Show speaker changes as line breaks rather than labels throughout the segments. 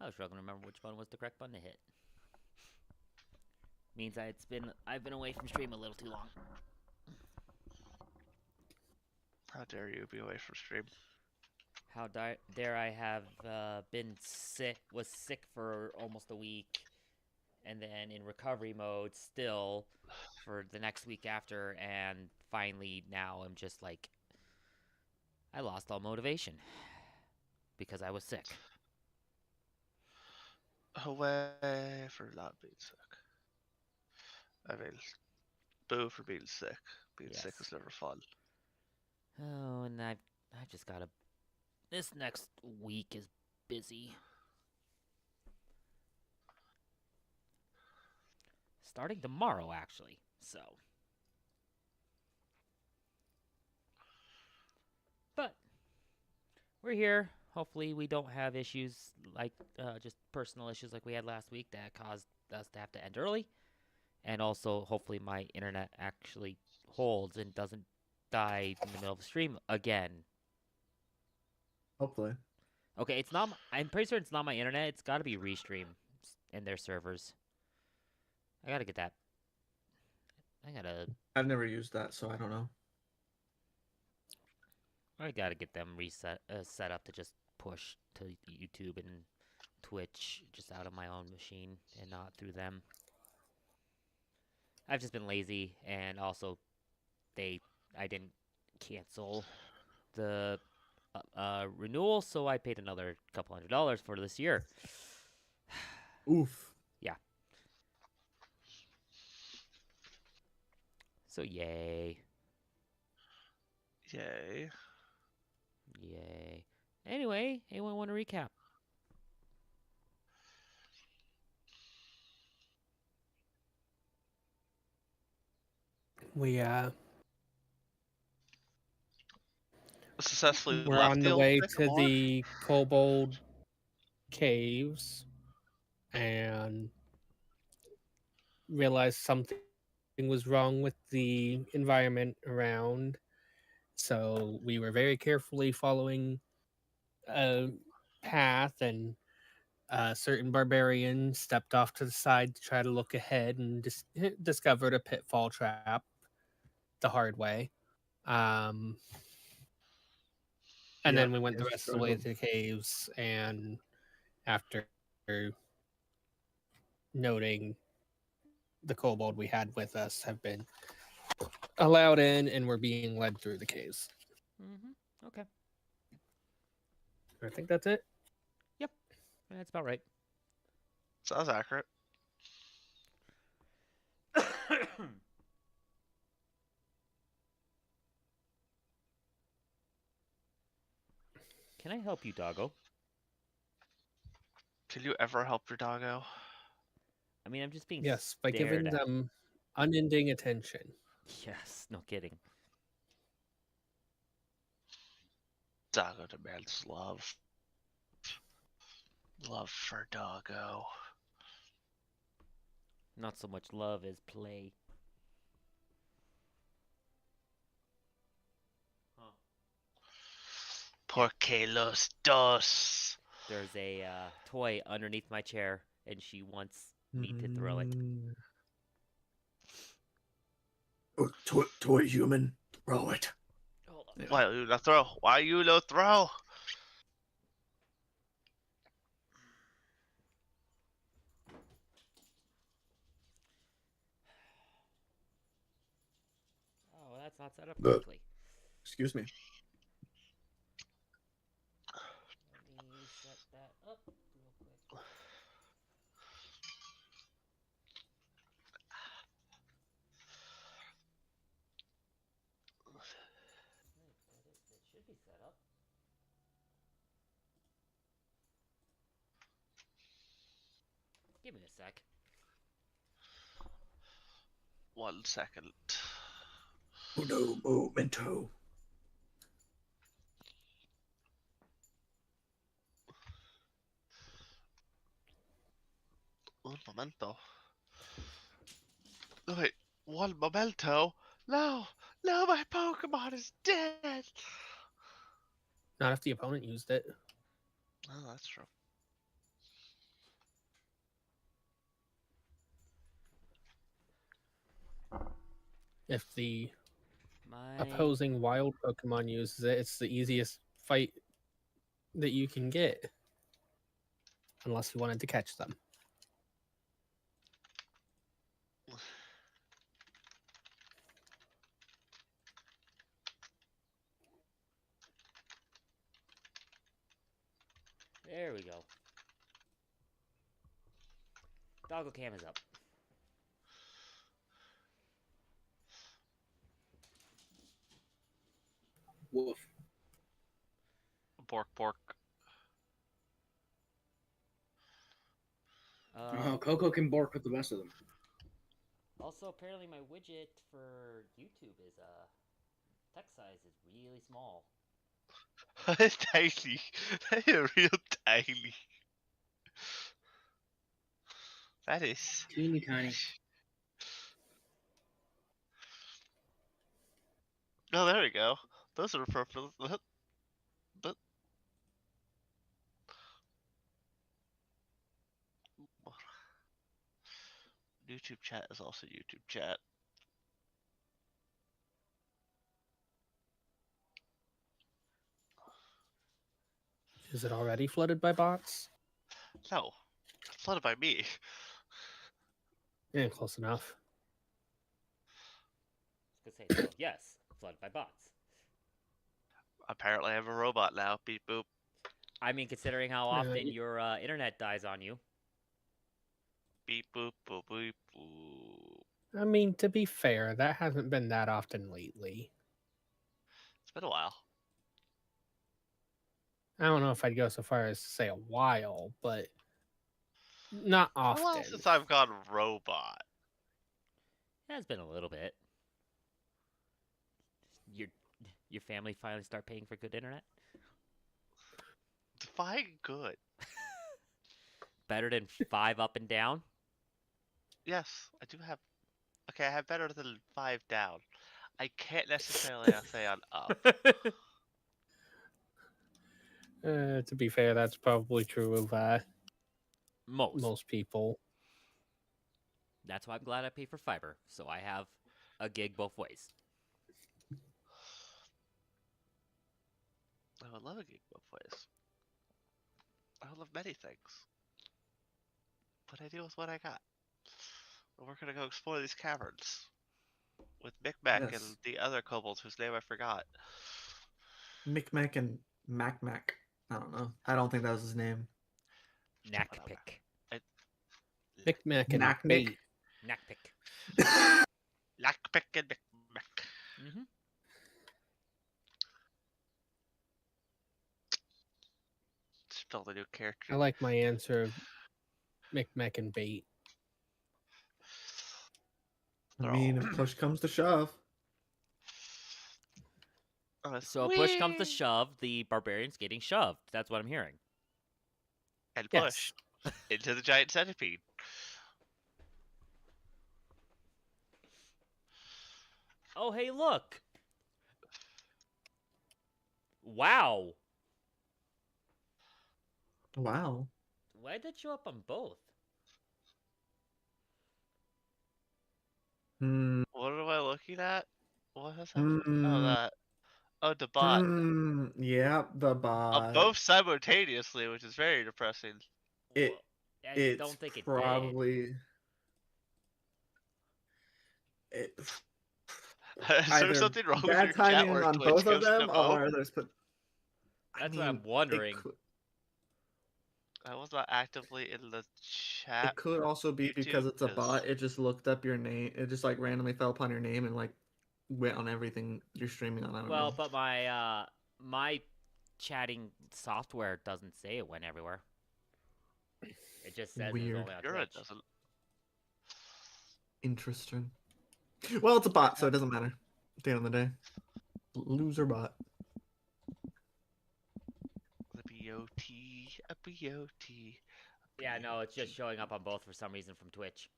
I was struggling to remember which one was the correct button to hit. Means I've been away from stream a little too long.
How dare you be away from stream?
How dare I have been sick, was sick for almost a week, and then in recovery mode still for the next week after, and finally now I'm just like, I lost all motivation because I was sick.
Away for not being sick. I mean, boo for being sick. Being sick is never fun.
Oh, and I've just gotta. This next week is busy. Starting tomorrow, actually. So. But we're here. Hopefully, we don't have issues like just personal issues like we had last week that caused us to have to end early. And also, hopefully, my internet actually holds and doesn't die in the middle of the stream again.
Hopefully.
Okay, it's not. I'm pretty sure it's not my internet. It's got to be Restream and their servers. I gotta get that.
I've never used that, so I don't know.
I gotta get them set up to just push to YouTube and Twitch just out of my own machine and not through them. I've just been lazy, and also I didn't cancel the renewal, so I paid another couple $100 for this year.
Oof.
Yeah. So yay.
Yay.
Yay. Anyway, anyone want to recap?
We
successfully
we're
left
on the way to the Kobold Caves and realized something was wrong with the environment around. So we were very carefully following a path, and a certain barbarian stepped off to the side to try to look ahead and discovered a pitfall trap the hard way. And then we went the rest of the way to the caves, and after noting the kobold we had with us have been allowed in, and we're being led through the caves.
Mm-hmm. Okay.
I think that's it.
Yep. That's about right.
Sounds accurate.
Can I help you, doggo?
Can you ever help your doggo?
I mean, I'm just being
Yes, by giving them unending attention.
Yes, no kidding.
Doggo demands love. Love for doggo.
Not so much love as play. Huh.
Porque los dos.
There's a toy underneath my chair, and she wants me to throw it.
Oh, toy human, throw it.
Hold on.
Why you no throw? Why you no throw?
Oh, that's not set up correctly.
Excuse me.
Let me set that up real quick. It should be set up. Give me a sec.
1 second.
Uno momento.
Un momento. Wait, one momento? No, my Pokemon is dead.
Not if the opponent used it.
Oh, that's true.
If the
My
opposing wild Pokemon uses it, it's the easiest fight that you can get. Unless you wanted to catch them.
there we go. Doggo cam is up.
Woof.
Bork, bork.
Oh, Coco can bork with the best of them.
Also, apparently my widget for YouTube is text size is really small.
Tiny. They're real tiny. That is.
Teeny tiny.
Oh, there we go. Those are purple. But YouTube chat is also YouTube chat.
Is it already flooded by bots?
No, it's flooded by me.
Yeah, close enough.
I was gonna say, so yes, flooded by bots.
Apparently, I have a robot now. Beep boop.
I mean, considering how often your internet dies on you.
Beep boop boop boop boop.
I mean, to be fair, that hasn't been that often lately.
It's been a while.
I don't know if I'd go so far as to say a while, but not
It's been a
often.
while since I've gone robot.
Yeah, it's been a little bit. Your family finally start paying for good internet?
Define good.
Better than 5 up and down?
Yes, I do have. Okay, I have better than 5 down. I can't necessarily say on up.
To be fair, that's probably true of
Most.
most people.
That's why I'm glad I pay for fiber, so I have a gig both ways.
I would love a gig both ways. I would love many things. But I deal with what I got. And we're gonna go explore these caverns. With Micmac
Yes.
and the other kobolds whose name I forgot.
Micmac and Mac. I don't know. I don't think that was his name.
Knack pick.
Micmac and
Knack
bait.
Nick.
Knack pick.
Lackpick and Micmac.
Mm-hmm.
Still the new character.
I like my answer of Micmac and bait.
I mean, if push comes to shove.
So push comes to shove, the barbarian's getting shoved. That's what I'm hearing.
And
Yes.
push into the giant centipede.
Oh, hey, look! Wow!
Wow.
Why did that show up on both?
Hmm.
What am I looking at? What has happened? Oh,
Hmm.
that. Oh, the bot.
Yeah, the bot.
Both simultaneously, which is very depressing.
It.
I
It's
don't think it did.
probably. It.
Is there
Either
something wrong with
bad
your chat
timing
where
on
Twitch
both of
goes to
them,
both?
or there's put.
That's what I'm wondering.
I was not actively in the chat.
It could also be because
YouTube
it's a
is-
bot. It just looked up your name. It just like randomly fell upon your name and like went on everything you're streaming on. I don't
Well,
know.
but my chatting software doesn't say it went everywhere. It just says
Weird.
it's only on
You're
Twitch.
it doesn't.
Interesting. Well, it's a bot, so it doesn't matter. At the end of the day, loser bot.
The B-O-T, a B-O-T.
Yeah, no, it's just showing up on both for some reason from Twitch.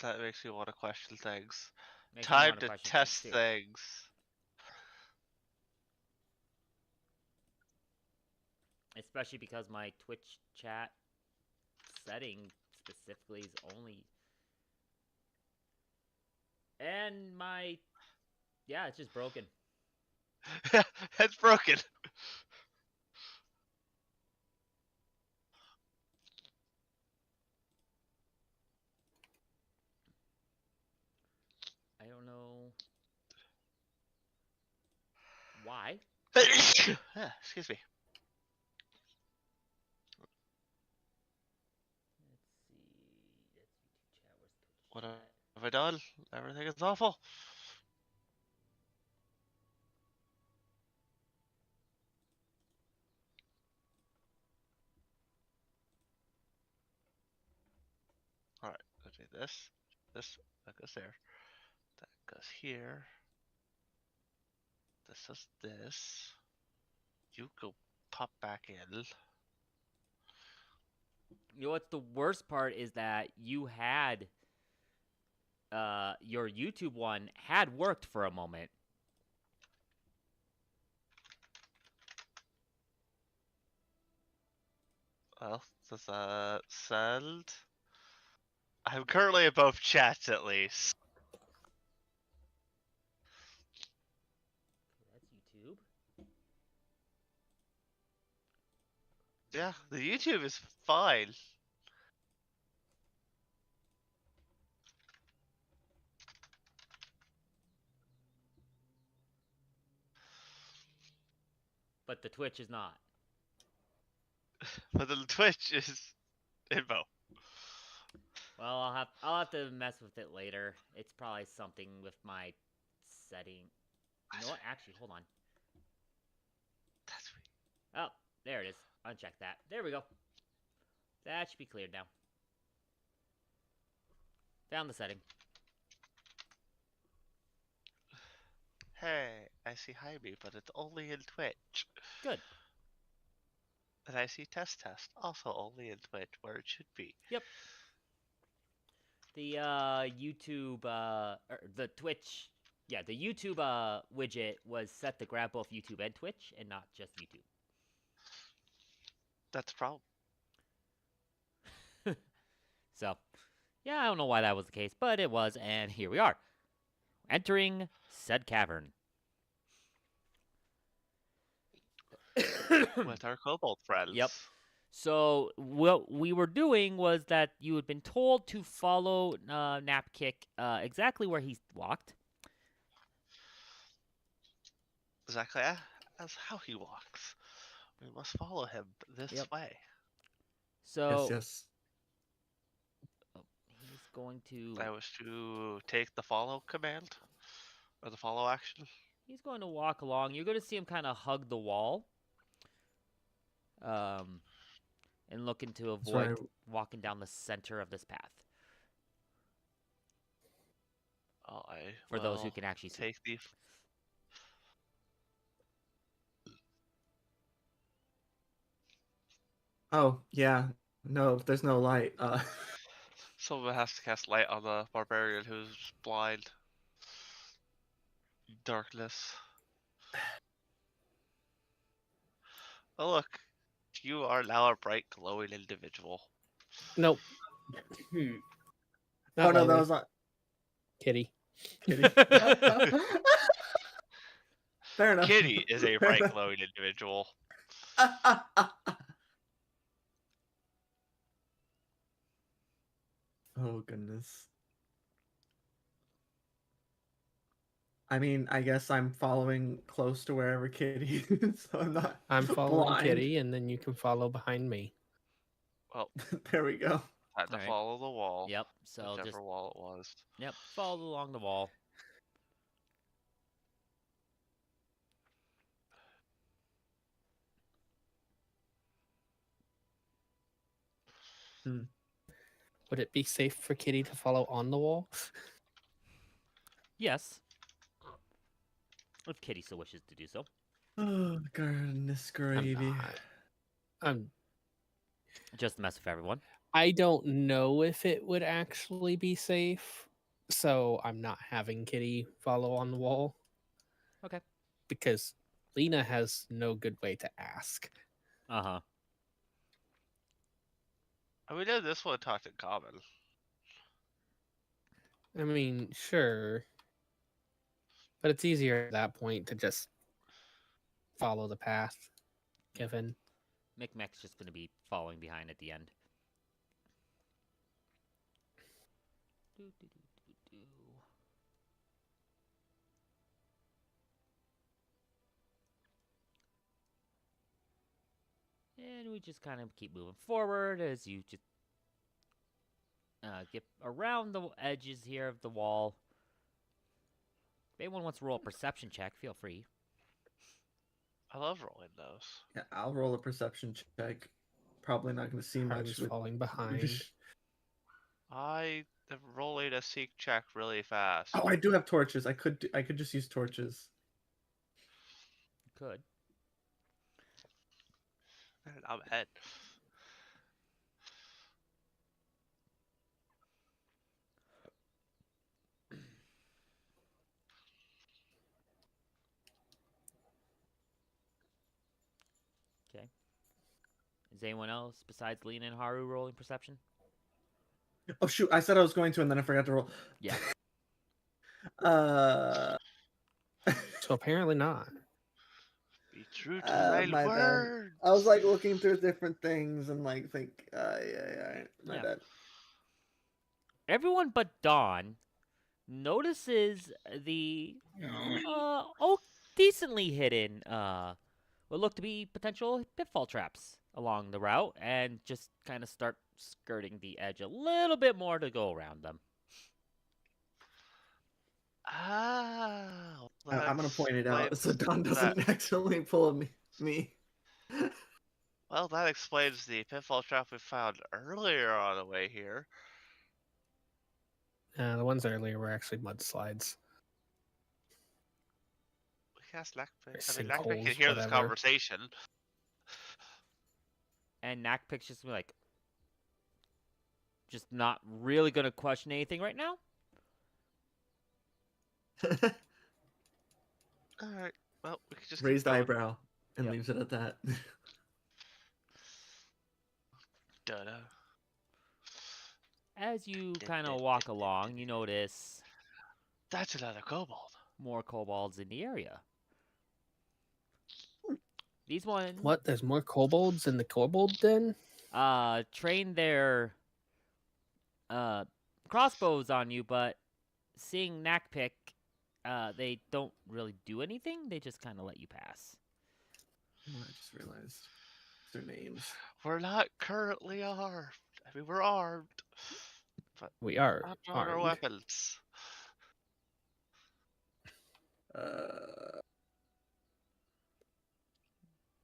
That makes me want to question things.
Makes me
Time
wanna
to
question
test
too.
things.
especially because my Twitch chat setting specifically is only, and my, yeah, it's just broken.
It's broken.
I don't know why.
Excuse me.
Let's see. That's YouTube chat. Where's Twitch
What
chat?
have I done? Everything is awful. Alright, let's do this. This, that goes there. That goes here. This is this. You go pop back in.
You know what's the worst part is that you had your YouTube one had worked for a moment.
Well, does that send? I'm currently above chats at least.
That's YouTube.
Yeah, the YouTube is fine.
But the Twitch is not.
But the Twitch is info.
Well, I'll have to mess with it later. It's probably something with my setting. You know what? Actually, hold on.
That's weird.
Oh, there it is. Uncheck that. There we go. That should be cleared now. Found the setting.
Hey, I see Jaime, but it's only in Twitch.
Good.
And I see Test, also only in Twitch, where it should be.
Yep. The YouTube the Twitch, yeah, the YouTube widget was set to grab both YouTube and Twitch, and not just YouTube.
That's a problem.
So, yeah, I don't know why that was the case, but it was, and here we are, entering said cavern.
With our kobold friends.
Yep. So what we were doing was that you had been told to follow Napkick exactly where he walked.
Exactly as how he walks. We must follow him this
Yep.
way.
So
Yes.
he's going to
I was to take the follow command. Or the follow action.
he's going to walk along. You're going to see him kind of hug the wall. And looking to avoid
Sorry.
walking down the center of this path.
I
For those who
will
can actually see.
take the.
Oh yeah. No, there's no light.
Someone has to cast light on the barbarian who's blind. Darkness. Oh look, you are now a bright, glowing individual.
Nope.
Hmm.
oh
Not
no, that
Lola,
was not.
Kitty.
Kitty. Fair enough.
Kitty is a
Fair
bright,
enough.
glowing individual.
Oh goodness. I mean, I guess I'm following close to wherever Kitty is, so I'm not.
I'm following
blind.
Kitty, and then you can follow behind me.
Well,
There we go.
had to
Alright.
follow the wall.
Yep. So
Whichever
just
wall it was.
follow along the wall.
Would it be safe for Kitty to follow on the wall?
Yes. If Kitty so wishes to do so.
Oh goodness
I'm
gravy.
not.
Just to mess with everyone.
I don't know if it would actually be safe, so I'm not having Kitty follow on the wall.
Okay.
Because Lena has no good way to ask.
Uh-huh.
And we know this one talked in common.
I mean, sure. But it's easier at that point to just follow the path given.
Micmec's just going to be following behind at the end. Do, do, do, do, do. And we just kind of keep moving forward as you just get around the edges here of the wall. If anyone wants to roll a perception check, feel free.
I love rolling those.
Yeah, I'll roll a perception check. Probably not going to see much
Haru's
with
falling behind.
I am rolling a seek check really fast.
Oh, I do have torches. I could just use torches.
Could.
And I'm ahead.
Okay. Is anyone else besides Lena and Haru rolling perception?
Oh shoot! I said I was going to, and then I forgot to roll.
Yeah.
So apparently not.
Be true to thy
my bad.
word.
I was like looking through different things and like think, yeah, my
Yeah.
bad.
Everyone but Dawn notices the decently hidden what look to be potential pitfall traps along the route, and just kind of start skirting the edge a little bit more to go around them.
Ah.
I'm gonna point it out so
explains
Don doesn't accidentally pull me.
Well, that explains the pitfall trap we found earlier on the way here.
The ones earlier were actually mudslides.
Yes, Lackpick. I mean,
Sinkholes,
Lackpick can hear this
whatever.
conversation.
And Nakpik's just like, just not really gonna question anything right now.
Alright, well, we can just
Raised
keep going.
eyebrow and
Yep.
leaves it at that.
Da-da.
As you kind of walk along, you notice
That's another kobold.
more kobolds in the area. These ones
What? There's more kobolds in the kobold den?
train their crossbows on you, but seeing Nakpik, they don't really do anything. They just kind of let you pass.
Oh, I just realized their names.
We're not currently armed. I mean, we're armed. But
We are
not on our
armed.
weapons.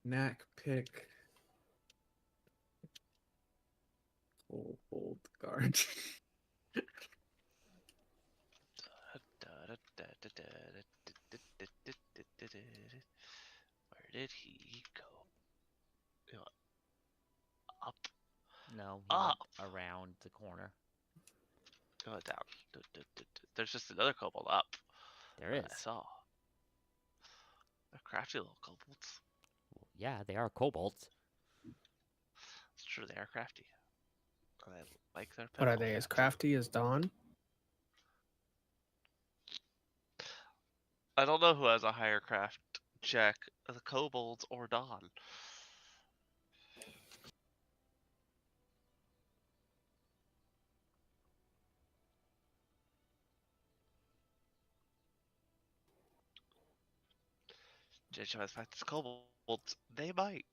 Knack pick. Kobold guard.
Where did he go? You know, up.
No, he went
Up.
around the corner.
Go down. There's just another kobold up.
There
that
is.
I saw. They're crafty little kobolds.
Yeah, they are kobolds.
It's true, they are crafty. And I like their
What are
pitfall
they, as
traps.
crafty as Dawn?
I don't know who has a higher craft check, the kobolds or Dawn. Judging by the fact it's kobolds, they might.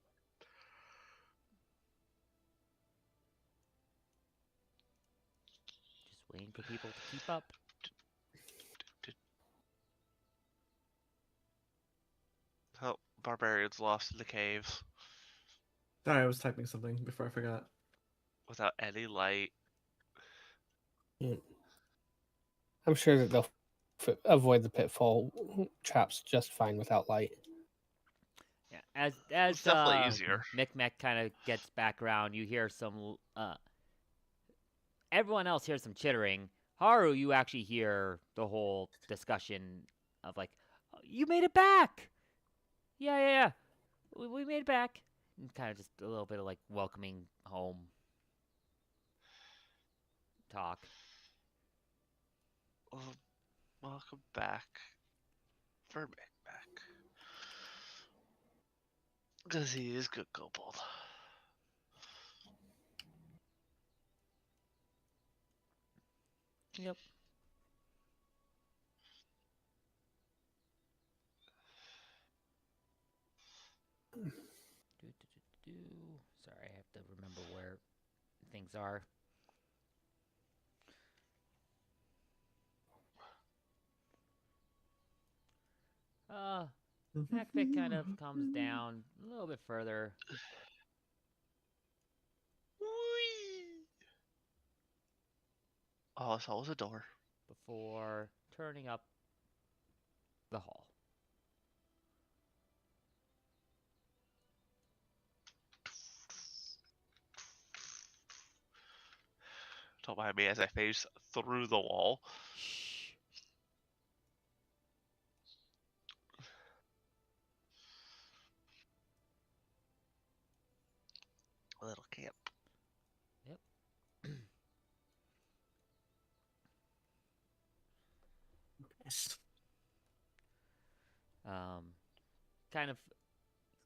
Just waiting for people to keep up.
Oh, barbarians lost in the caves
Sorry, I was typing something before I forgot.
without any light.
I'm sure that they'll avoid the pitfall traps just fine without light.
Yeah, as
It's definitely easier.
Micmac kind of gets back around, you hear some. Everyone else hears some chittering. Haru, you actually hear the whole discussion of like, "You made it back! Yeah. We made it back." Kind of just a little bit of like welcoming home talk.
Welcome back for Micmac. Because he is good kobold.
Yep. Sorry, I have to remember where things are. Macbeth kind of comes down a little bit further.
Whee! Oh, it's always a door.
Before turning up the hall.
Don't mind me as I phase through the wall.
Shh.
A little camp.
Yep.
Yes.
Kind of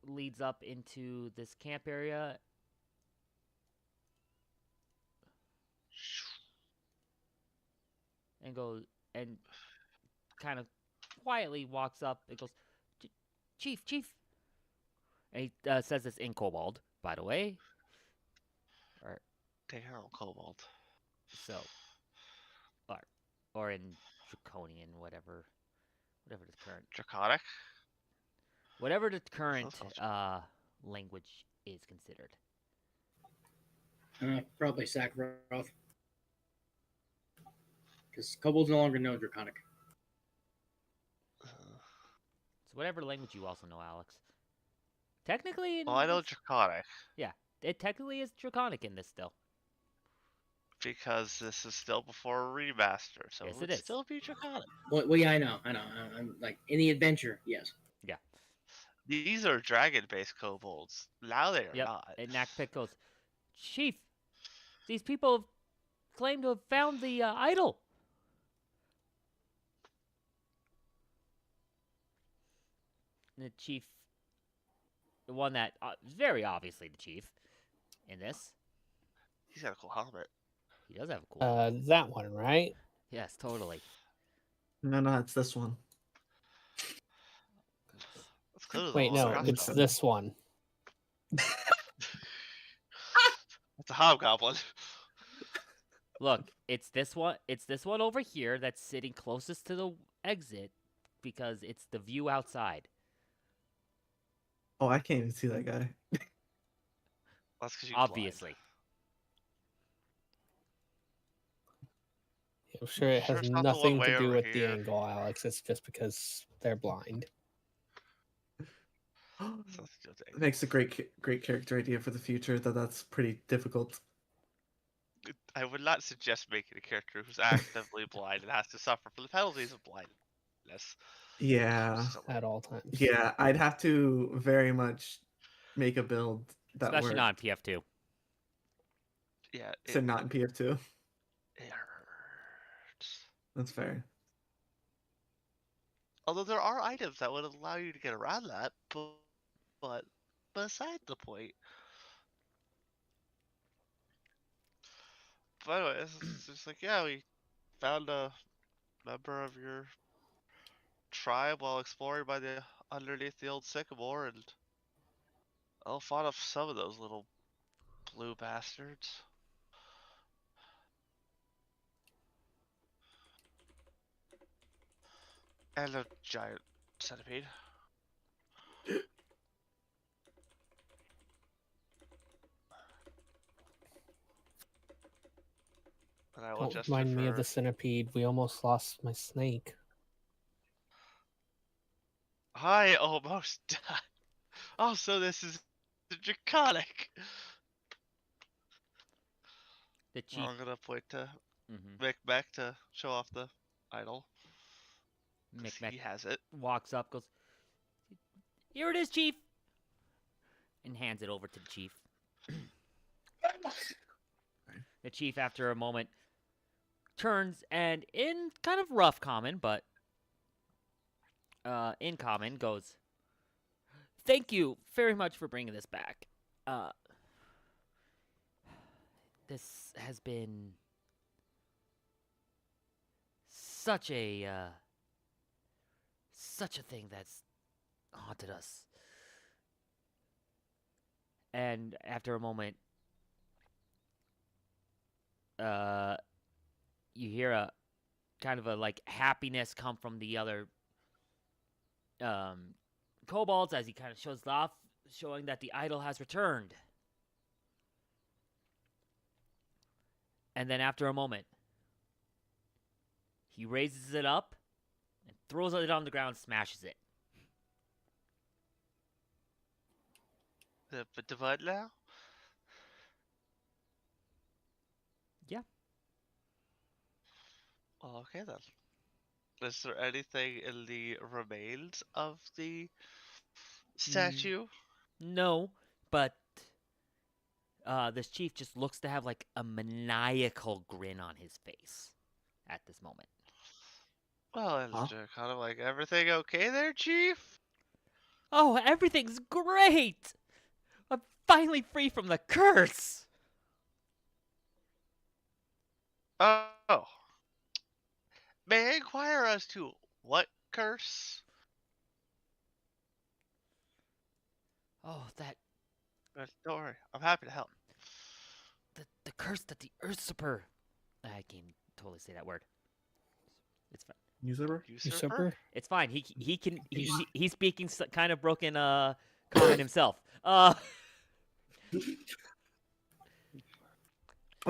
leads up into this camp area. And goes and kind of quietly walks up and goes, Chief. And he says this in Kobold, by the way.
Damn, kobold.
So, or in Draconian, whatever the current,
Draconic?
whatever the current
sounds-
language is considered.
Probably Sakharoth. Because kobolds no longer know Draconic.
So whatever language you also know, Alex. Technically,
Well, I know Draconic.
it technically is Draconic in this still.
Because this is still before a remaster, so
Yes,
it would
it is.
still be Draconic.
Well, yeah, I know. I'm like in the adventure, yes.
These are dragon-based kobolds. Now they are
Yep.
not.
And Nakpik goes, Chief, these people claim to have found the idol. And the chief, the one that is very obviously the chief in this.
He's got a cool helmet.
He does have a cool.
That one, right?
Yes, totally.
No, it's this one.
That's clearly
Wait,
the
no,
one
it's
Roscoe.
this one.
That's a hobgoblin.
Look, it's this one. It's this one over here that's sitting closest to the exit because it's the view outside.
Oh, I can't even see that guy.
That's because you
Obviously.
I'm sure it
Sure
has
it's not the one
nothing
way
to do
over
with the
here.
angle, Alex. It's just because they're blind.
It makes a great character idea for the future. That's pretty difficult.
I would not suggest making a character who's actively blind and has to suffer for the penalties of blindness.
Yeah,
At all times.
yeah. I'd have to very much make a build that
Especially
worked.
not in PF2.
Yeah,
So not in PF2.
it hurts.
That's fair.
Although there are items that would allow you to get around that, but beside the point. But anyway, it's just like, yeah, we found a member of your tribe while exploring by the underneath the old sycamore, and fought off some of those little blue bastards. And a giant centipede. And I will
Don't
just
remind me of
refer-
the centipede. We almost lost my snake.
I almost died. Also, this is draconic.
The chief.
I'm gonna point to
Mm-hmm.
Micmac to show off the idol. 'Cause
Micmac
he has it.
walks up, goes, "Here it is, Chief." and hands it over to the chief. The chief, after a moment, turns and, in kind of rough common, but in common, goes, "Thank you very much for bringing this back. This has been such a thing that's haunted us." And after a moment, you hear a kind of a like happiness come from the other kobolds as he kind of shows off, showing that the idol has returned. And then after a moment, he raises it up and throws it on the ground, smashes it.
The what now?
Yeah.
Well, okay then. Is there anything in the remains of the statue?
No, but this chief just looks to have like a maniacal grin on his face at this moment.
Well, it's
Huh?
kind of like, everything okay there, Chief?
Oh, everything's great! I'm finally free from the curse!
Oh. May I inquire as to what curse?
Oh, that
Don't worry, I'm happy to help.
the curse that the usurper. I can totally say that word. It's fine.
Usurper?
Usurper?
It's fine. He's speaking kind of broken common himself.
Oh, he's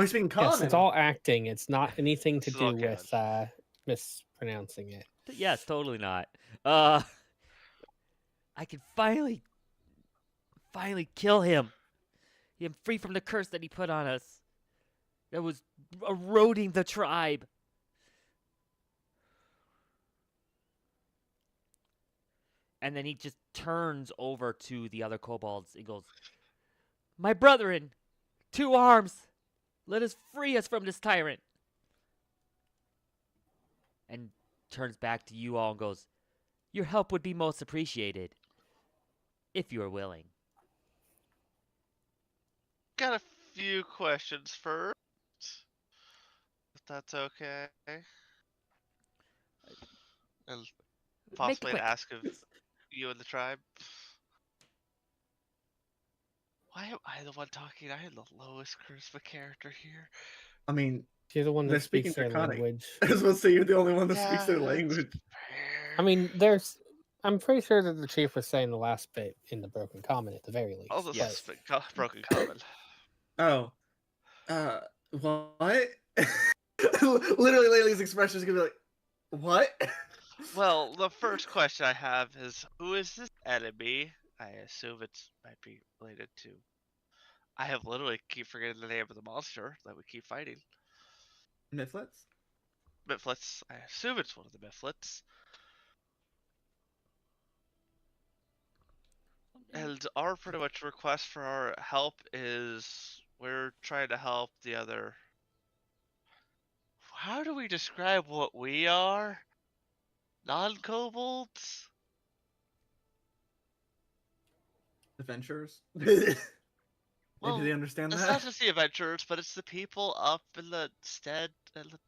speaking common.
Yes, it's all acting. It's not anything to
It's all
do with mispronouncing it.
Yes, totally not. I can finally kill him. I'm free from the curse that he put on us. That was eroding the tribe. And then he just turns over to the other kobolds and goes, "My brethren, 2 arms, let us free us from this tyrant." And turns back to you all and goes, "Your help would be most appreciated, if you are willing."
Got a few questions first. If that's okay. And
Make it
possibly
quick.
to ask of you and the tribe. Why am I the one talking? I am the lowest charisma character here.
I mean,
You're the one
they're
that
speaking
speaks their
Draconic.
language.
I was supposed to say you're the only one that speaks their
that's
language.
fair.
I mean, I'm pretty sure that the chief was saying the last bit in the broken common at the very least.
All this
Yes.
has been broken common.
Oh. What? Literally, Laylee's expression is gonna be like, what?
Well, the first question I have is, who is this enemy? I assume it might be related to. I have literally keep forgetting the name of the monster that we keep fighting.
Mifflets?
Mifflets. I assume it's one of the Mifflets. And our pretty much request for our help is we're trying to help the other. How do we describe what we are? Non-kobolds?
Adventurers? Maybe
Well,
they understand
it's
that?
not just the adventurers, but it's the people up in the stead and the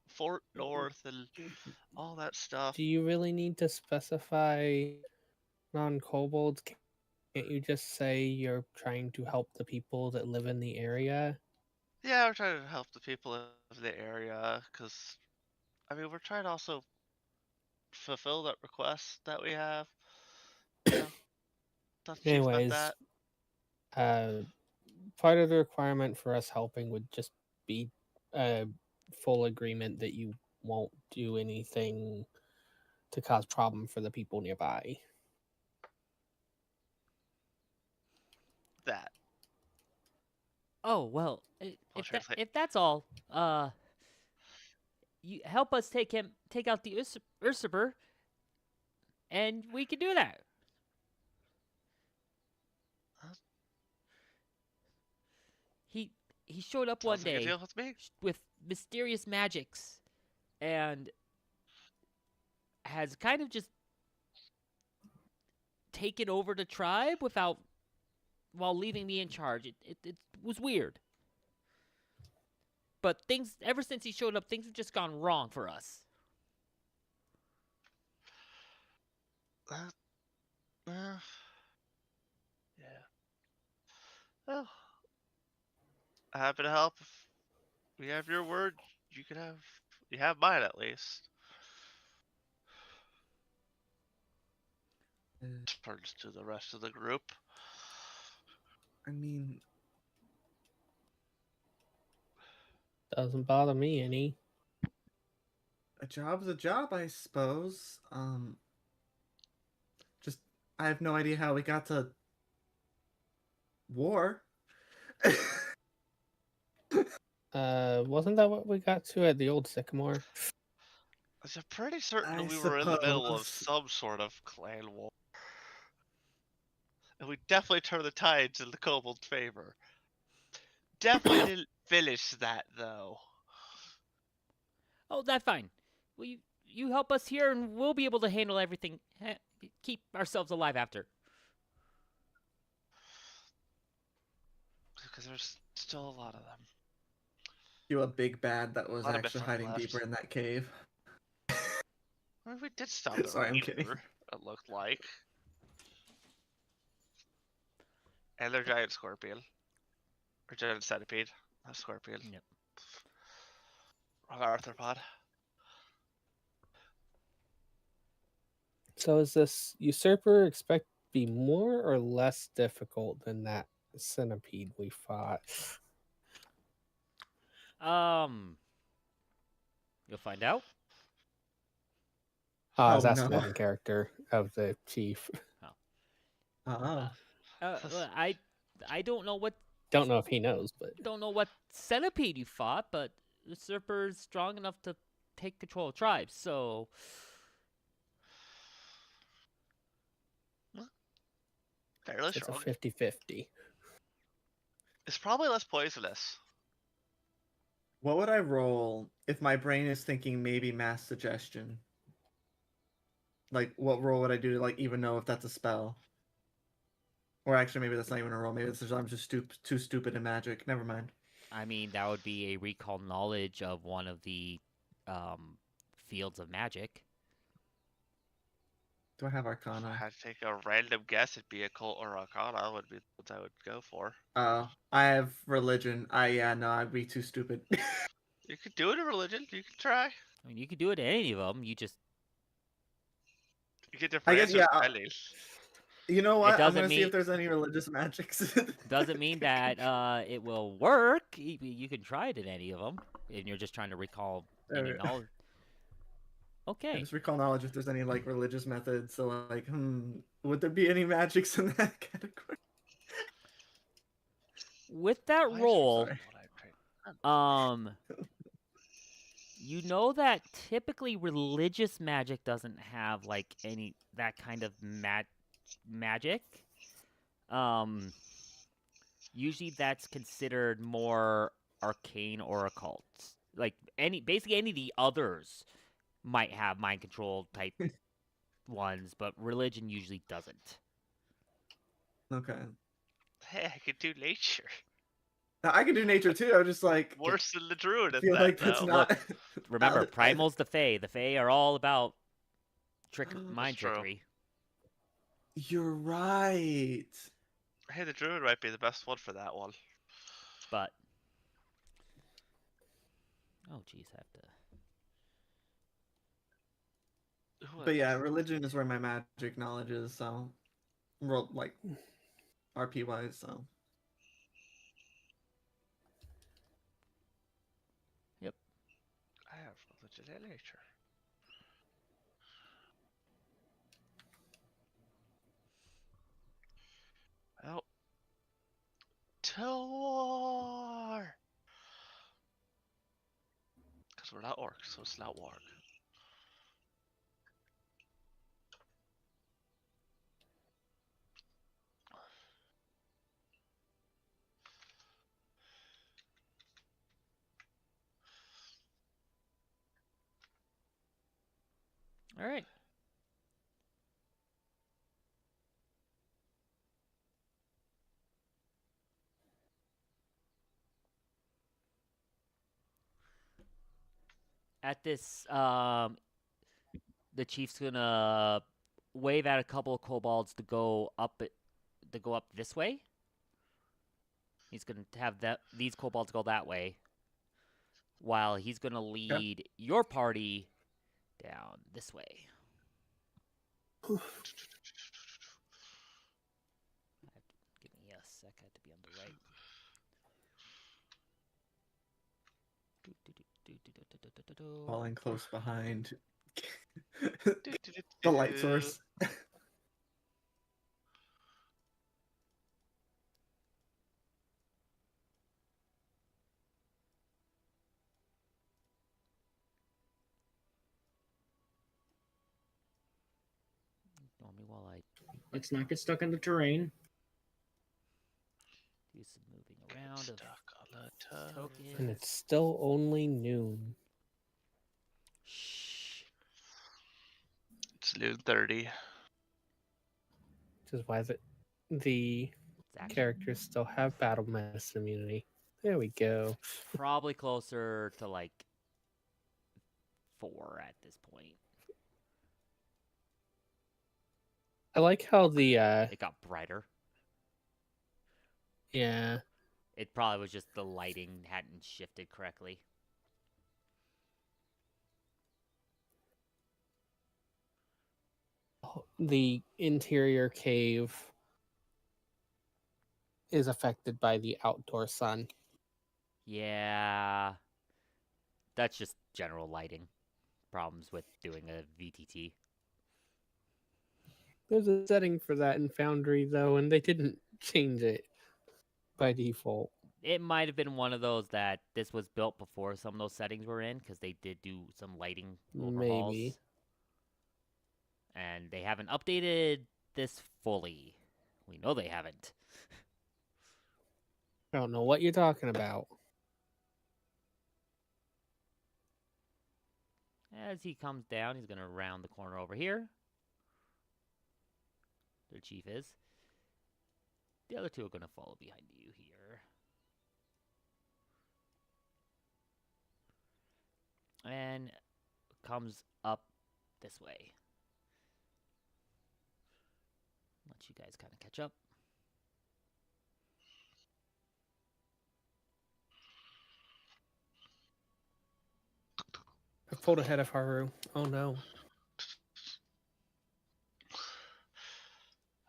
Fort North and all that stuff.
Do you really need to specify non-kobolds? Can't you just say you're trying to help the people that live in the area?
Yeah, we're trying to help the people of the area, because, I mean, we're trying to also fulfill that request that we have. You know, talk to Chief about
Anyways,
that.
part of the requirement for us helping would just be full agreement that you won't do anything to cause problem for the people nearby.
That.
Oh, well,
I'll translate.
if that's all, you help us take out the usurper, and we can do that. he showed up one
Sounds like a
day
deal with me.
with mysterious magics and has kind of just taken over the tribe while leaving me in charge. It was weird. But things ever since he showed up, things have just gone wrong for us.
Uh, uh, yeah. Well, happy to help. If we have your word, you have mine at least. Turns to the rest of the group.
I mean,
Doesn't bother me any.
a job's a job, I suppose. Just I have no idea how we got to war.
Wasn't that what we got to at the old Sycamore?
I'm pretty certain
I
we were in the middle of
suppose.
some sort of clan war. And we definitely turned the tides in the kobold's favor. Definitely didn't finish that, though.
Oh, that's fine. Well, you help us here, and we'll be able to handle everything. Keep ourselves alive after.
Because there's still a lot of them.
You a big bad that was
A lot of
actually
Mithra
hiding
left.
deeper in that cave.
I mean, we did stop the
Sorry, I'm kidding.
Reaper, it looked like. And their giant scorpion. Or giant centipede. Not scorpion.
Yep.
Wrong arthropod.
So is this usurper expect to be more or less difficult than that centipede we fought?
You'll find out.
I
Oh,
was asking
no.
that in character of the chief.
Oh.
I don't know what
Don't know if he knows, but
centipede you fought, but usurper's strong enough to take control of tribes. So
Fairly
it's a
strong.
50-50.
It's probably less poisonous.
What would I roll if my brain is thinking maybe mass suggestion? Like, what roll would I do to like even know if that's a spell? Or actually, maybe that's not even a roll. Maybe it's just I'm just too stupid in magic. Never mind.
I mean, that would be a recall knowledge of one of the fields of magic.
Do I have
If I
Arcana?
had to take a random guess, it'd be occult or arcana would be what I would go for.
Oh, I have religion. No, I'd be too stupid.
You could do it in religion. You can try.
I mean, you could do it at any of them. You just
You get different
I guess,
answers
yeah.
depending.
You know what? I'm
doesn't
gonna see
mean-
if there's any religious magics.
doesn't mean that it will work. You can try it in any of them, and you're just trying to recall any
Alright.
knowledge.
I
Okay.
just recall knowledge if there's any like religious methods. So like, would there be any magics in that category?
With that
Why is
roll,
Sorry.
what I picked?
you know that typically religious magic doesn't have like any that kind of magic. Usually that's considered more arcane or occult. Like basically any of the others might have mind control type ones, but religion usually doesn't.
Okay.
Hey, I could do nature.
Now, I can do nature too. I was just like,
Worse than the druid
I
at
feel
that,
like that's
though.
not.
Remember,
I-
primal's the Fae. The Fae are all about
That's
mind
true.
trickery.
You're right.
Hey, the druid might be the best one for that one.
But oh, geez, I have to.
But yeah, religion is where my magic knowledge is. So, roll like RP wise. So.
I have religion and nature. Well, to war! Because we're not orcs, so it's not warg.
All right. At this, the chief's gonna wave at a couple of kobolds to go up this way. He's gonna have these kobolds go that way, while he's gonna lead your party down this way. Give me a sec. I have to be on the right.
Falling close behind
Do, do, do,
the light
do.
source.
Normally, while I
Let's not get stuck in the terrain.
do some moving around of
Stuck on the
tokens.
And it's still only noon.
Shh.
It's noon 30.
Which is why the
It's actually
characters still have battle medicine immunity. There we go.
probably closer to like 4 at this point.
I like how the
It got brighter.
yeah.
It probably was just the lighting hadn't shifted correctly.
The interior cave is affected by the outdoor sun.
Yeah. That's just general lighting problems with doing a VTT.
There's a setting for that in Foundry though, and they didn't change it by default.
It might have been one of those that this was built before some of those settings were in, because they did do some lighting overhauls.
Maybe.
And they haven't updated this fully. We know they haven't.
I don't know what you're talking about.
As he comes down, he's going to round the corner over here. Their chief is. The other two are going to follow behind you here. And comes up this way. Let you guys kind of catch up.
I pulled ahead of Haru. Oh no.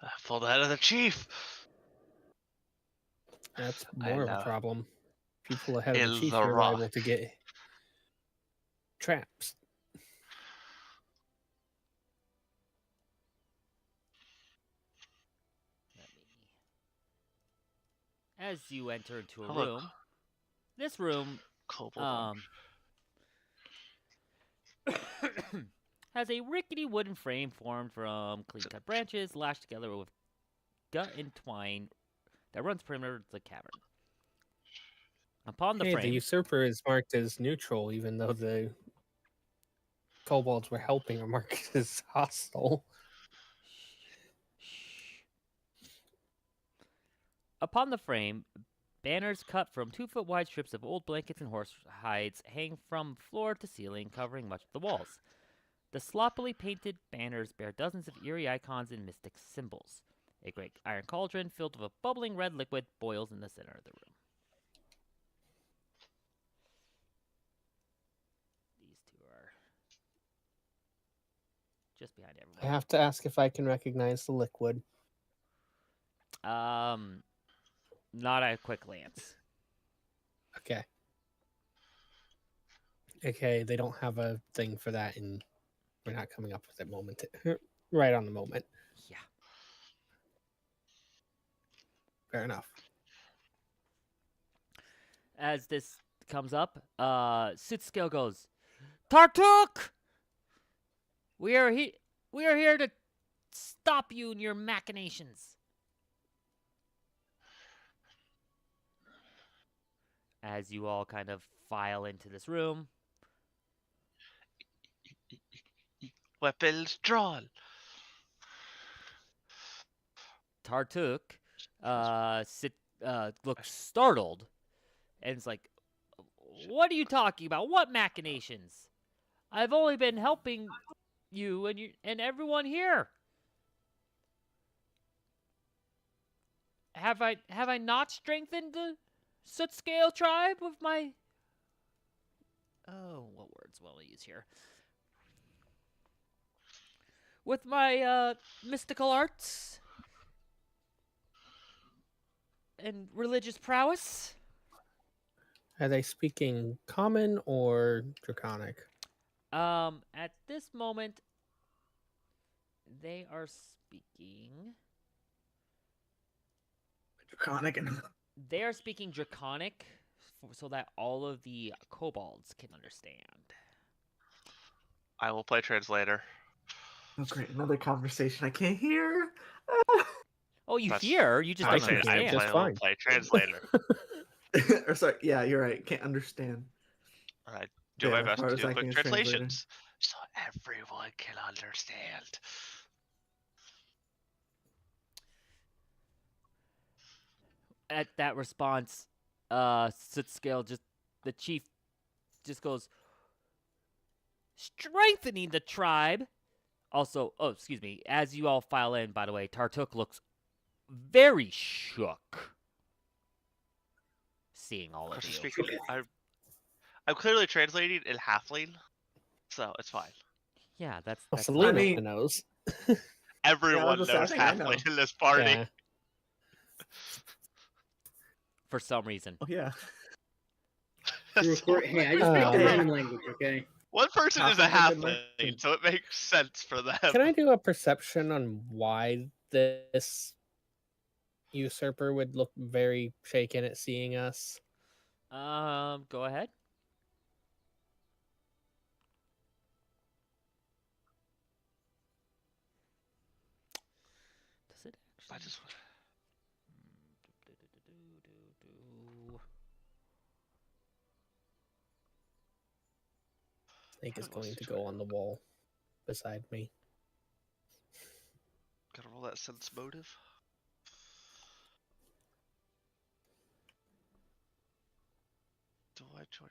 I pulled ahead of the chief.
That's
I
more of a
know.
problem. People ahead of
In
the chief
the
are liable
rock.
to get traps.
As you enter into a
Oh, look.
room, this room
Kobold.
has a rickety wooden frame formed from clean-cut branches lashed together with gut and twine that runs perimeter of the cavern. Upon the
Hey, the
frame,
usurper is marked as neutral, even though the kobolds were helping are marked as hostile.
Upon the frame, banners cut from 2-foot wide strips of old blankets and horse hides hang from floor to ceiling, covering much of the walls. The sloppily painted banners bear dozens of eerie icons and mystic symbols. A great iron cauldron filled with a bubbling red liquid boils in the center of the room. These two are just behind
I
everyone.
have to ask if I can recognize the liquid.
Not at a quick glance.
Okay. Okay, they don't have a thing for that, and we're not coming up with it right on the moment.
Yeah.
Fair enough.
As this comes up, Sitskill goes, Tartuk! We are here to stop you in your machinations. As you all kind of file into this room.
Weapons drawn.
Tartuk looks startled and is like, "What are you talking about? What machinations? I've only been helping you and everyone here. Have I not strengthened the Soot Scale tribe with my what words will I use here? With my mystical arts and religious prowess?"
Are they speaking common or draconic?
At this moment, they are speaking.
Draconic and
They are speaking Draconic, so that all of the kobolds can understand.
I will play translator.
oh great, another conversation I can't hear.
Oh, you
That's-
hear? You just
I
don't
can
say
hear
understand.
just
I will
fine.
play translator.
Or sorry, yeah, you're right. Can't understand.
I do
Yeah,
my
that's
best
why I
to
was
do
acting
quick
as translator.
translations so everyone can understand.
At that response, Sootscale the chief just goes, "Strengthening the tribe." Also, oh, excuse me. As you all file in, by the way, Tartuk looks very shook seeing all of
Because
you.
speaking, I'm clearly translating in halfling, so it's fine.
Yeah, that's
Well,
that's
Selena
mean-
knows.
Everyone
just saying, I
knows
think I know.
halfling in this party.
Yeah.
for some reason.
Oh yeah.
To record, hey, I just picked a
Oh,
random language, okay?
One person is a
Halfling's a good
halfling,
merchant.
so it makes sense for them.
Can I do a perception on why this usurper would look very shaken at seeing us?
Go ahead. Does it
I
actually?
just
Snake is
What was
going
he
to
trying
go
to
on the wall beside me.
gotta roll that sense motive. Do I join?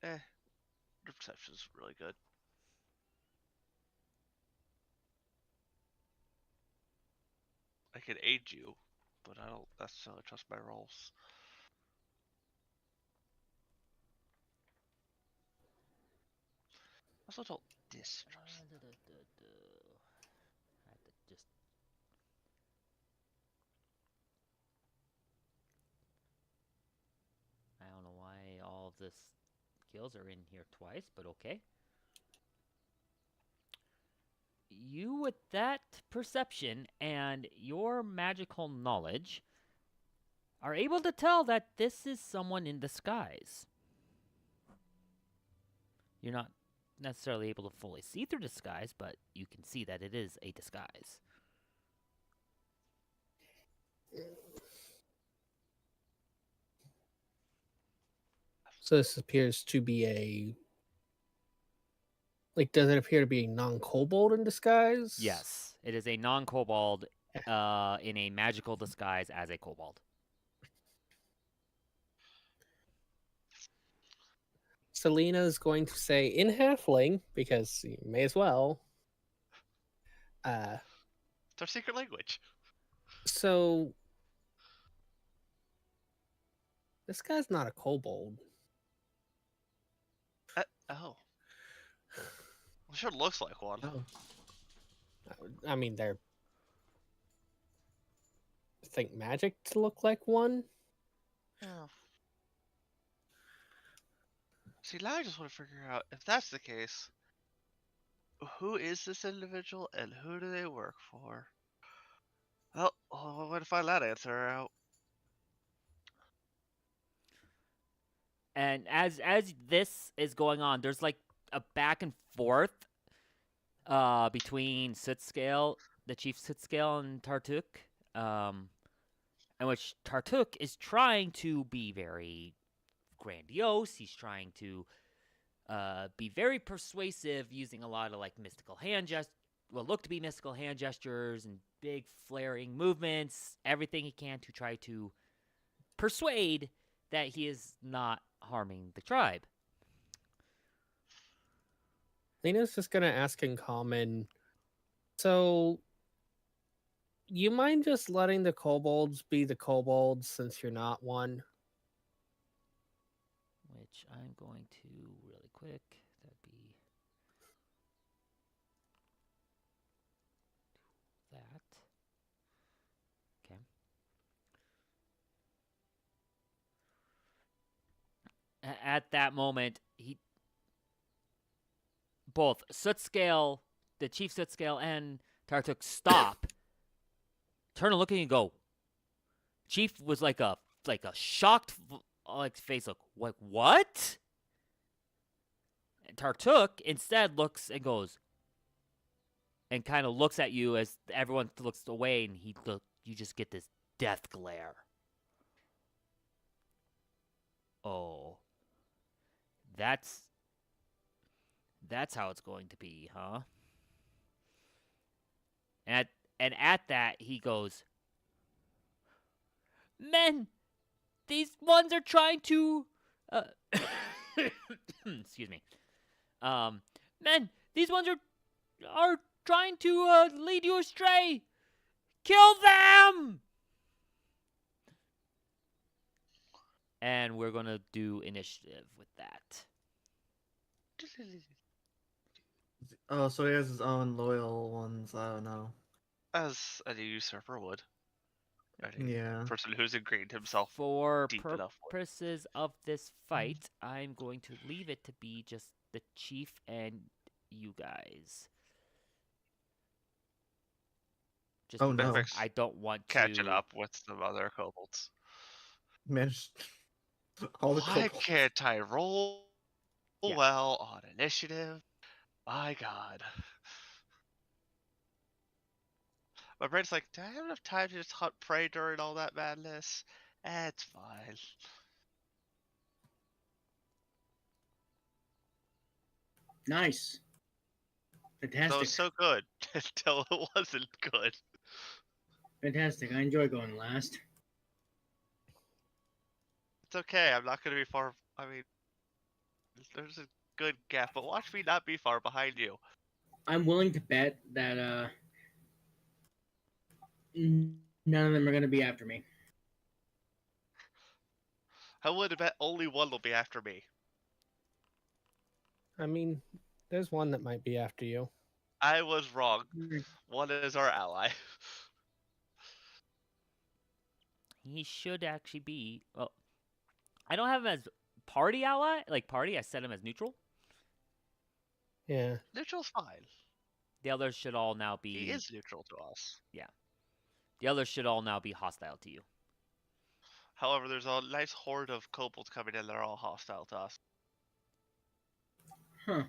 Your perception's really good. I can aid you, but I don't necessarily trust my rolls. I also don't distrust.
I have to just. I don't know why all of this skills are in here twice, but okay. You, with that perception and your magical knowledge, are able to tell that this is someone in disguise. You're not necessarily able to fully see through disguise, but you can see that it is a disguise.
So this appears to be does it appear to be a non-kobold in disguise?
Yes, it is a non-kobold in a magical disguise as a kobold.
Selena is going to say in halfling, because you may as well.
It's our secret language.
So this guy's not a kobold.
Oh. Well, sure looks like one.
Oh.
I mean, they're think magic to look like one.
Oh. See, now I just want to figure out if that's the case, who is this individual and who do they work for? Well, I want to find that answer out.
And as this is going on, there's like a back and forth between Sootscale, the chief Sootscale, and Tartuk, in which Tartuk is trying to be very grandiose. He's trying to be very persuasive using a lot of like mystical hand what look to be mystical hand gestures and big flaring movements, everything he can to try to persuade that he is not harming the tribe.
Lena's just gonna ask in common, so you mind just letting the kobolds be the kobolds since you're not one?
Which I'm going to really quick. That'd be that. Okay. At that moment, both Sootscale, the Chief Sootscale, and Tartuk stop, turn and look at you and go. Chief was like a shocked like face look. Like, what? And Tartuk instead looks and goes and kind of looks at you as everyone looks away, and you just get this death glare. Oh. That's how it's going to be, huh? And at that he goes, "Men, these ones are trying to excuse me. Men, these ones are trying to lead you astray. Kill them!" And we're going to do initiative with that.
Oh, so he has his own loyal ones. I don't know.
As any usurper would. Any
Yeah.
person who's ingrained himself
For
deep enough would.
purposes of this fight, I'm going to leave it to be just the chief and you guys. Just
Oh,
because
no.
I don't want to
Catching up with some other kobolds.
Managed all the
Why
kobolds.
can't I roll
Yeah.
well on initiative? My god. My brain's like, do I have enough time to just hunt prey during all that madness? It's fine.
Nice.
So
Fantastic.
it's so good until it wasn't good.
Fantastic. I enjoy going last.
It's okay, I'm not gonna be far. I mean, there's a good gap, but watch me not be far behind you.
I'm willing to bet that none of them are going to be after me.
I would bet only one will be after me.
I mean, there's one that might be after you.
I was wrong. One is our ally.
He should actually be. Well, I don't have him as party ally. Like party, I set him as neutral.
Yeah.
Neutral's fine.
The others should all now be.
He is neutral to us.
The others should all now be hostile to you.
However, there's a nice horde of kobolds coming in that are all hostile to us.
Huh.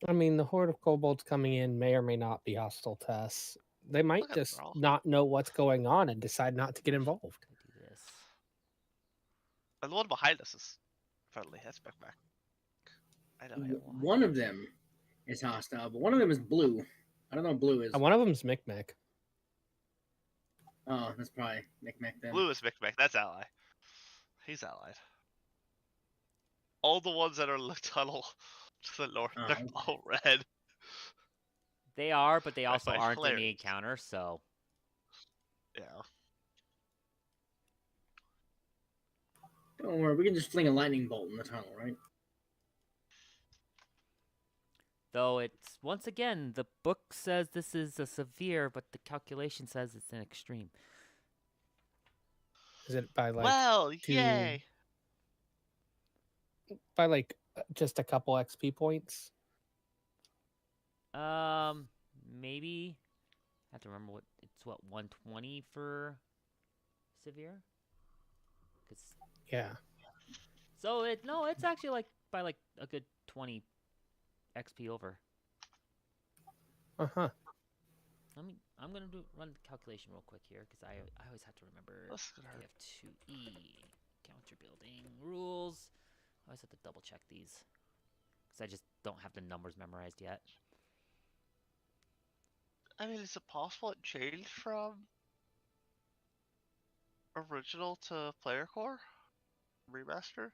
I mean, the horde of kobolds coming in may or may not be hostile to us. They might
Look at
just
them all.
not know what's going on and decide not to get involved.
Do this.
And the one behind us is friendly. That's back. I know him.
One of them is hostile, but one of them is blue. I don't know what blue is.
And one of them's Micmac.
Oh, that's probably Micmac then.
Blue is Micmac. That's ally. He's allied. All the ones that are in the tunnel to the north,
Oh,
they're
okay.
all red.
They are, but they
I
also
find
aren't in the
hilarious.
encounter. So
Yeah.
Don't worry, we can just fling a lightning bolt in the tunnel, right?
though it's once again the book says this is a severe, but the calculation says it's an extreme.
Is it by like
Well,
two-
yay.
just a couple XP points?
Maybe I have to remember what 120 for severe.
Yeah.
So it's actually like by like a good 20 XP over.
Uh-huh.
I'm gonna run the calculation real quick here because I always have to remember
That's gonna hurt.
TF2E counter building rules. I always have to double check these because I just don't have the numbers memorized yet.
I mean, is it possible it changed from original to player core remaster?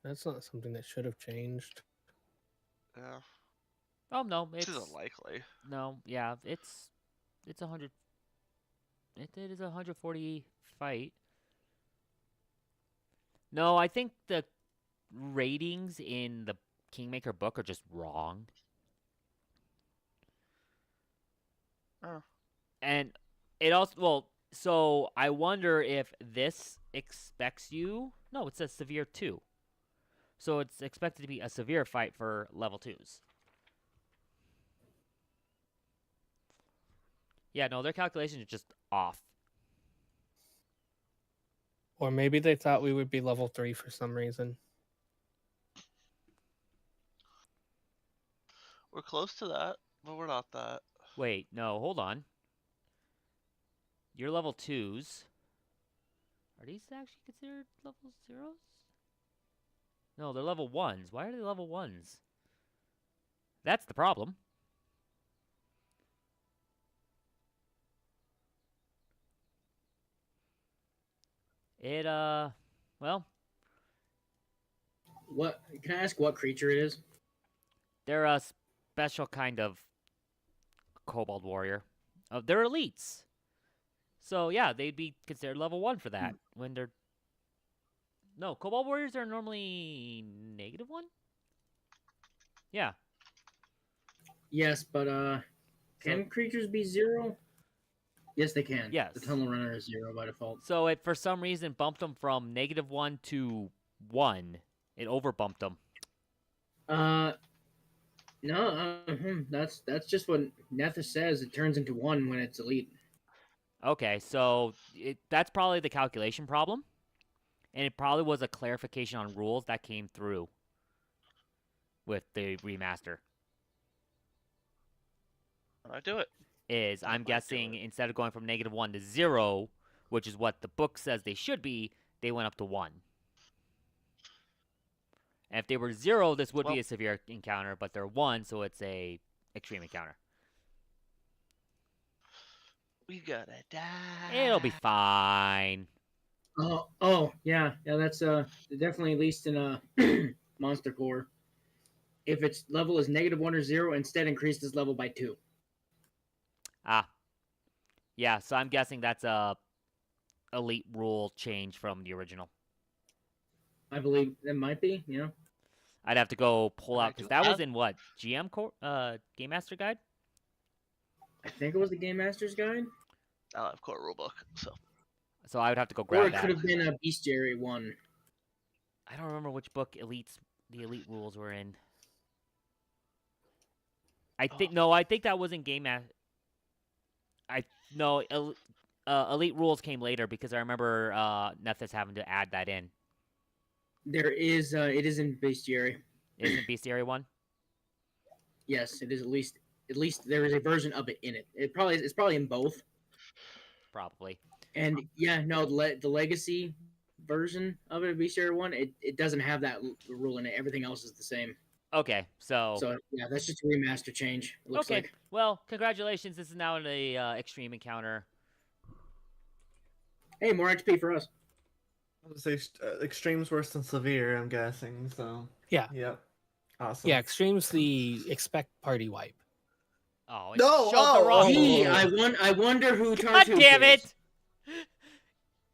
That's not something that should have changed.
Yeah,
Oh no,
this is
it's
unlikely.
no, yeah, it's 100. It is a 140 fight. No, I think the ratings in the Kingmaker book are just wrong.
Oh.
And it also, well, so I wonder if this expects you. No, it says severe 2. So it's expected to be a severe fight for level 2s. Yeah, no, their calculations are just off.
Or maybe they thought we would be level 3 for some reason.
We're close to that, but we're not that.
Wait, no, hold on. Your level 2s. Are these actually considered level 0s? No, they're level 1s. Why are they level 1s? That's the problem. It, well,
What can I ask? What creature it is?
they're a special kind of kobold warrior. They're elites. So, yeah, they'd be considered level 1 for that. When they're... No, kobold warriors are normally -1? Yeah.
Yes, but can creatures be 0? Yes, they can.
Yes.
The tunnel runner is 0 by default.
So it, for some reason, bumped them from -1 to 1. It overbumped them.
No, that's just what Nethys says. It turns into 1 when it's elite.
Okay, so that's probably the calculation problem. And it probably was a clarification on rules that came through with the remaster.
I do it.
I'm
might do
guessing
it.
instead of going from -1 to 0, which is what the book says they should be, they went up to 1. And if they were 0, this would be
Well-
a severe encounter, but they're 1, so it's a extreme encounter.
We gotta die.
It'll be fine.
Oh, yeah. That's definitely at least in a monster core. If its level is -1 or 0, instead increased its level by 2.
Ah. Yeah, so I'm guessing that's a elite rule change from the original.
I believe it might be. Yeah.
I'd have to go pull
I
out, because
do
that was
have-
in what? Game Master Guide?
I think it was the Game Master's Guide,
I'll have core rulebook. So
So I would have to go
or
grab
it
that.
could have been a Bestiary 1.
I don't remember which book the elite rules were in. I think that was in Game Master. Elite rules came later because I remember Nethys having to add that in.
There is. It is in Bestiary.
Isn't Bestiary 1?
Yes, it is at least. At least there is a version of it in it. It's probably in both.
Probably.
And yeah, no, the legacy version of it, Bestiary 1, it doesn't have that rule in it. Everything else is the same.
Okay, so
yeah, that's just a remaster change. It looks
okay.
like.
Well, congratulations. This is now an extreme encounter.
Hey, more XP for us.
I would say extreme's worse than severe, I'm guessing. So
Yeah.
Yep. Awesome.
Yeah, extreme's the expect party wipe.
Oh, it
No,
showed the wrong.
Gee,
Oh.
I wonder who
God
Tartuffe
damn
is.
it!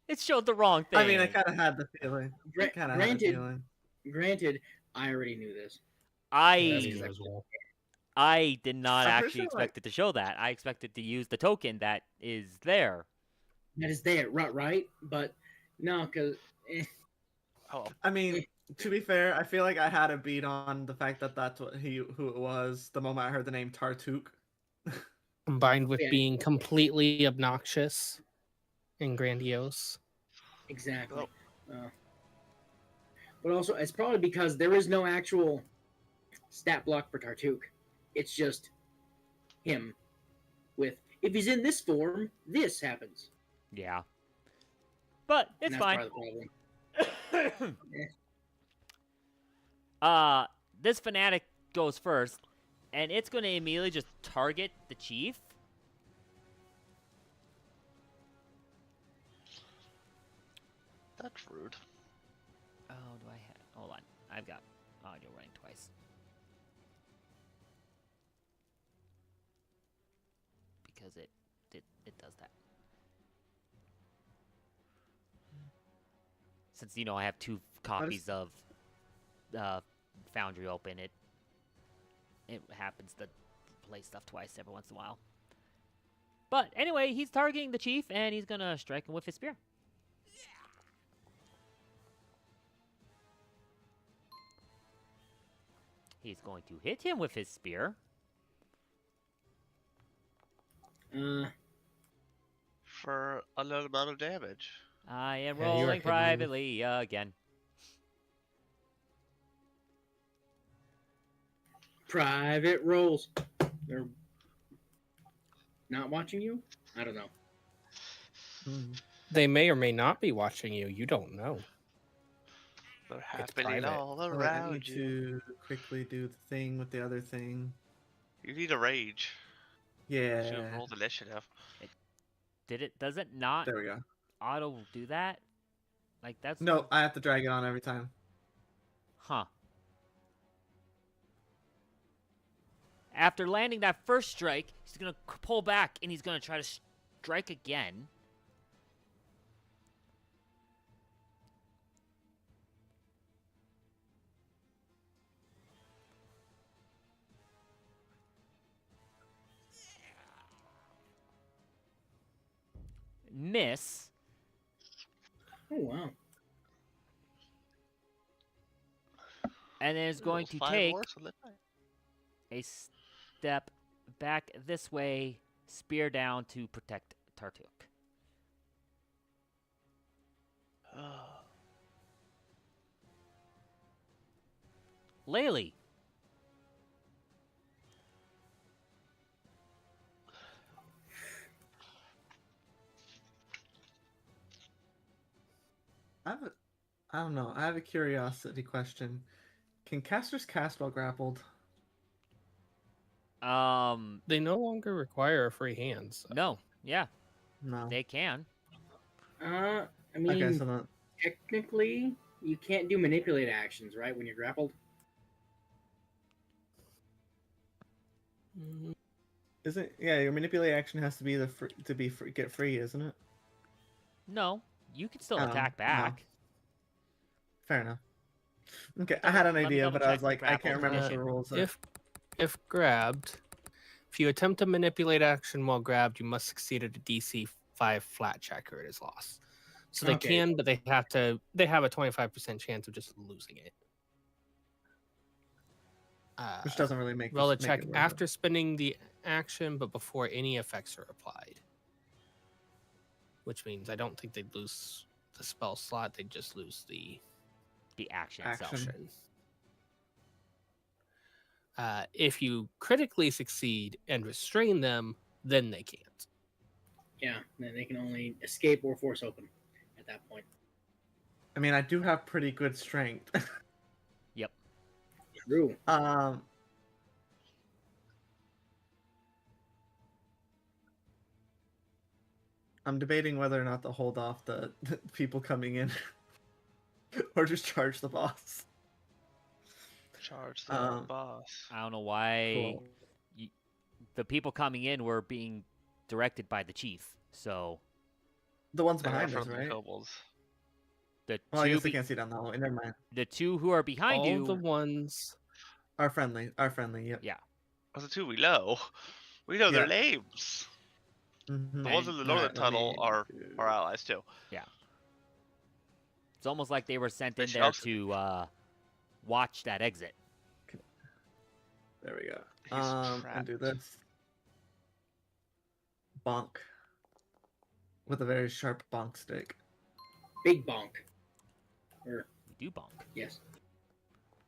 It showed the wrong thing.
I mean, I kind of had the feeling.
Gra-
Kind of had the
granted,
feeling.
granted, I already knew this.
I did not
I'm pretty
actually
sure,
expect it to show that. I expected to use the token that is there.
That is there, right? But no, because
oh,
I mean, to be fair, I feel like I had a beat on the fact that that's who it was the moment I heard the name Tartuk.
Combined with
Yeah.
being completely obnoxious and grandiose.
exactly. But also, it's probably because there is no actual stat block for Tartuk. It's just him. With if he's in this form, this happens.
Yeah. But
And
it's
that's
fine.
part of the problem.
This fanatic goes first, and it's going to immediately just target the chief.
That's rude.
Oh, do I have? Hold on, I've got audio running twice. Because it does that. Since I have 2 copies of Foundry open, it happens to play stuff twice every once in a while. But anyway, he's targeting the chief, and he's gonna strike him with his spear. He's going to hit him with his spear.
For a low amount of damage.
I am
Yeah, you are
rolling
hitting-
privately again.
Private rolls. They're not watching you? I don't know.
They may or may not be watching you. You don't know.
They're
It's
happening
private.
all
Oh, wait, I
around
need
you.
to quickly do the thing with the other thing.
You need a rage. Should have
Yeah.
rolled initiative.
Does it not
There we go.
auto do that? Like, that's...
No, I have to drag it on every time.
Huh. After landing that first strike, he's going to pull back, and he's going to try to strike again. Miss.
Oh, wow.
And then is going
Those
to
5
take
horse will live by.
a step back this way, spear down to protect Tartuk. Laylee.
I don't know. I have a curiosity question. Can casters cast while grappled?
They no longer require a free hand. So.
No. Yeah,
No.
they can.
I mean,
Okay, so then,
technically, you can't do manipulate actions, right, when you're grappled?
Mm,
isn't your manipulate action has to be get free, isn't it?
No, you can still
Oh,
attack
no.
back.
Fair enough. Okay, I had an
Let me
idea, but I
double-check
was
the
like, I can't
grapple
remember the
condition.
rules.
If grabbed, if you attempt to manipulate action while grabbed, you must succeed at a DC 5 flat check or it is lost. So they
Okay.
can, but they have a 25% chance of just losing it.
Which doesn't really make
Roll a
make
check
it worth it.
after spending the action, but before any effects are applied. Which means I don't think they'd lose the spell slot; they'd just lose the
The action
Action.
itself.
action. If you critically succeed and restrain them, then they can't.
Yeah, then they can only escape or force open at that point.
I mean, I do have pretty good strength.
Yep.
True.
I'm debating whether or not to hold off the people coming in, or just charge the boss.
Charge the boss.
I don't know why
Cool.
the people coming in were being directed by the chief. So
The ones
They are
behind us,
from the
right?
kobolds.
the
Well, I
two
guess they can't see down the hallway. Never mind.
the 2 who are behind
All
you.
the ones.
Are friendly. Yep.
Yeah.
Those are 2 we know. We know their
Yeah.
names.
Mm-hmm.
The ones in the northern tunnel are our allies too.
It's almost like they were sent in
Which
there
also-
to watch that exit.
There we go.
He's
And do
trapped.
this. Bonk. With a very sharp bonk stick.
Big bonk. Or,
You do bonk.
yes.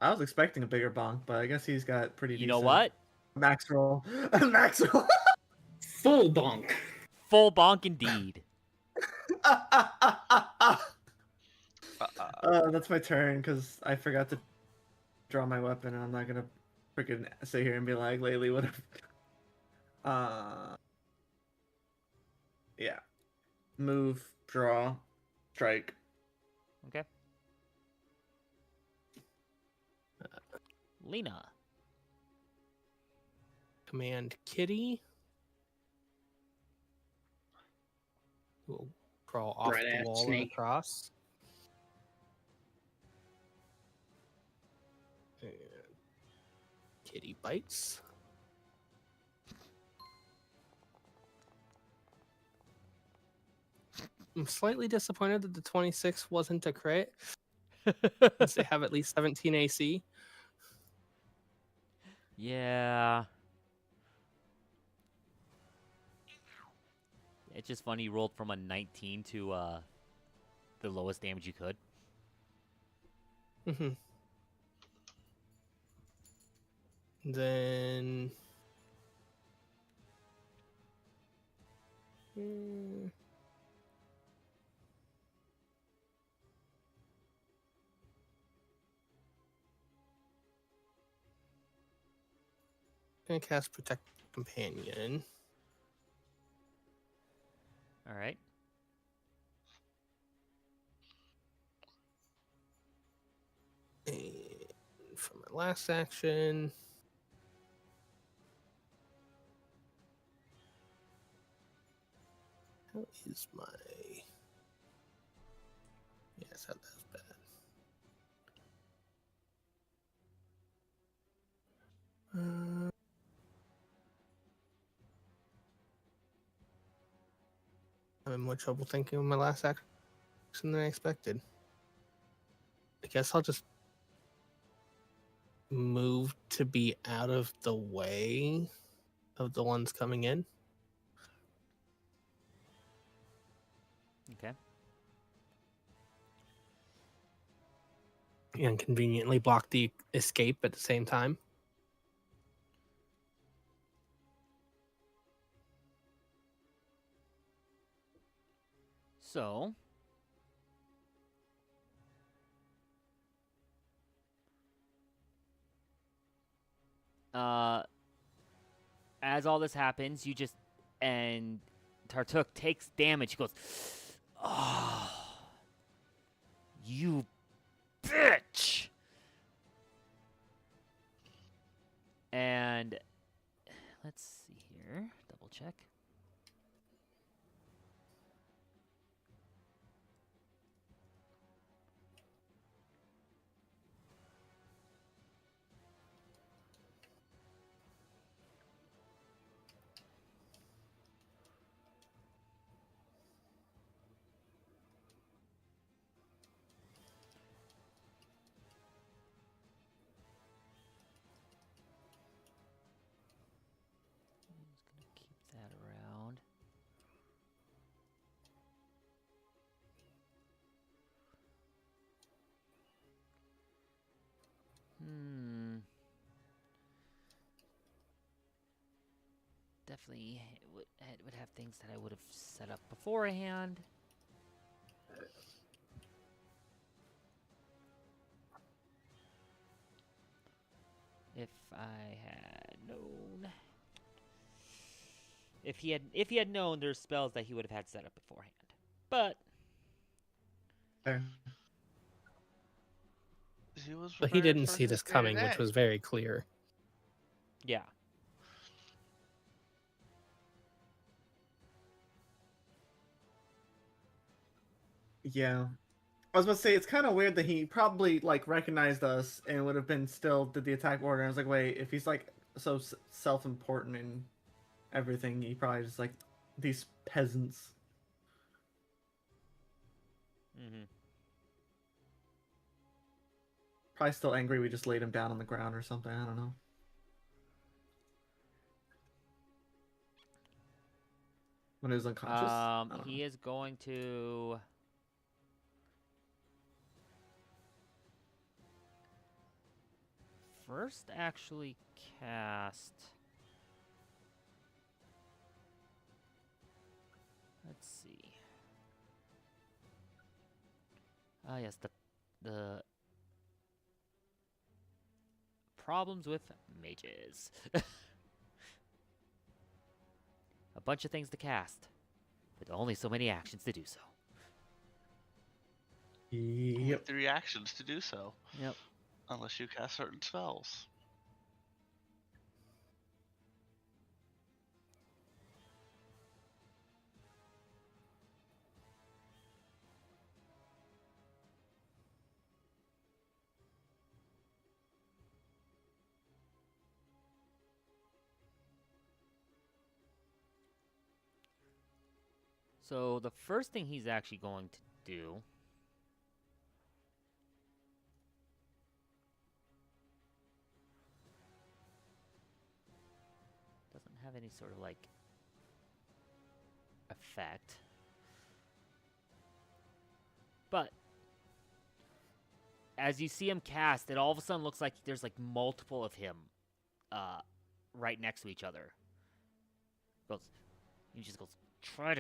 I was expecting a bigger bonk, but I guess he's got pretty
You
decent.
know what?
Max roll. Max roll.
Full bonk.
Full bonk indeed.
That's my turn because I forgot to draw my weapon, and I'm not gonna freaking sit here and be like, lately, what if... Yeah. Move, draw, strike.
Okay. Lena.
Command Kitty. We'll crawl off the
Bright-ass
wall and
snake.
across. And Kitty bites. I'm slightly disappointed that the 26 wasn't a crit, since they have at least 17 AC.
Yeah. It's just funny you rolled from a 19 to the lowest damage you could.
Mm-hmm. Then... Gonna cast Protect Companion.
All right.
And for my last action... How is my... Yes, that was bad. I'm in more trouble thinking of my last action than I expected. I guess I'll just move to be out of the way of the ones coming in.
Okay.
And conveniently block the escape at the same time.
So, as all this happens, you just and Tartuk takes damage. He goes, "Oh, you bitch!" And let's see here. Double check. I'm just gonna keep that around. Definitely it would have things that I would have set up beforehand. If I had known. If he had known there's spells that he would have had set up beforehand. But
There.
But he
prepared
didn't
for
see
his
this coming, which
day-to-day.
was very clear.
yeah.
Yeah. I was about to say, it's kind of weird that he probably, like, recognized us and would have been still did the attack order. I was like, wait, if he's, like, so self-important and everything, he probably just, like, these peasants.
Mm-hmm.
Probably still angry we just laid him down on the ground or something. I don't know. When he was unconscious? I don't
He
know.
is going to first actually cast. Let's see. Ah, yes, the problems with mages. A bunch of things to cast, but only so many actions to do so.
Only
Yep.
3 actions to do so,
Yep.
unless you cast certain spells.
So the first thing he's actually going to do doesn't have any sort of like effect. But as you see him cast, it all of a sudden looks like there's like multiple of him right next to each other. He just goes, try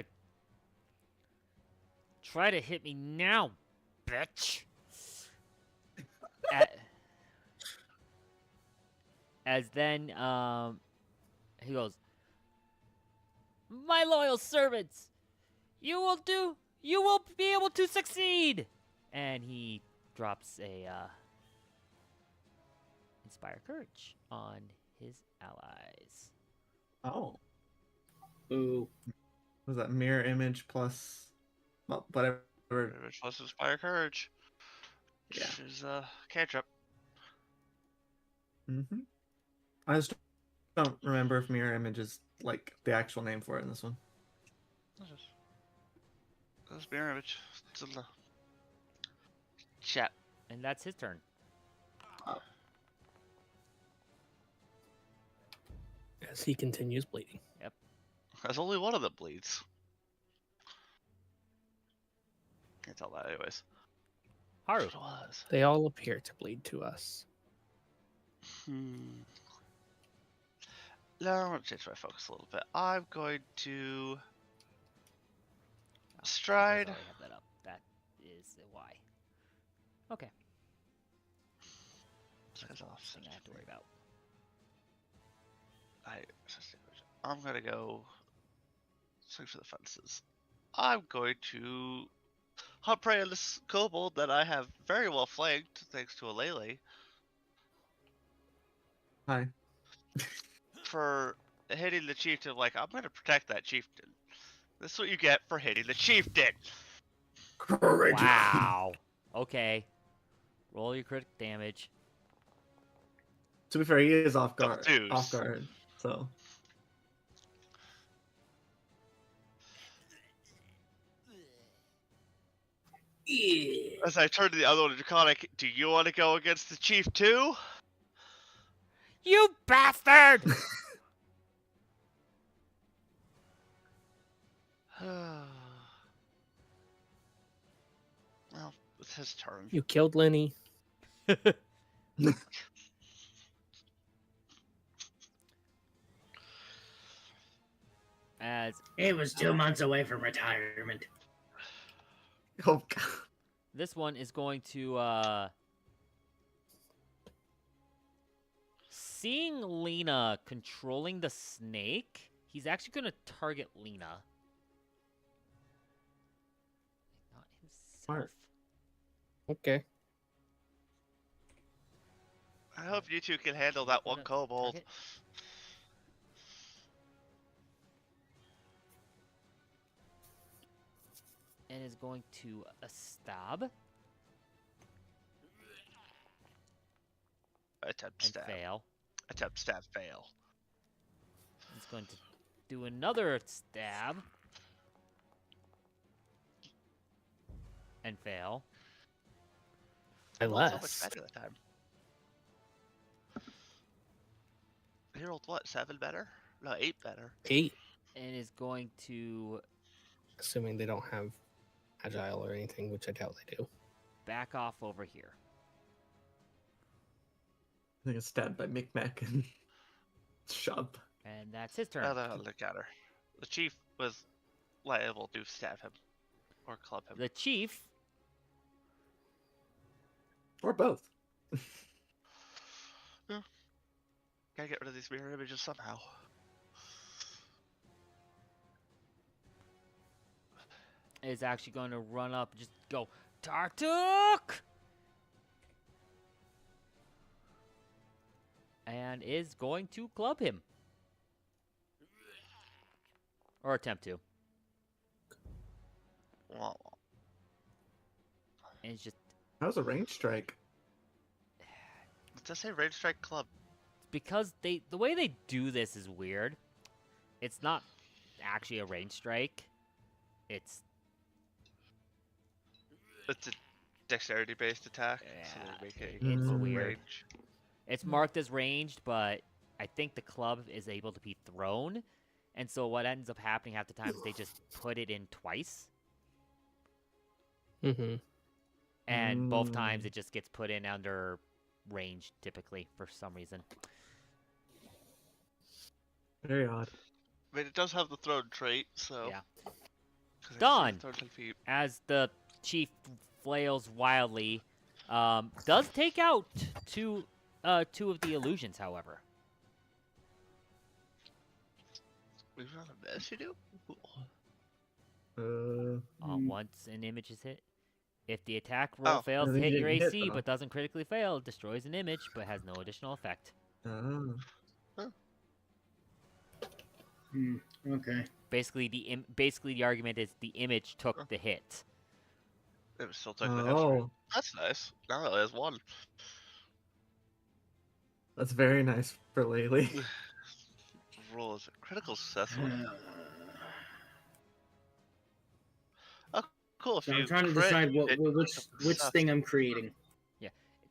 to hit me now, bitch. As then he goes, my loyal servants, you will be able to succeed. And he drops a inspire courage on his allies.
Oh.
Ooh.
Was that mirror image plus whatever?
Which plus Inspire Courage.
Yeah.
Which is cantrip.
Mm-hmm. I just don't remember if mirror image is like the actual name for it in this one.
That's mirror image. It's in the chat.
And that's his turn.
As he continues bleeding.
There's only one of them bleeds. Can't tell that anyways.
Haru.
It was.
They all appear to bleed to us.
Now I'm going to change my focus a little bit. I'm going to stride.
I already have that up. That is why. Okay. That's the last thing I have to worry about.
I'm going to go swing for the fences. I'm going to hunt prey on this kobold that I have very well flanked thanks to a Lele
Hi.
for hitting the chieftain. Like, I'm going to protect that chieftain. This is what you get for hitting the chieftain.
Wow. Okay. Roll your crit damage.
To be fair, he is off
Double
guard.
twos.
Off guard. So
Yeah.
As I turn to the other one, Draconic, do you want to go against the chief too?
You bastard!
Well, it's his turn.
You killed Lenny.
As
He was 2 months away from retirement.
oh god.
this one is going to seeing Lena controlling the snake, he's actually going to target Lena. Not himself.
Smart.
Okay.
I hope you two can handle that one kobold.
Target. And is going to stab
Attempt
and
stab.
fail.
Attempt stab fail.
He's going to do another stab and fail.
I rolled so much
Unless.
better that time. He rolled what? 7 better? No, 8 better.
8.
And is going to
Assuming they don't have agile or anything, which I doubt they do.
back off over here.
I think it's stabbed by Micmac and Shub.
And that's his turn.
Oh, look at her. The chief was liable to stab him or club him.
The chief
Or both.
Gotta get rid of these mirror images somehow.
Is actually going to run up, just go Tartuk, and is going to club him, or attempt to.
Well,
And it's just
That was a range strike.
does it say range strike club?
because the way they do this is weird. It's not actually a range strike. It's
It's a dexterity-based attack, so
Yeah,
they make it
it's
equal to
weird.
range.
It's marked as ranged, but I think the club is able to be thrown. And so what ends up happening half the time is they just put it in twice.
Mm-hmm.
And both times it just gets put in under range, typically, for some reason.
Very odd.
I mean, it does have the thrown trait, so.
Yeah.
'Cause I can see
Done.
the thrown 10 feet.
As the chief flails wildly, does take out two of the illusions, however.
We've got a mess, you do?
Once an image is hit. If the attack roll
Oh.
fails
I
to
think
hit
you
your
didn't hit,
AC
though.
but doesn't critically fail, it destroys an image but has no additional effect.
Oh.
Okay.
Basically, the argument is the image took the hit.
It was still took the hit.
Oh,
That's nice. Now it has one.
that's very nice for Laylee.
Roll is a critical successful. Oh, cool. If
So
you
I'm trying to
crit,
decide
it
which
sucks.
thing I'm creating.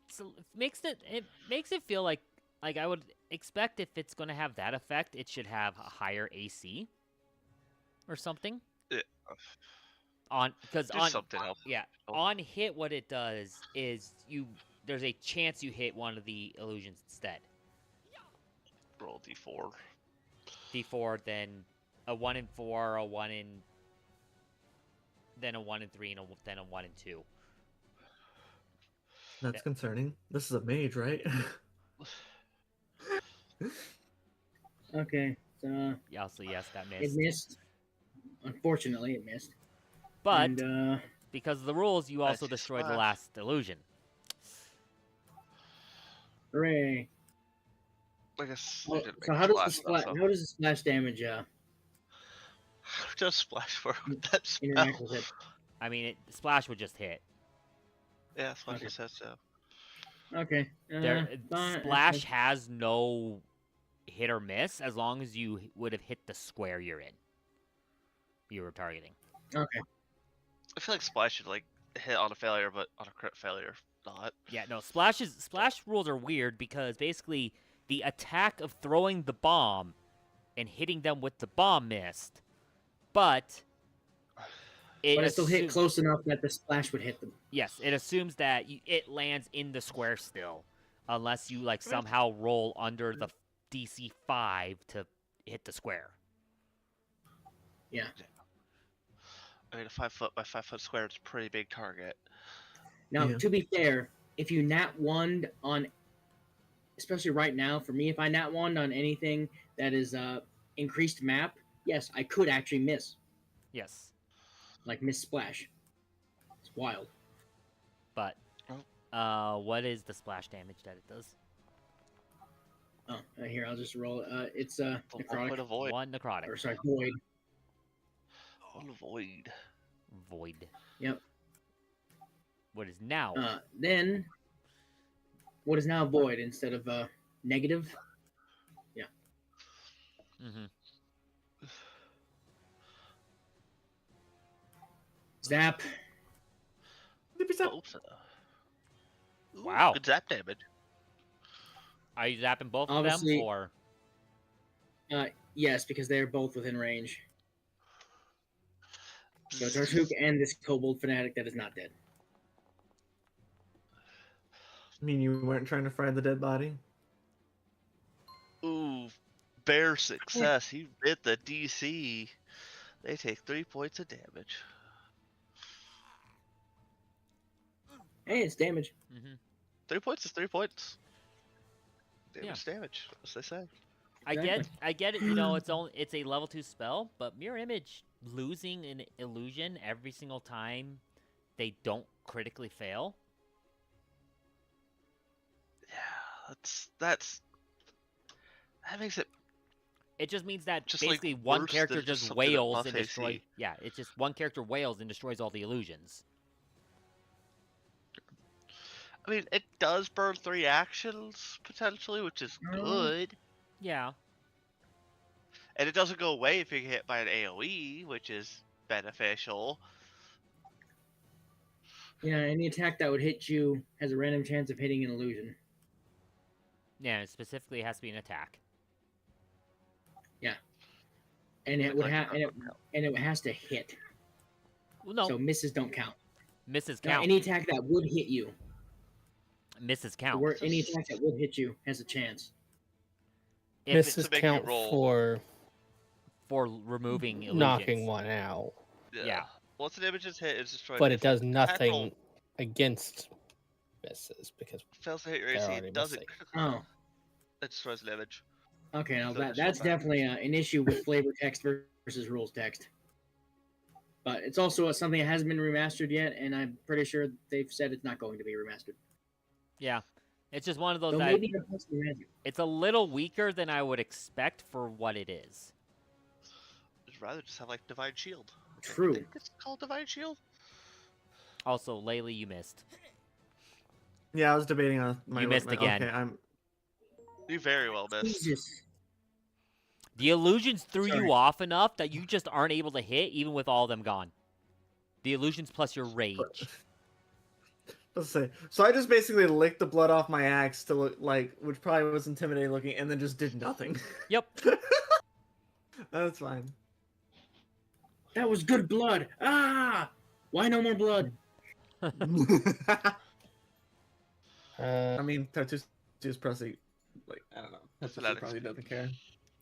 So it makes it feel like I would expect if it's going to have that effect, it should have a higher AC or something.
Yeah.
Because
Do
on
something else.
yeah,
Oh.
on hit, what it does is there's a chance you hit one of the illusions instead.
Roll d4.
D4, then a 1 in 4, a 1 in, then a 1 in 3, and then a 1 in 2.
That's concerning. This is a mage, right?
Okay. So
Yeah, also, yes, that
it
missed.
missed. Unfortunately, it missed.
But
And,
because of the rules, you also
see
destroyed the
splash.
last illusion.
hooray!
I guess
Oh,
I didn't make
so
a
how does the
splash,
splash?
though, so.
How does the splash damage
How does splash work with that spell?
interact with it?
I mean, Splash would just hit.
Yeah, splash
Okay.
just hits, so.
Okay.
Splash has no hit or miss as long as you would have hit the square you were targeting.
Okay.
I feel like splash should like hit on a failure, but on a crit failure, not.
Yeah, no, Splash rules are weird because basically the attack of throwing the bomb and hitting them with the bomb missed, but
But it still hit close enough that the splash would hit them.
Yes, it assumes that it lands in the square still, unless you like somehow roll under the DC 5 to hit the square.
Yeah.
I mean, a 5 foot by 5 foot square is a pretty big target.
Now,
Yeah.
to be fair, if you nat one on, especially right now, for me, if I nat one on anything that is increased map, yes, I could actually miss,
Yes,
like miss splash. It's wild.
but what is the splash damage that it does?
Oh, here I'll just roll. It's
The 1 point
necrotic,
of void.
1 necrotic.
or sorry, void.
1 void.
Void.
Yep.
What is now?
Then, what is now void instead of negative?
Mm-hmm.
Zap.
Oh, so. Ooh,
Wow.
Good zap damage.
Are you zapping both of
Obviously-
them, or
Yes, because they're both within range. So Tartuk and this kobold fanatic that is not dead.
I mean, you weren't trying to fry the dead body?
Ooh, bear success. He hit the DC. They take 3 points of damage.
Hey, it's damage.
mm-hmm.
3 points is 3 points. Damage, as they say.
I
Exactly.
get it. It's a level 2 spell, but mirror image losing an illusion every single time they don't critically fail.
Yeah, that makes it
It just means that
just like
basically one
worse
character
than just
just
something that
wails
buff
and destroys.
AC.
Yeah, it's just one character wails and destroys all the illusions.
I mean, it does burn 3 actions potentially, which is good,
Yeah.
and it doesn't go away if you get hit by an AOE, which is beneficial.
Yeah, any attack that would hit you has a random chance of hitting an illusion.
Yeah, it specifically has to be an attack.
And it would
Like
have
a
and it has to hit.
Well, no,
So misses don't count.
misses
Now,
count.
any attack that would hit you,
Misses
the
count.
word any attack that would hit you has a chance.
If it's
Misses
to make you
count
roll.
for
removing illusions.
knocking one out,
Yeah.
Once an image is hit, it's destroyed.
but
If
it does
attack
nothing
roll
against misses because
fails to hit your
they're
AC,
already
it doesn't
missing.
critically
Oh,
it destroys an image.
okay. Now
So
that's
additional
definitely an issue with flavor text versus rules text. But it's also something that hasn't been remastered yet, and I'm pretty sure they've said it's not going to be remastered.
Yeah. It's just one of those
So
that
maybe it has to be remastered.
it's a little weaker than I would expect for what it is.
I'd rather just have like Divine Shield. I
True.
think it's called Divine Shield.
Also, Laylee, you missed.
Yeah, I was debating on my.
You missed again.
Okay,
You very well missed.
Jesus.
The illusions threw
Sorry.
you off enough that you just aren't able to hit, even with all of them gone. The illusions plus your rage.
Let's say. So I just basically licked the blood off my axe to look like, which probably was intimidating looking, and then just did nothing.
Yep.
That's fine.
That was good blood. Ah! Why no more blood?
I mean, Tartu's probably, like, I don't know. Tartu's
Athletics.
probably doesn't care.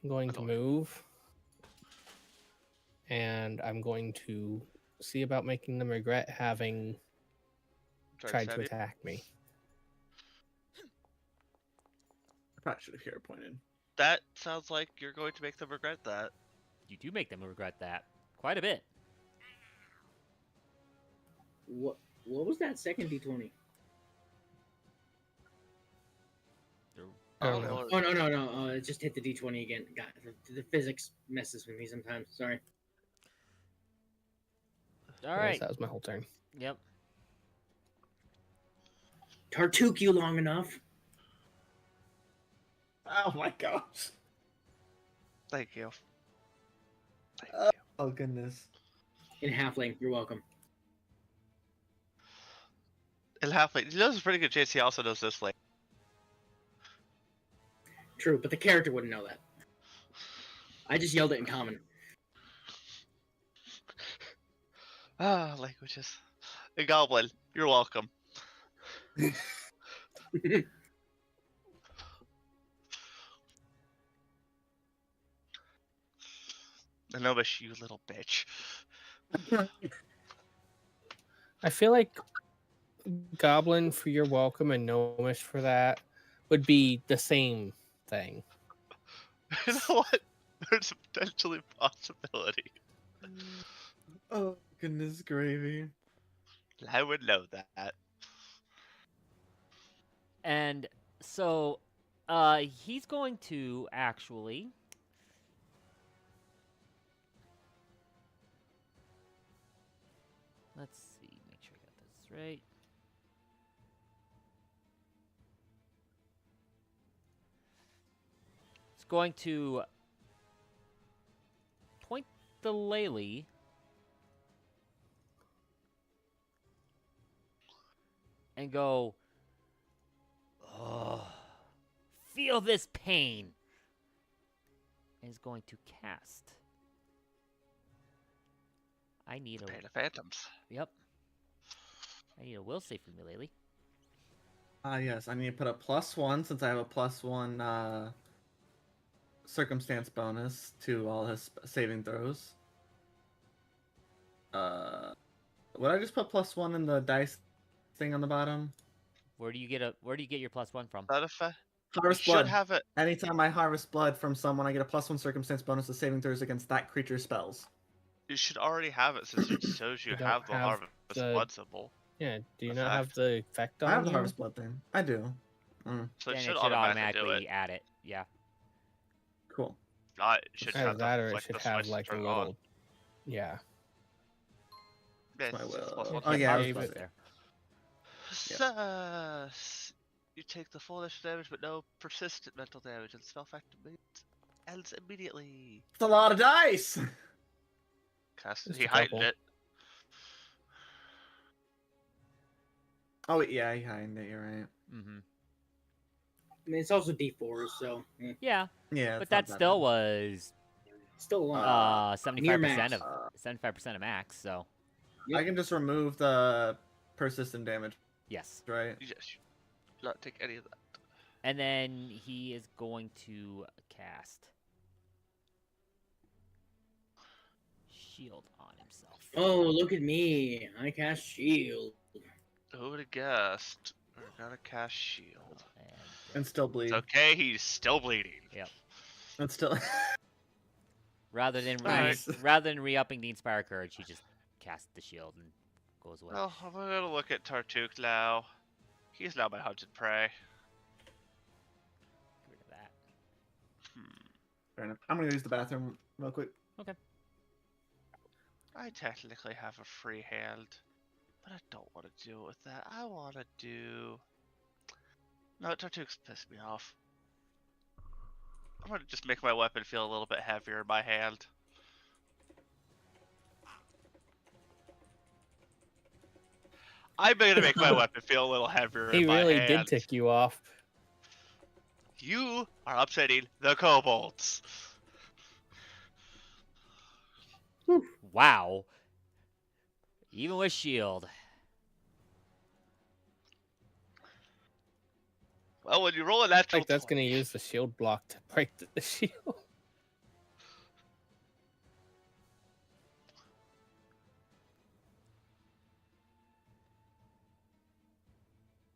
I'm going to
don't-
move, and I'm going to see about making them regret having tried to
stab you.
attack me.
I probably should have hero pointed.
That sounds like you're going to make them regret that.
You do make them regret that quite a bit.
What was that second D20?
I don't know.
Lord.
Oh no! It just hit the D20 again. God, the physics messes with me sometimes. Sorry.
All
Yes,
right.
that was my whole turn.
Yep.
Tartook you long enough.
Oh my gosh.
Thank you. Thank
Uh,
you.
Oh goodness.
In halfling, you're welcome.
And halfway, he knows a pretty good chance he also knows this lane.
True, but the character wouldn't know that. I just yelled it in common.
Ah, languages. A goblin, you're welcome. Anobish, you little bitch.
I feel like Goblin for your welcome and Gnomish for that would be the same thing.
You know what? There's a potentially possibility.
Oh goodness gravy.
I would know that.
And so, he's going to actually. Let's see. Make sure I got this right. It's going to point the Laylee and go, oh, feel this pain. And is going to cast. I need a.
Pain of Phantoms.
Yep. I need a will save from you, Laylee.
Yes, I need to put a +1 since I have a +1 circumstance bonus to all his saving throws. Would I just put +1 in the dice thing on the bottom?
Where do you get your +1 from?
That effect.
Harvest
should
blood.
have it.
Anytime I harvest blood from someone, I get a +1 circumstance bonus to saving throws against that creature's spells.
You should already have it since it shows you
You don't
have the
have
harvest
the-
blood symbol.
Yeah, do you not have
Effect.
the effect on
I have the
you?
harvest blood thing. I do.
So it
Then
should
it should
automatically do it.
automatically add it. Yeah.
Cool.
Not it should
Either
have
that
the,
or it
like,
should
the
have
switch
like a
turned
little.
on.
Yeah.
Yeah,
My
it's
will.
+1
Oh yeah,
to
harvest
Save
blood.
it.
there.
You take the full initial damage, but no persistent mental damage, and spell activate ends immediately.
It's a lot of dice.
Cast
Just
he
a
heightened
couple.
it.
Oh yeah, he heightened it. You're right.
Mm-hmm.
I mean, it's also D4s, so
Yeah,
Yeah,
but
it's
that
not
still
bad.
was
still a lot.
75%
max.
of 75% of max. So
Yep.
I can just remove the persistent damage,
yes,
right?
You just not take any of that.
and then he is going to cast shield on himself.
Oh, look at me! I cast shield.
Who would have guessed? We're gonna cast shield.
And still bleed.
It's okay, he's still bleeding.
And still.
Rather than
Nice.
rather than re-upping the Inspire Courage, he just casts the shield and goes away.
Well, I'm gonna look at Tartuk now. He's now my hunted prey.
Get rid of that.
Fair enough. I'm gonna use the bathroom real quick.
I technically have a free hand, but I don't want to do it with that. I want to do. No, Tartuk's pissed me off. I'm gonna just make my weapon feel a little bit heavier in my hand. I'm gonna make my weapon feel a little heavier
He
in my
really
hand.
did tick you off.
You are upsetting the kobolds.
Wow. Even with shield.
Well, when you roll a natural
Like that's
20,
gonna use the shield block to break the shield.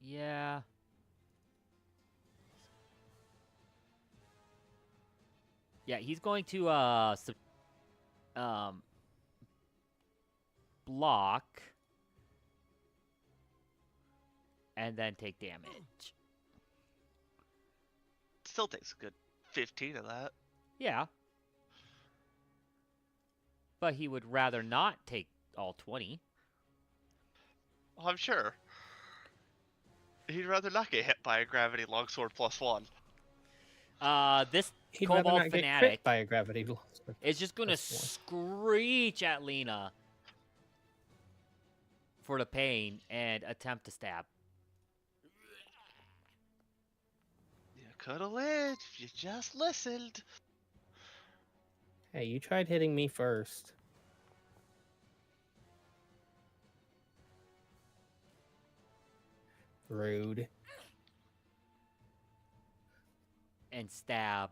Yeah. Yeah, he's going to block and then take damage.
still takes a good 15 of that.
Yeah. But he would rather not take all 20.
Well, I'm sure. He'd rather not get hit by a gravity longsword +1.
This
He'd rather
Kobold
not get
Fanatic
crit by a gravity longsword.
is just going to
Plus
screech at Lena for the pain and attempt to stab.
You could have lived if you just listened.
Hey, you tried hitting me first. Rude.
And stab.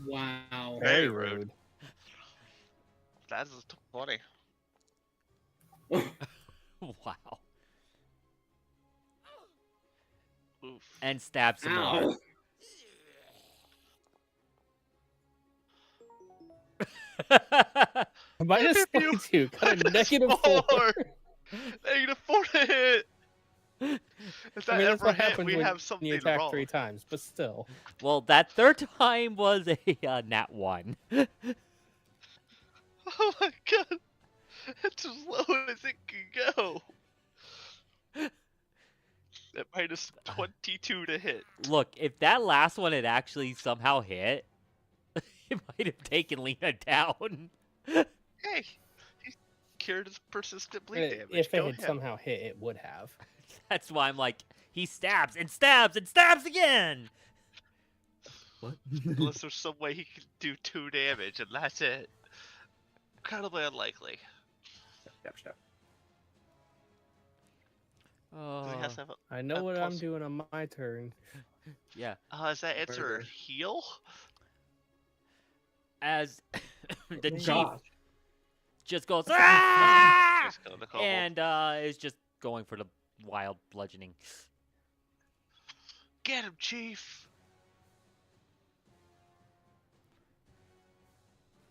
Wow.
Very
Very
rude.
rude.
That's a 20.
Wow.
Oof.
And stab some more.
Ow.
Minus
If you-
22, got a
Minus
negative 4.
-4 to hit. If that
I mean, that's
ever
what
hit,
happens
we
when
have something
you attack
wrong.
3 times, but still.
Well, that third time was a nat 1.
Oh my god. It's as low as it can go. At -22 to hit.
Look, if that last one had actually somehow hit, it might have taken Lena down.
Hey, he cured his persistent bleed damage.
If it
Go
had
him.
somehow hit, it would have.
That's why I'm like, he stabs and stabs and stabs again.
What?
Unless there's some way he can do 2 damage and that's it. Incredibly unlikely.
Yep, yep.
Does he have to have
I know
a
what I'm
plus-
doing on my turn.
Yeah,
is that answer
Murder.
heal?
as the chief
Gosh.
just goes, "Ah!"
Just kill the kobold.
and is just going for the wild bludgeoning.
Get him, Chief!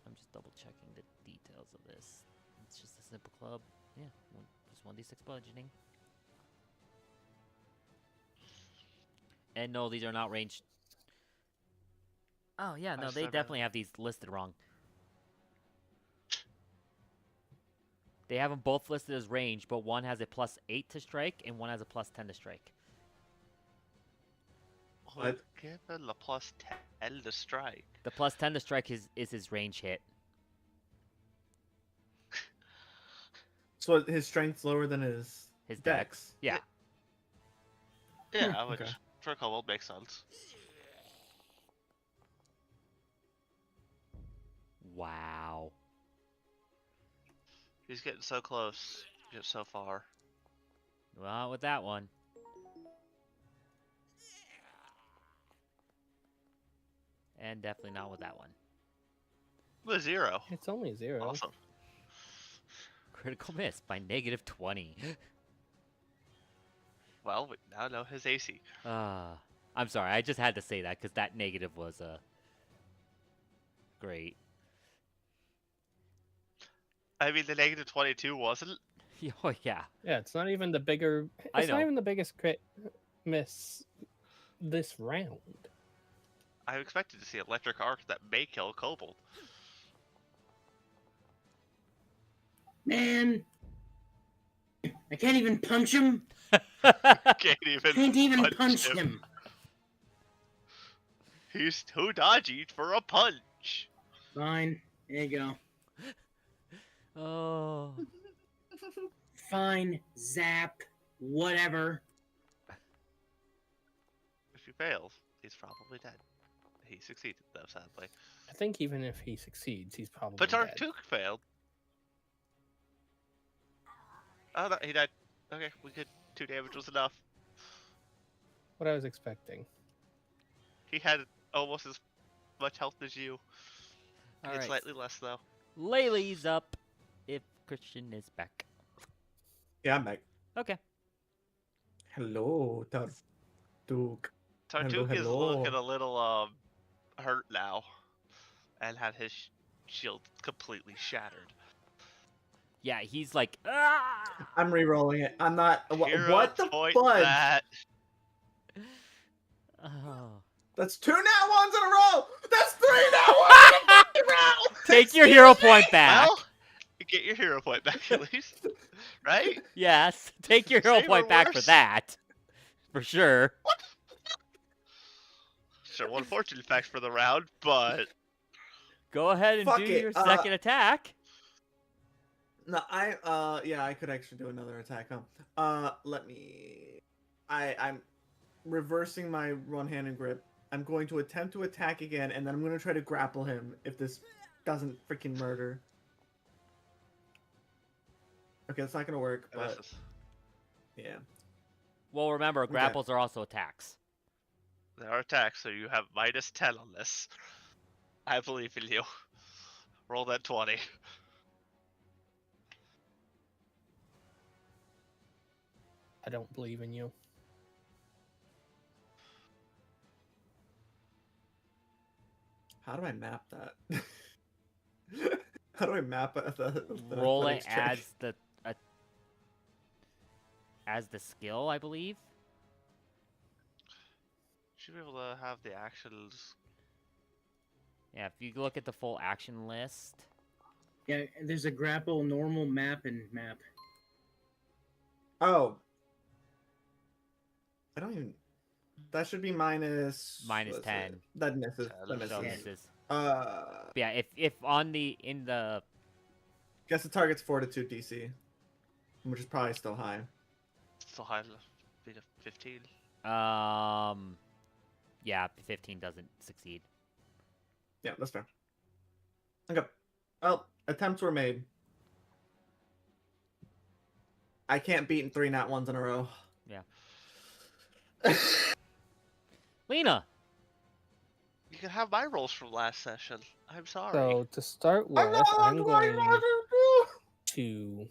I'm just double checking the details of this. It's just a simple club. Yeah, just 1d6 bludgeoning. And no, these are not ranged. Oh yeah,
I
no, they
still got
definitely have these listed wrong. They have them both listed as range, but one has a +8 to strike, and one has a +10 to strike.
We'll give him a +10 to strike.
The +10 to strike is his range hit.
So his strength's lower than his
His
dex.
Yeah.
Yeah, which
okay.
for a kobold makes sense.
Wow.
He's getting so close, yet so far.
Well, with that one. And definitely not with that one.
With a 0.
It's only 0.
Awesome.
Critical miss by -20.
Well, we now know his AC.
I'm sorry, I just had to say that because that negative was great.
I mean, the -22 wasn't.
Oh yeah.
Yeah, it's not even the bigger.
I
It's not
know.
even the biggest crit miss this round.
I expected to see electric arc that may kill kobold.
Man, I can't even punch him.
Can't even
Can't even
punch
punch
him.
him.
He's too dodgy for a punch.
Fine, there you go.
Oh.
Fine, zap, whatever.
If he fails, he's probably dead. He succeeded, though, sadly.
I think even if he succeeds, he's probably
But
dead.
Tartuk failed. Oh, no, he died. Okay, we could. 2 damage was enough.
What I was expecting.
He had almost as much health as you.
All
It's
right.
slightly less, though.
Laylee's up if Christian is back.
Yeah, I'm back.
Okay.
Hello, Tartuk.
Tartuk is
hello.
looking a little hurt now, and had his shield completely shattered.
Yeah, he's like, ah!
I'm re-rolling it. I'm not.
Hero
What the
point
fudge?
that.
Oh.
That's 2 nat ones in a row. That's 3 nat ones in a fucking row.
Take your hero point back.
Well, you get your hero point back at least, right?
Yes, take your hero
Same or
point back for
worse.
that. For sure.
Sure, one fortune fact for the round, but
Go ahead and
Fuck
do
it,
your second attack.
No, yeah, I could actually do another attack, huh? Let me. I'm reversing my one-handed grip. I'm going to attempt to attack again, and then I'm going to try to grapple him if this doesn't freaking murder. Okay, that's not going to work, but
misses.
yeah.
Well, remember,
Okay.
grapples are also attacks.
There are attacks, so you have -10 on this. I believe in you. Roll that 20.
I don't believe in you.
How do I map that? How do I map the
Roll it
athletics check?
as the skill, I believe.
Should be able to have the actions.
Yeah, if you look at the full action list.
Yeah, there's a grapple, normal, map, and map.
Oh. I don't even. That should be minus.
Minus
what's
10.
it? That misses.
10,
That
So
misses.
misses.
But
Yeah, if on the in the
guess the target's fortitude DC, which is probably still high.
Still high enough. Be to 15.
yeah, 15 doesn't succeed.
Yeah, that's fair. Okay. Well, attempts were made. I can't beat in 3 nat ones in a row.
Yeah. Lena.
You can have my rolls from last session. I'm sorry.
So to start with,
I'm not
I'm
going
going to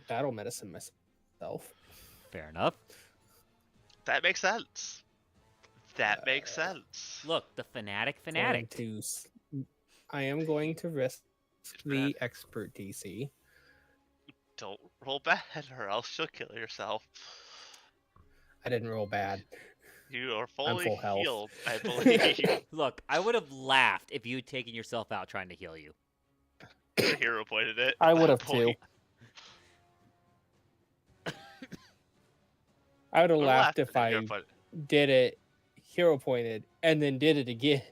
battle medicine myself.
Fair enough.
That makes sense. That makes sense.
Look, the fanatic.
Going to I am going to risk the
Fanatic.
expert DC.
Don't roll bad, or else you'll kill yourself.
I didn't roll bad.
You are
I'm
fully
full health.
healed, I believe.
Look, I would have laughed if you had taken yourself out trying to heal you.
The hero pointed it.
I
at
would
that
have too.
point.
I would have
Or
laughed
at
if
the hero
I
point,
did it hero pointed and then did it again.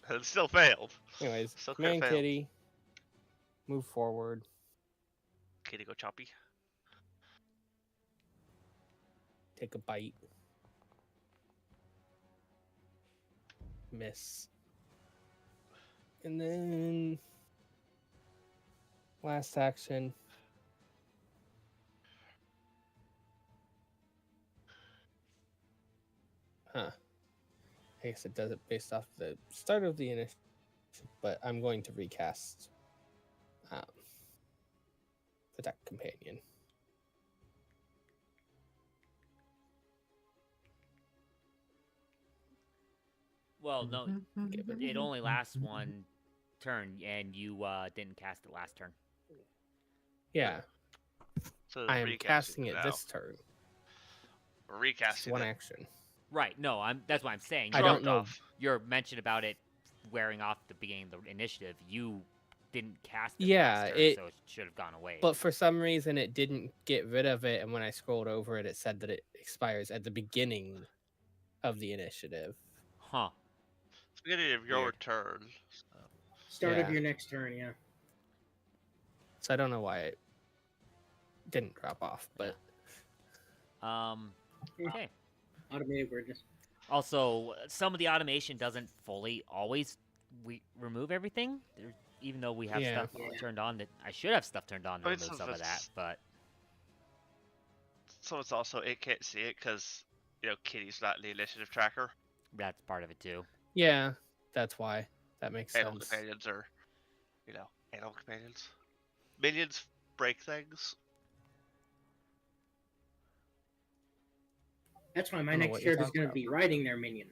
and it still failed.
Anyways,
Still crit
command
failed.
kitty, move forward,
Kitty go choppy.
take a bite, miss, and then last action. Huh. I guess it does it based off the start of the initiative, but I'm going to recast the deck companion.
Well, no,
Give it-
it only lasts one turn, and you didn't cast it last turn.
Yeah,
So
I am
recasting
casting it
now.
this turn.
We're
Just
recasting
one
it.
action.
Right? No, that's what I'm saying.
I don't know.
Off.
Your mention about it wearing off the beginning of the initiative. You didn't cast it
Yeah,
last turn,
it-
so it should have gone away.
But for some reason, it didn't get rid of it, and when I scrolled over it, it said that it expires at the beginning of the initiative.
Huh?
It's the beginning of your
Weird.
turn.
Start
Yeah.
of your next turn, yeah.
So I don't know why it didn't drop off, but
Okay.
Automated weirdness.
Also, some of the automation doesn't fully always remove everything. Even though we have
Yeah.
stuff turned on that I should have stuff turned on to
I mean,
remove
some
some
of
of that,
it's-
but
So it's also it can't see it because Kitty's not in the initiative tracker.
that's part of it too.
yeah, that's why. That makes
Animal
sense.
companions are, animal companions. Minions break things.
That's why my
Don't know
next
what you're
character's
talking
going to
about.
be riding their minion.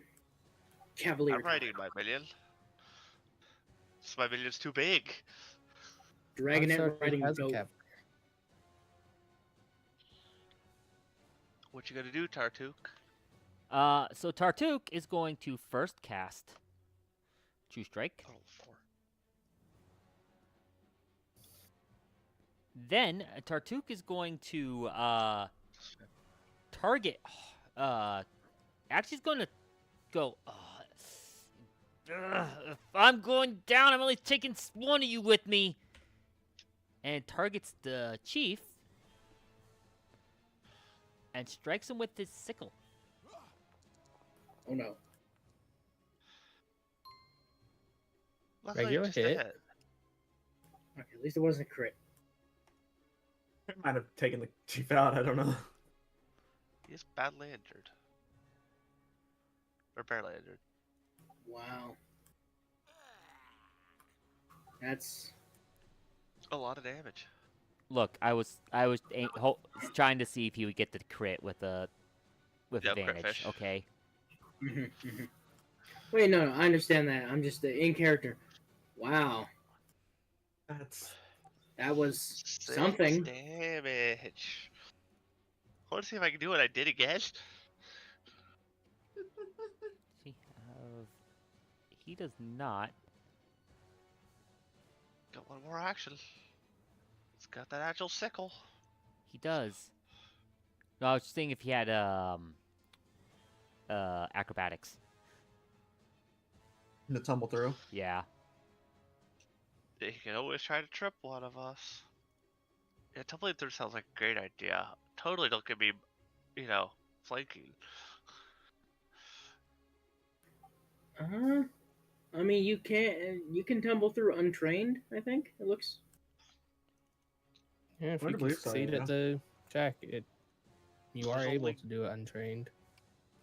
Cavalier.
I'm riding my minion. So my minion's too big.
Dragonette
Arthur
riding
has a
goat.
cav-
What you gonna do, Tartuk?
So Tartuk is going to first cast True Strike.
Oh, 4.
Then Tartuk is going to target. Actually, he's going to go. If I'm going down, I'm only taking one of you with me. And targets the chief and strikes him with his sickle.
Oh no.
Luckily,
Regular
just a
hit.
hit.
Okay, at least it wasn't a crit.
Might have taken the chief out. I don't know.
He's badly injured. Or barely injured.
Wow. That's
A lot of damage.
Look, I was trying to see if he would get the crit with
Yep,
advantage.
crit-fish.
Okay.
Wait, no, I understand that. I'm just in character. Wow,
That's
that was
6
something.
damage. I want to see if I can do what I did again.
See, he does not.
Got one more action. It's got that agile sickle.
He does. No, I was just saying if he had acrobatics.
the tumble through.
Yeah.
You can always try to trip one of us. Yeah, tumbling through sounds like a great idea. Totally don't give me, flanking.
I mean, you can tumble through untrained. I think it looks.
Yeah, if
Hard
you
to believe so,
succeed
yeah.
at the check, you are
There's
able
only-
to do it untrained.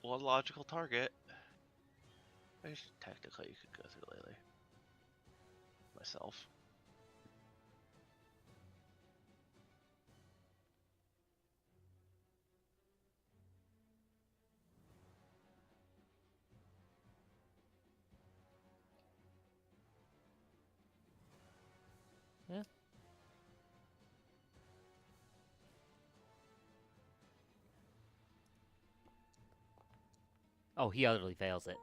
One logical target. I guess technically you could go through Lele. Myself.
Oh, he utterly fails it.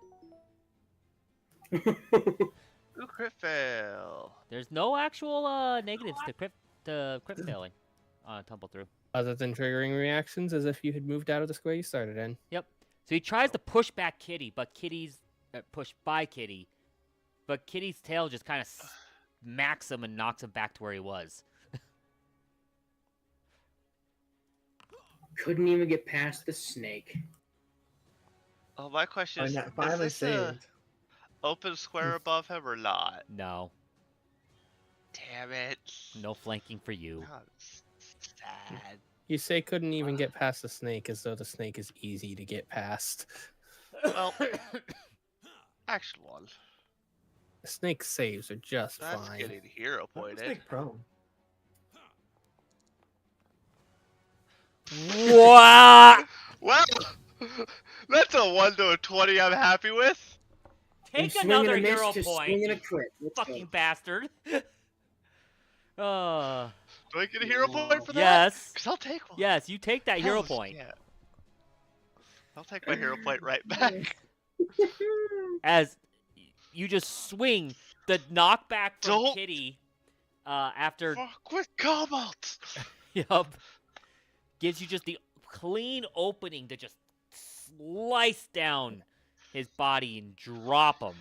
Ooh, crit fail.
There's no actual negatives to crit failing on a tumble through.
Other than triggering reactions as if you had moved out of the square you started in.
Yep. So he tries to push back Kitty, but Kitty's pushed by Kitty. But Kitty's tail just kind of smacks him and knocks him back to where he was.
Couldn't even get past the snake.
Oh, my question is
Finally
this a
saved.
open square above him or not?
No.
Damn it.
No flanking for you.
Oh, it's sad.
You say couldn't even get past the snake as though the snake is easy to get past.
Well, action one.
The snake saves are just
That's
fine.
getting hero
Let's
pointed.
take prone.
Wow!
Well, that's a 1 to a 20 I'm happy with.
Take
From swing and
another
a miss
hero
to
point,
swing and a
you
crit. Let's go.
fucking bastard.
Do I get a hero point for that?
Yes.
Because I'll take one.
Yes, you take that hero
Hells
point.
yeah. I'll take my hero point right back.
As you just swing the knockback from
Don't-
Kitty after
Fuck with cobalt.
yup, gives you just the clean opening to just slice down his body and drop him.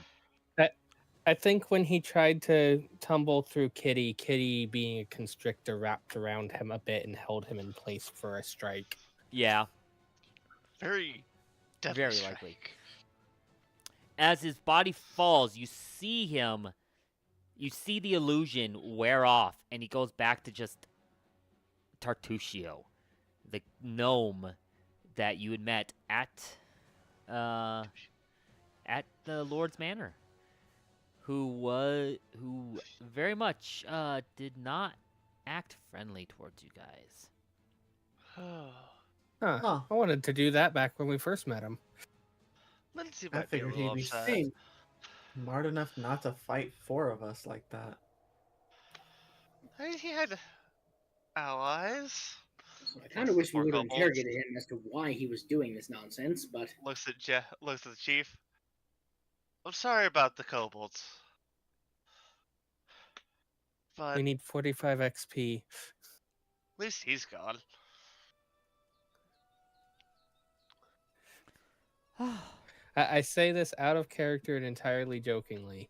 I think when he tried to tumble through Kitty, Kitty being a constrictor wrapped around him a bit and held him in place for a strike.
Yeah,
Very deadly
very
strike.
likely. As his body falls, you see the illusion wear off, and he goes back to just Tartuccio, the gnome that you had met at the Lord's Manor, who very much did not act friendly towards you guys.
Huh.
Huh.
I wanted to do that back when we first met him.
Lindsay
I
might be a
figured
little
he'd be
upset.
Same.
Smart enough not to fight 4 of us like that.
I mean, he had allies.
I kind of wish we
More
would have
kobolds.
interrogated him as to why he was doing this nonsense, but
Looks at the chief. I'm sorry about the kobolds. But
We need 45 XP.
at least he's gone.
I say this out of character and entirely jokingly.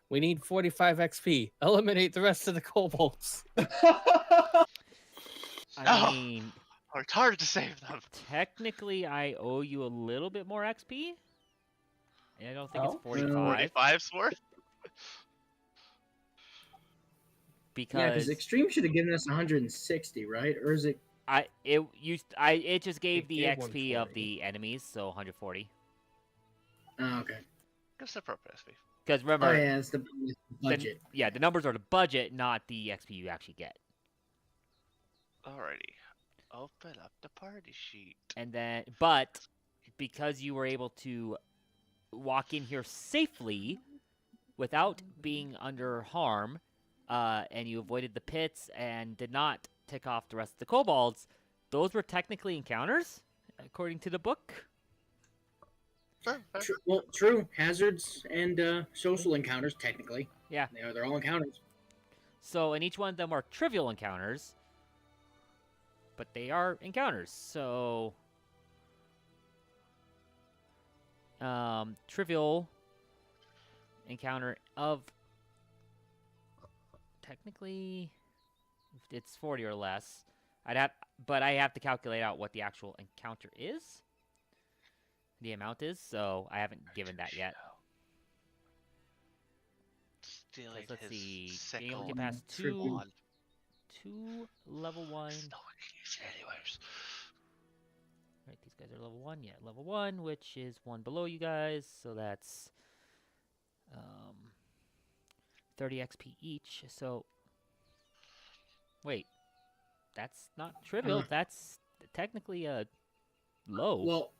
We need 45 XP. Eliminate the rest of the kobolds.
I
Oh.
mean,
It's hard to save them.
technically, I owe you a little bit more XP. And I don't think
Oh?
it's 45
45's worth?
yeah, because
because
Extreme should have given us 160, right? Or is it?
it just gave
It
the
gave
XP of
140.
the enemies, so 140.
Oh, okay.
Gives appropriate XP.
Because
Oh
remember,
yeah, it's the budget.
the numbers are the budget, not the XP you actually get.
Alrighty. Open up the party sheet.
And then, but because you were able to walk in here safely without being under harm, and you avoided the pits and did not tick off the rest of the kobolds, those were technically encounters, according to the book.
Sure, fair.
Well, true. Hazards and social encounters, technically.
Yeah.
They're all encounters.
So, and each one of them are trivial encounters, but they are encounters. So, trivial encounter of technically it's 40 or less. But I have to calculate out what the actual encounter is. The amount is, so I haven't given that yet.
Stealing
Let's
his
see. Being
sickle
able to get past
and wand.
two level 1.
No one can use it anyways.
Right, these guys are level 1. Yeah, level 1, which is one below you guys. So that's 30 XP each. So, wait. That's not trivial. That's technically a low.
Well,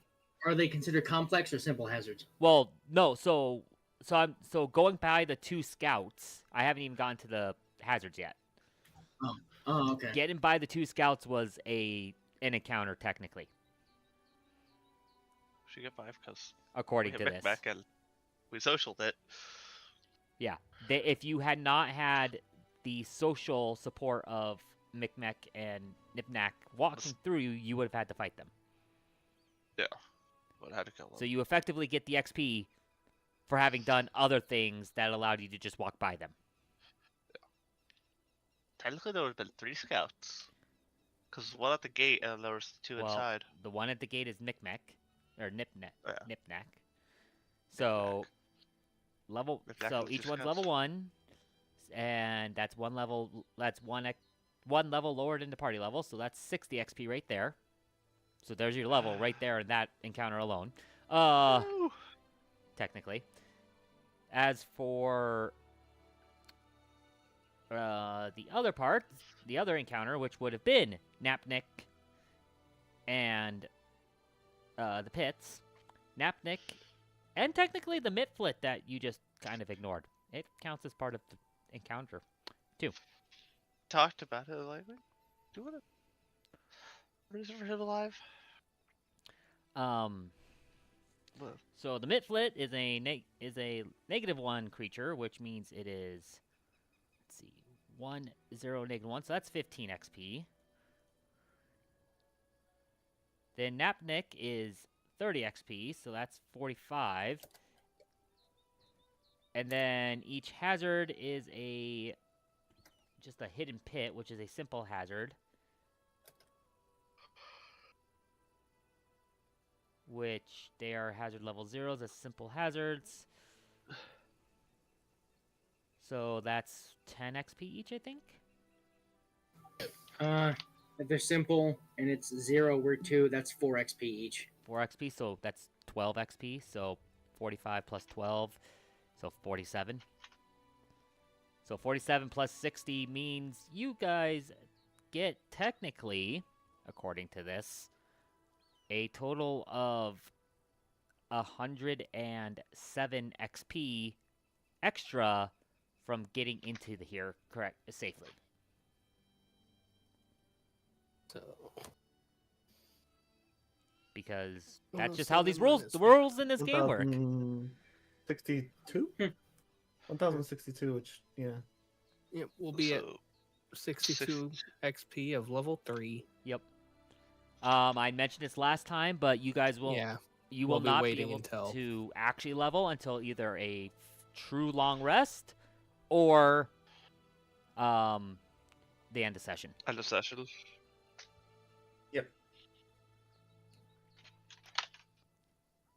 are they considered complex or simple hazards?
Well, no. So I'm going by the 2 scouts. I haven't even gotten to the hazards yet.
Oh, okay.
Getting by the 2 scouts was an encounter technically.
She get 5 because
according
we
to
hit
this.
Micmac and we socialed it.
Yeah. If you had not had the social support of Micmac and Nipnac walking through you, you would have had to fight them.
Yeah. But I had to kill them.
So you effectively get the XP for having done other things that allowed you to just walk by them.
Technically, there would have been 3 scouts. Because one at the gate and there was 2
Well,
inside.
the one at the gate is Micmac, or Nipnac.
Yeah.
Nipnac. So level.
Nipnac
So
with 2
each one's
scouts.
level 1, and that's one level. That's one level lower than the party level. So that's 60 XP right there. So there's your level right there in that encounter alone.
Woo!
Technically. As for the other part, the other encounter, which would have been Napnik and the pits, Napnik, and technically the Mitflit that you just kind of ignored. It counts as part of the encounter.
Talked about it, like, do what? Reason for him alive?
Um,
Well,
so the Mitflit is a -1 creature, which means it is, let's see, 1, 0, -1, so that's 15 XP. Then Napnik is 30 XP, so that's 45. And then each hazard is just a hidden pit, which is a simple hazard. Which they are hazard level 0s as simple hazards. So that's 10 XP each, I think.
If they're simple and it's 0 or 2, that's 4 XP each.
4 XP, so that's 12 XP. So 45 plus 12, so 47. So 47 plus 60 means you guys get technically, according to this, a total of 107 XP extra from getting into the here safely.
So
Because
Well,
that's just
so
how
the
these rules,
minus
the rules in this game work.
62? 1062, which, yeah.
it will be at
so
62 XP of level 3.
Yep. I mentioned this last time, but you guys will
Yeah.
you
we'll
will
be
not be
waiting
able
until-
to actually level until either a true long rest or the end of session.
end of session.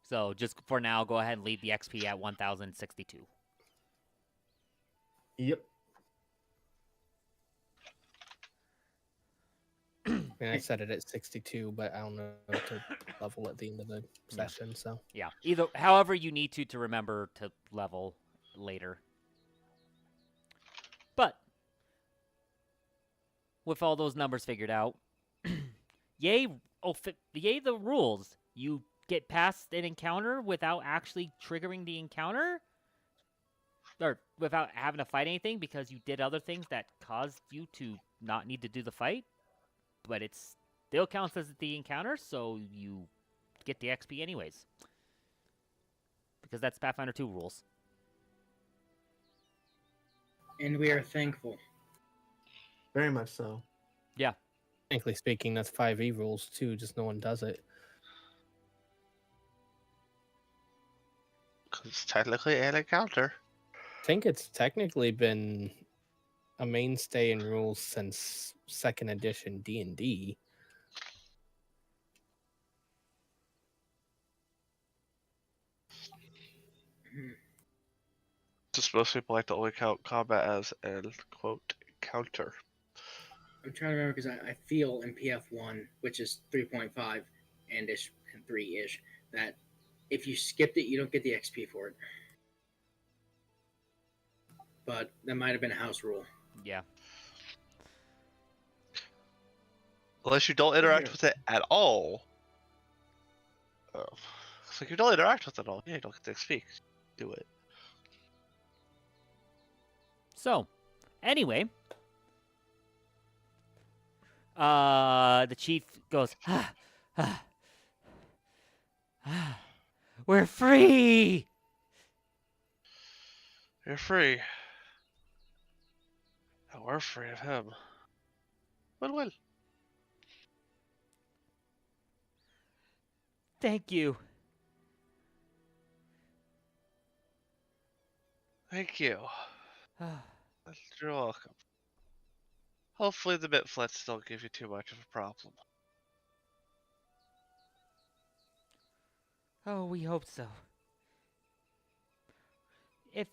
So just for now, go ahead and leave the XP at 1062.
Yep.
And I set it at 62, but I don't know to level at the end of the session. So
Yeah. However you need to remember to level later. But with all those numbers figured out, yay the rules. You get past an encounter without actually triggering the encounter, or without having to fight anything because you did other things that caused you to not need to do the fight, but it still counts as the encounter, so you get the XP anyways. Because that's Pathfinder 2 rules.
And we are thankful.
Very much so.
technically speaking, that's 5e rules too. Just no one does it.
Because it's technically an encounter.
I think it's technically been a mainstay in rules since 2nd edition D&D.
Just most people like to only count combat as an quote counter.
I'm trying to remember because I feel in PF1, which is 3.5 and 3-ish, that if you skipped it, you don't get the XP for it. But that might have been a house rule.
Yeah.
Unless you don't interact
Yeah.
with it at all. Oh. So if you don't interact with it at all, yeah, you don't get the XP. Do it.
So, anyway, the chief goes, We're free!
You're free. And we're free of him. Win-win.
Thank you.
Thank you. You're welcome. Hopefully the Mitflets don't give you too much of a problem.
Oh, we hope so. If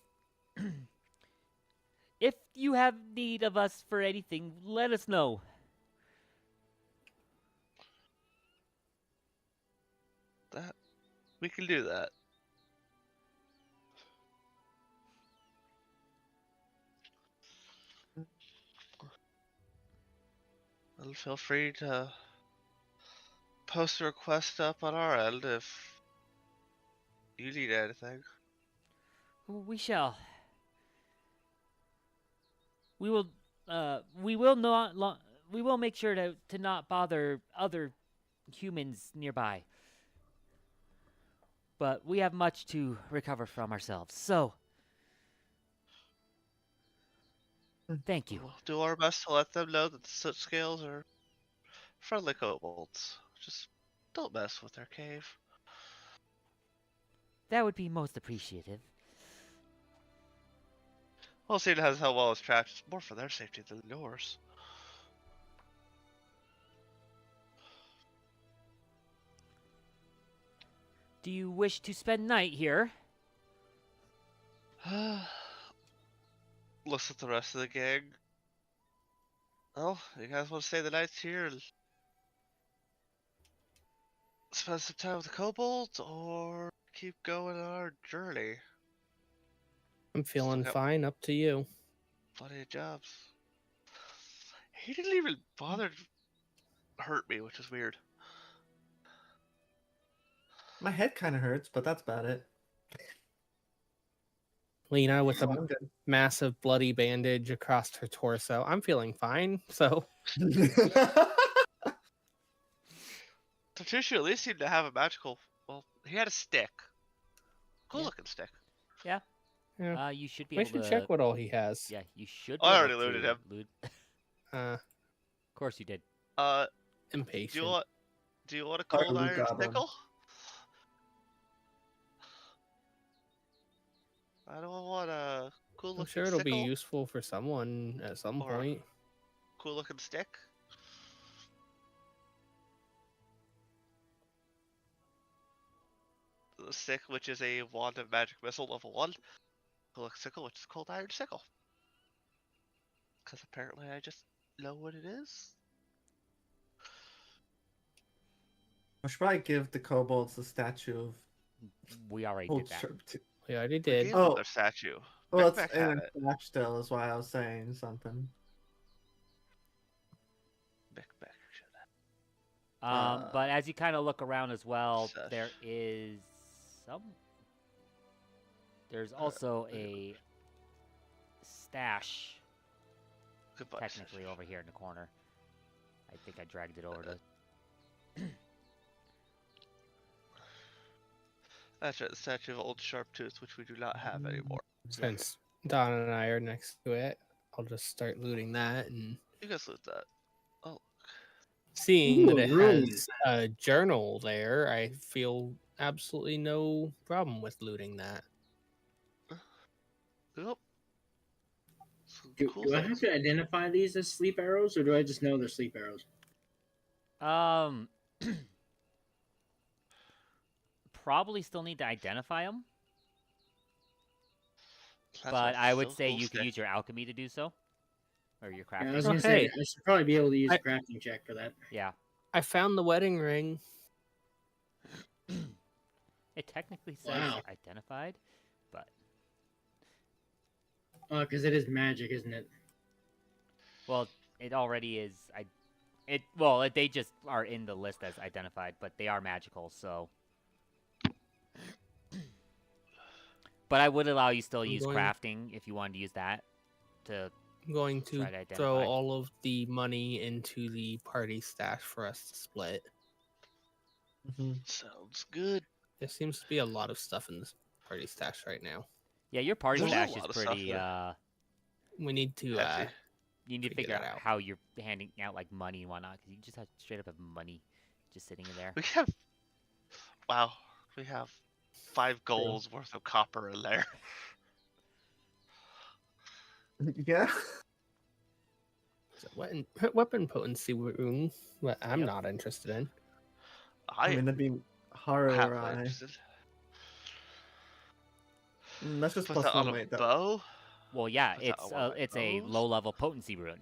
if you have need of us for anything, let us know.
That we can do that. And feel free to post a request up on our end if you need anything.
We shall. We will. We will not. We will make sure to not bother other humans nearby. But we have much to recover from ourselves. So, thank you.
We'll do our best to let them know that the soot scales are friendly kobolds. Just don't mess with their cave.
That would be most appreciative.
Well, seeing as how well it's trapped, it's more for their safety than yours.
Do you wish to spend night here?
Looks at the rest of the gang. Well, you guys want to stay the night here and spend some time with the kobolds, or keep going on our journey?
I'm feeling
got-
fine. Up to you.
Plenty of jobs. He didn't even bother to hurt me, which is weird.
My head kind of hurts, but that's about it.
Lena with
So
a
I'm good.
massive bloody bandage across her torso. I'm feeling fine. So
Tatushu at least seemed to have a magical. Well, he had a stick. Cool
Yeah.
looking stick.
yeah,
You should be
we
able
should
to
check what all he has.
Yeah, you should be
I
able
already
to
looted him.
loot.
Uh,
Of course you did.
Do
impatient.
you want a
Sorry,
cold
Blue
iron
Goblin.
sickle? I don't want a cool
I'm
looking
sure it'll
sickle.
be useful for someone at some
Or-
point.
Cool looking stick. The stick, which is a wand of magic missile level 1. Cool looking sickle, which is cold iron sickle. Because apparently I just know what it is.
I should probably give the kobolds the statue of
We already
old
did that.
servitude.
We already
I
did.
gave
Oh.
them their statue.
Well,
Back
it's in
had
a
it.
stash still, is why I was saying something.
Back should have.
But as you kind of look around as well,
Sesh.
there is some. There's also a stash
Goodbye,
technically
Sesh.
over here in the corner. I think I dragged it over to.
That's right, the statue of old Sharptooth, which we do not have anymore.
Since Don and I are next to it, I'll just start looting that and
You guys loot that.
seeing that
Ooh,
it
room.
has a journal there, I feel absolutely no problem with looting that.
Yep. Some
Do,
cool
do I have
things.
to identify these as sleep arrows, or do I just know they're sleep arrows?
Probably still need to identify them,
That's
but
a
I would
so
say
cool
you
stick.
could use your alchemy to do so, or your
Yeah, I
crafting.
was gonna
Oh,
say
hey.
I should probably be able to use
I-
a crafting check for that.
Yeah.
I found the wedding ring.
It technically says
Wow.
identified, but
Because it is magic, isn't it?
well, it already is. They just are in the list as identified, but they are magical, so. But I would allow you still
I'm
use
going-
crafting if you wanted to use that to.
I'm going to
Try to
throw
identify.
all of the money into the party stash for us to split.
Mhm.
Sounds good.
There seems to be a lot of stuff in this party stash right now.
Yeah, your party
There's a
stash is
lot of stuff
pretty.
there.
We need to
Hefty.
You need to
figure
figure out
that out.
how you're handing out like money and whatnot, because you just have straight up have money just sitting in there.
We have. Wow. We have 5 goals worth of copper in there.
Yeah.
So weapon potency rune. What I'm
Yep.
not interested in.
I
I
mean, that'd be
am
horror
halfway
eye.
interested.
That's just
Put
plus
that on
one
a
weight, though.
bow.
Well, yeah,
Put that on one of my
it's a
bows.
low level potency rune.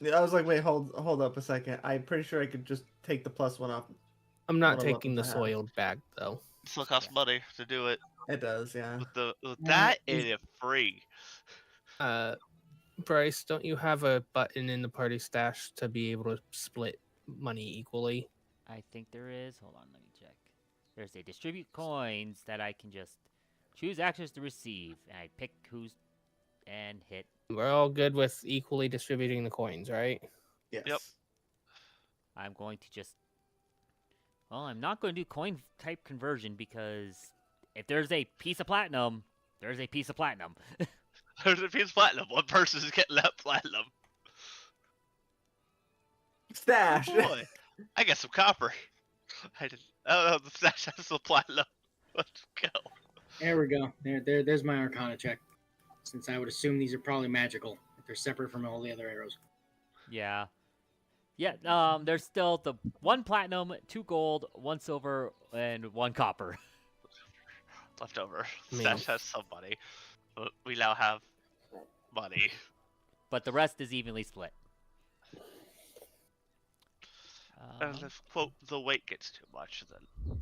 Yeah, I was like, wait, hold up a second. I'm pretty sure I could just take the plus one off.
I'm not
What
taking the
weapons I have.
soiled bag though.
It still costs money to do it.
It does, yeah.
With that,
is-
it is free.
Bryce, don't you have a button in the party stash to be able to split money equally?
I think there is. Hold on, let me check. There's a distribute coins that I can just choose actions to receive, and I pick who's and hit.
We're all good with equally distributing the coins, right?
Yes.
Yep.
I'm going to just. Well, I'm not going to do coin type conversion because if there's a piece of platinum, there's a piece of platinum.
There's a piece of platinum. One person is getting that platinum.
Stash.
Boy, I got some copper. I didn't. Oh no, the stash has some platinum. Let's go.
There we go. There's my Arcana check. Since I would assume these are probably magical, if they're separate from all the other arrows.
Yeah. Yeah, there's still the 1 platinum, 2 gold, 1 silver, and 1 copper.
Left over.
Man.
Stash has some money. But we now have money.
But the rest is evenly split.
And if, quote, the weight gets too much, then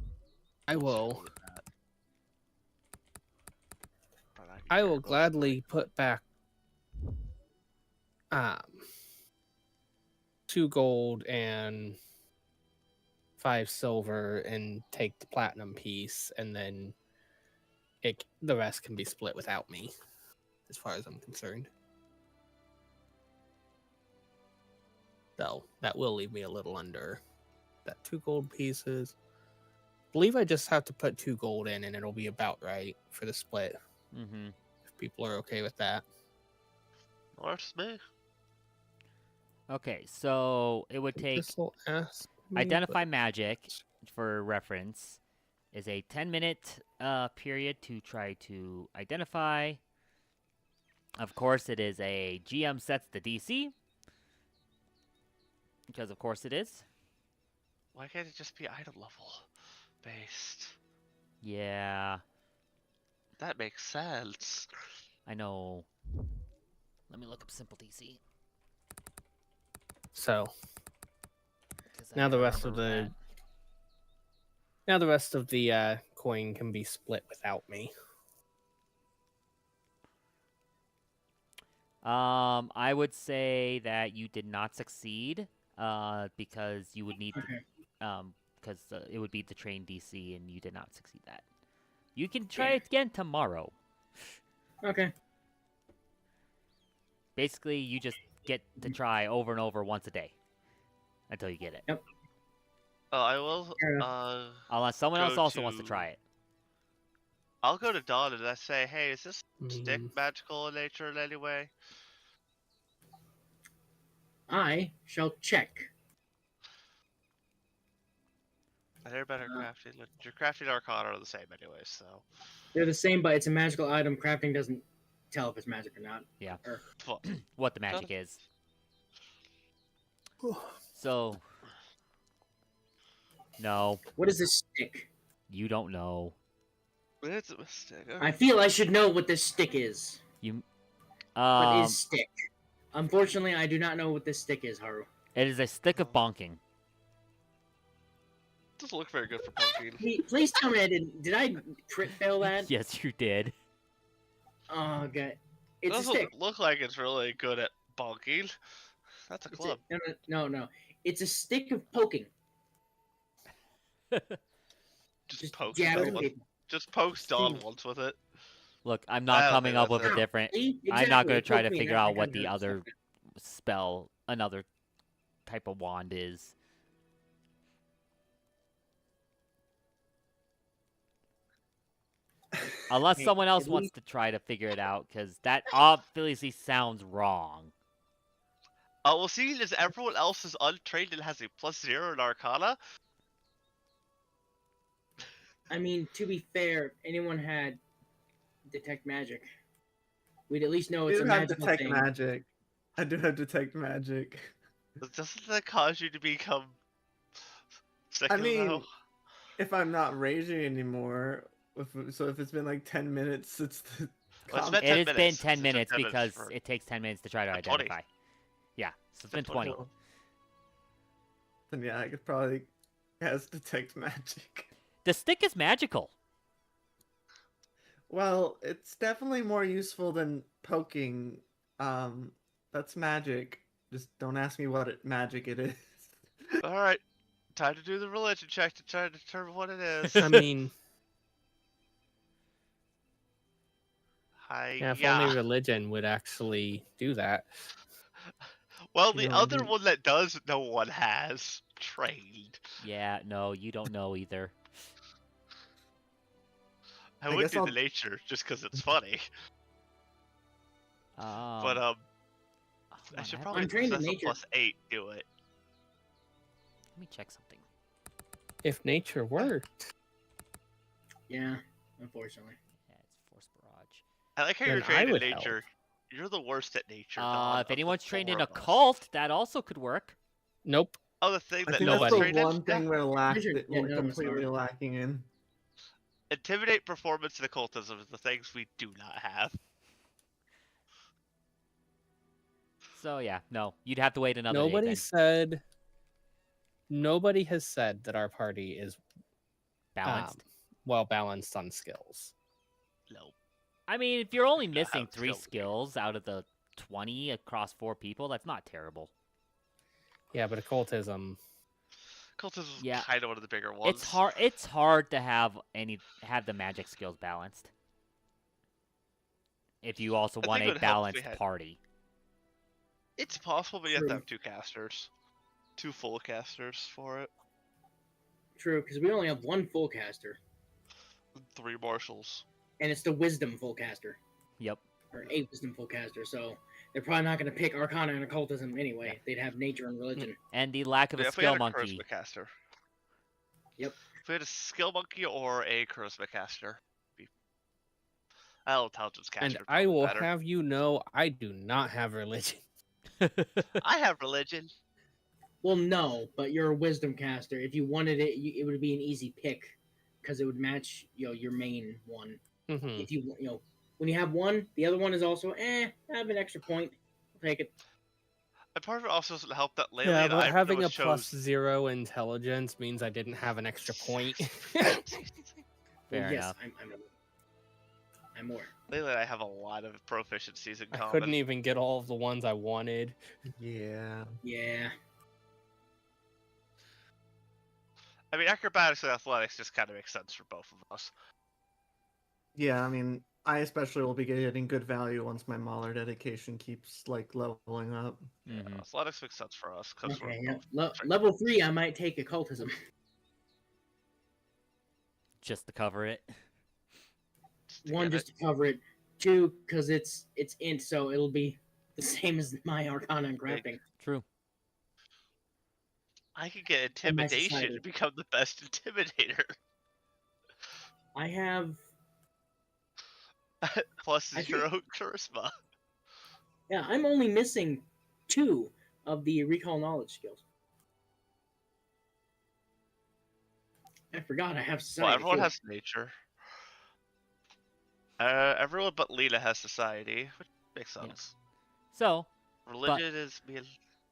I
we'll
will.
go with that. But need
I will
arrows.
gladly put back 2 gold and 5 silver and take the platinum piece, and then the rest can be split without me, as far as I'm concerned. Though that will leave me a little under that 2 gold pieces. I believe I just have to put 2 gold in, and it'll be about right for the split.
Mm-hmm.
If people are okay with that.
Works me.
Okay, so it would take
This'll ask me,
identify
but-
magic, for reference, is a 10-minute period to try to identify. Of course, it is a GM sets the DC. Because of course it is.
Why can't it just be item level based?
Yeah,
That makes sense.
I know. Let me look up simple DC.
So
'cause I
now the
gotta
rest of
remember
the coin can be split without me.
that. I would say that you did not succeed. Because you would need
Okay.
because it would be the train DC, and you did not succeed that. You can try it again tomorrow.
Okay.
Basically, you just get to try over and over once a day until you get it.
Oh, I will.
Fair enough.
Unless someone else
Go
also wants to
to-
try it.
I'll go to Dawn and I say, hey, is this stick
Mm,
magical in nature in any way?
I shall check.
And they're better crafting. Your crafting arcana are the same anyway, so.
They're the same, but it's a magical item. Crafting doesn't tell if it's magic or not.
Well,
What the magic is. So, no,
What is this stick?
you don't know.
it's a mistake.
I feel I should know what this stick is. What is stick? Unfortunately, I do not know what this stick is, Haru.
It is a stick of bonking.
Doesn't look very good for pumpkin.
Please tell me I didn't. Did I crit fail that?
Yes, you did.
Oh, okay. It's a
Doesn't
stick.
look like it's really good at bonking. That's a
It's
club.
no. It's a stick of poking.
Just poke
jab
Dawn
at
once.
people.
Just poke Dawn
Sting.
once with it.
Look, I'm
I
not
don't
coming
think
up with
that's
a
it.
different.
See?
I'm not
Exactly,
going to try to
poke me,
figure
that
out
kind
what
of
the
stuff.
other spell, another type of wand is. Unless
Hey,
someone else
at
wants
least-
to try to figure it out, because that obviously sounds wrong.
Well, seeing as everyone else is untrained and has a +0 in Arcana,
I mean, to be fair, if anyone had detect magic, we'd at least know
I
it's a
do have
magical
detect
thing.
magic. I do have detect magic.
doesn't that cause you to become sick?
I mean, if I'm not raging anymore, so if it's been like 10 minutes, it's the
Well, it's
combat.
been 10
It has been
minutes.
10
It's been
minutes
10 minutes
because
for-
it takes 10 minutes to try to
been 20.
identify. Yeah, so it's
been
been 20.
Cool. Then yeah, I could probably cast detect magic.
The stick is magical.
Well, it's definitely more useful than poking. That's magic. Just don't ask me what magic it is.
All right, time to do the religion check to try to determine what it is.
I mean,
Hi,
yeah, if
yeah.
only religion would actually do that.
Well,
You
the
know,
other
dude.
one that does, no one has trained.
Yeah, no, you don't know either.
I
I
would
guess
do
I'll-
the nature just because it's funny, but
Hold
I
on,
should
have-
probably
I'm trained in
since a
nature.
+8 do it.
Let me check something.
If nature worked,
Yeah, unfortunately.
Yeah, it's force barrage.
I like how
Then
you're
I
trained in
would help.
nature. You're the worst at nature. Don, of
If
the
anyone's trained in
4 of us.
occult, that also could work.
nope.
Oh, the thing
I
that
think
no
that's
one's
Nobody.
the
trained in?
one thing we're
Measured- yeah,
we're
none of us
completely
are.
lacking in.
Intimidate, performance, and occultism is the things we do not have.
So yeah, no, you'd have to wait another
Nobody
day.
said. Nobody has said that our party is
Balanced.
well balanced on skills.
No.
I mean, if you're only
Yeah,
missing
how
3
skilled we-
skills out of the 20 across 4 people, that's not terrible.
Yeah, but occultism.
Occultism is
Yeah.
kind of one of the bigger ones.
It's hard. It's hard to have the magic skills balanced. If you also
I
want
think it
a
would help if we
balanced
had-
party.
It's possible, but you have to
True.
have 2 casters. 2 full casters for it.
True, because we only have one full caster,
3 marshals.
and it's the wisdom full caster,
Yep.
or a wisdom full caster. So they're probably not going to pick Arcana and Occultism anyway.
Yeah.
They'd have nature and religion.
And the lack of
Yeah,
a
if we had
skill
a
monkey.
charisma caster.
Yep.
If we had a skill monkey or a charisma caster. Intelligence caster.
And
would
I
probably
will
better.
have you know, I do not have religion.
I have religion.
Well, no, but you're a wisdom caster. If you wanted it, it would be an easy pick because it would match, your main one.
Hmm.
If when you have one, the other one is also I have an extra point. I'll take it.
And part of it also doesn't help that lately
Yeah, but
I
having a
chose...
+0 intelligence means I didn't have an extra point.
Fair
Well, yes,
enough.
I'm more.
Lately I have a lot of proficiencies in
I
common.
couldn't even get all of the ones I wanted.
Yeah.
Yeah.
I mean, acrobatics and athletics just kind of makes sense for both of us.
Yeah, I mean, I especially will be getting good value once my Mauler dedication keeps like leveling up.
Mhm.
Athletics makes sense for us because
Okay.
we're
Yeah.
both
Level 3, I might take Occultism.
Just to cover it.
just to
One,
get
just to cover it. 2, because it's int, so it'll be the same as my Arcana and crafting.
True.
I could get
And my
intimidation
society.
and become the best intimidator.
I have.
Plus
I
your own charisma.
Yeah, I'm only missing 2 of the recall knowledge skills. I forgot I have
Well,
society.
everyone
too.
has nature. Everyone but Lena has society, which makes
Yeah.
sense.
So,
Religion is being.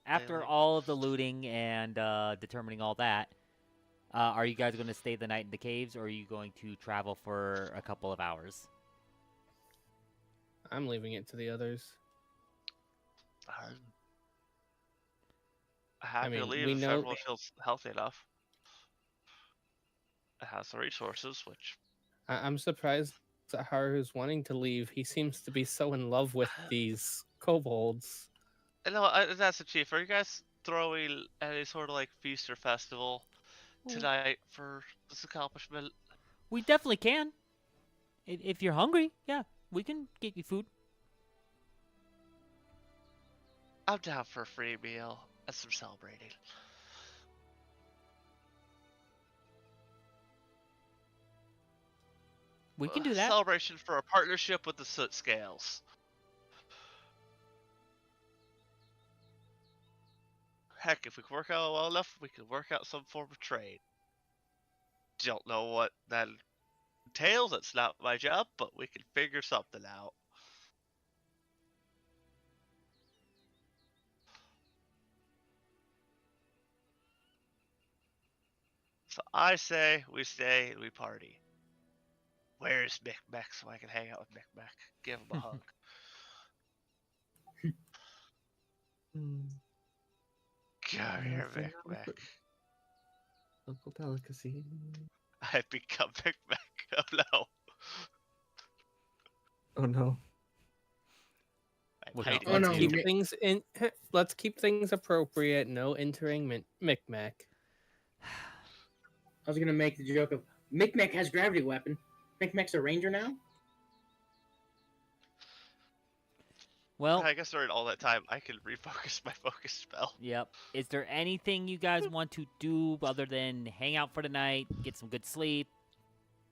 after
Really?
all of the looting and determining all that, are you guys going to stay the night in the caves, or are you going to travel for a couple of hours?
I'm leaving it to the others.
I'm happy to
mean,
leave
we
if
know-
everyone feels healthy enough. It has the resources, which
I'm surprised that Haru's wanting to leave. He seems to be so in love with these kobolds.
that's the chief. Are you guys throwing any sort of like feast or festival tonight for this accomplishment?
We definitely can. If you're hungry, yeah, we can get you food.
I'm down for a free meal and some celebrating.
We can do that.
Celebration for our partnership with the Soot Scales. Heck, if we can work out well enough, we can work out some form of trade. Don't know what that entails. It's not my job, but we can figure something out. So I say we stay and we party. Where's Mick Mac so I can hang out with Mick Mac? Give him a hug.
Hmm,
Come here,
nothing
Mick Mac.
Local delicacy.
I've become Mick Mac. Oh no.
Oh no.
I'm
Well,
hiding
Oh,
with
no,
Let's
you.
he-
keep things in. Let's keep things appropriate. No entering Micmac.
I was gonna make the joke of Micmac has gravity weapon. Micmac's a ranger now.
Well,
I guess during all that time, I can refocus my focus spell.
yep. Is there anything you guys want to do other than hang out for the night, get some good sleep,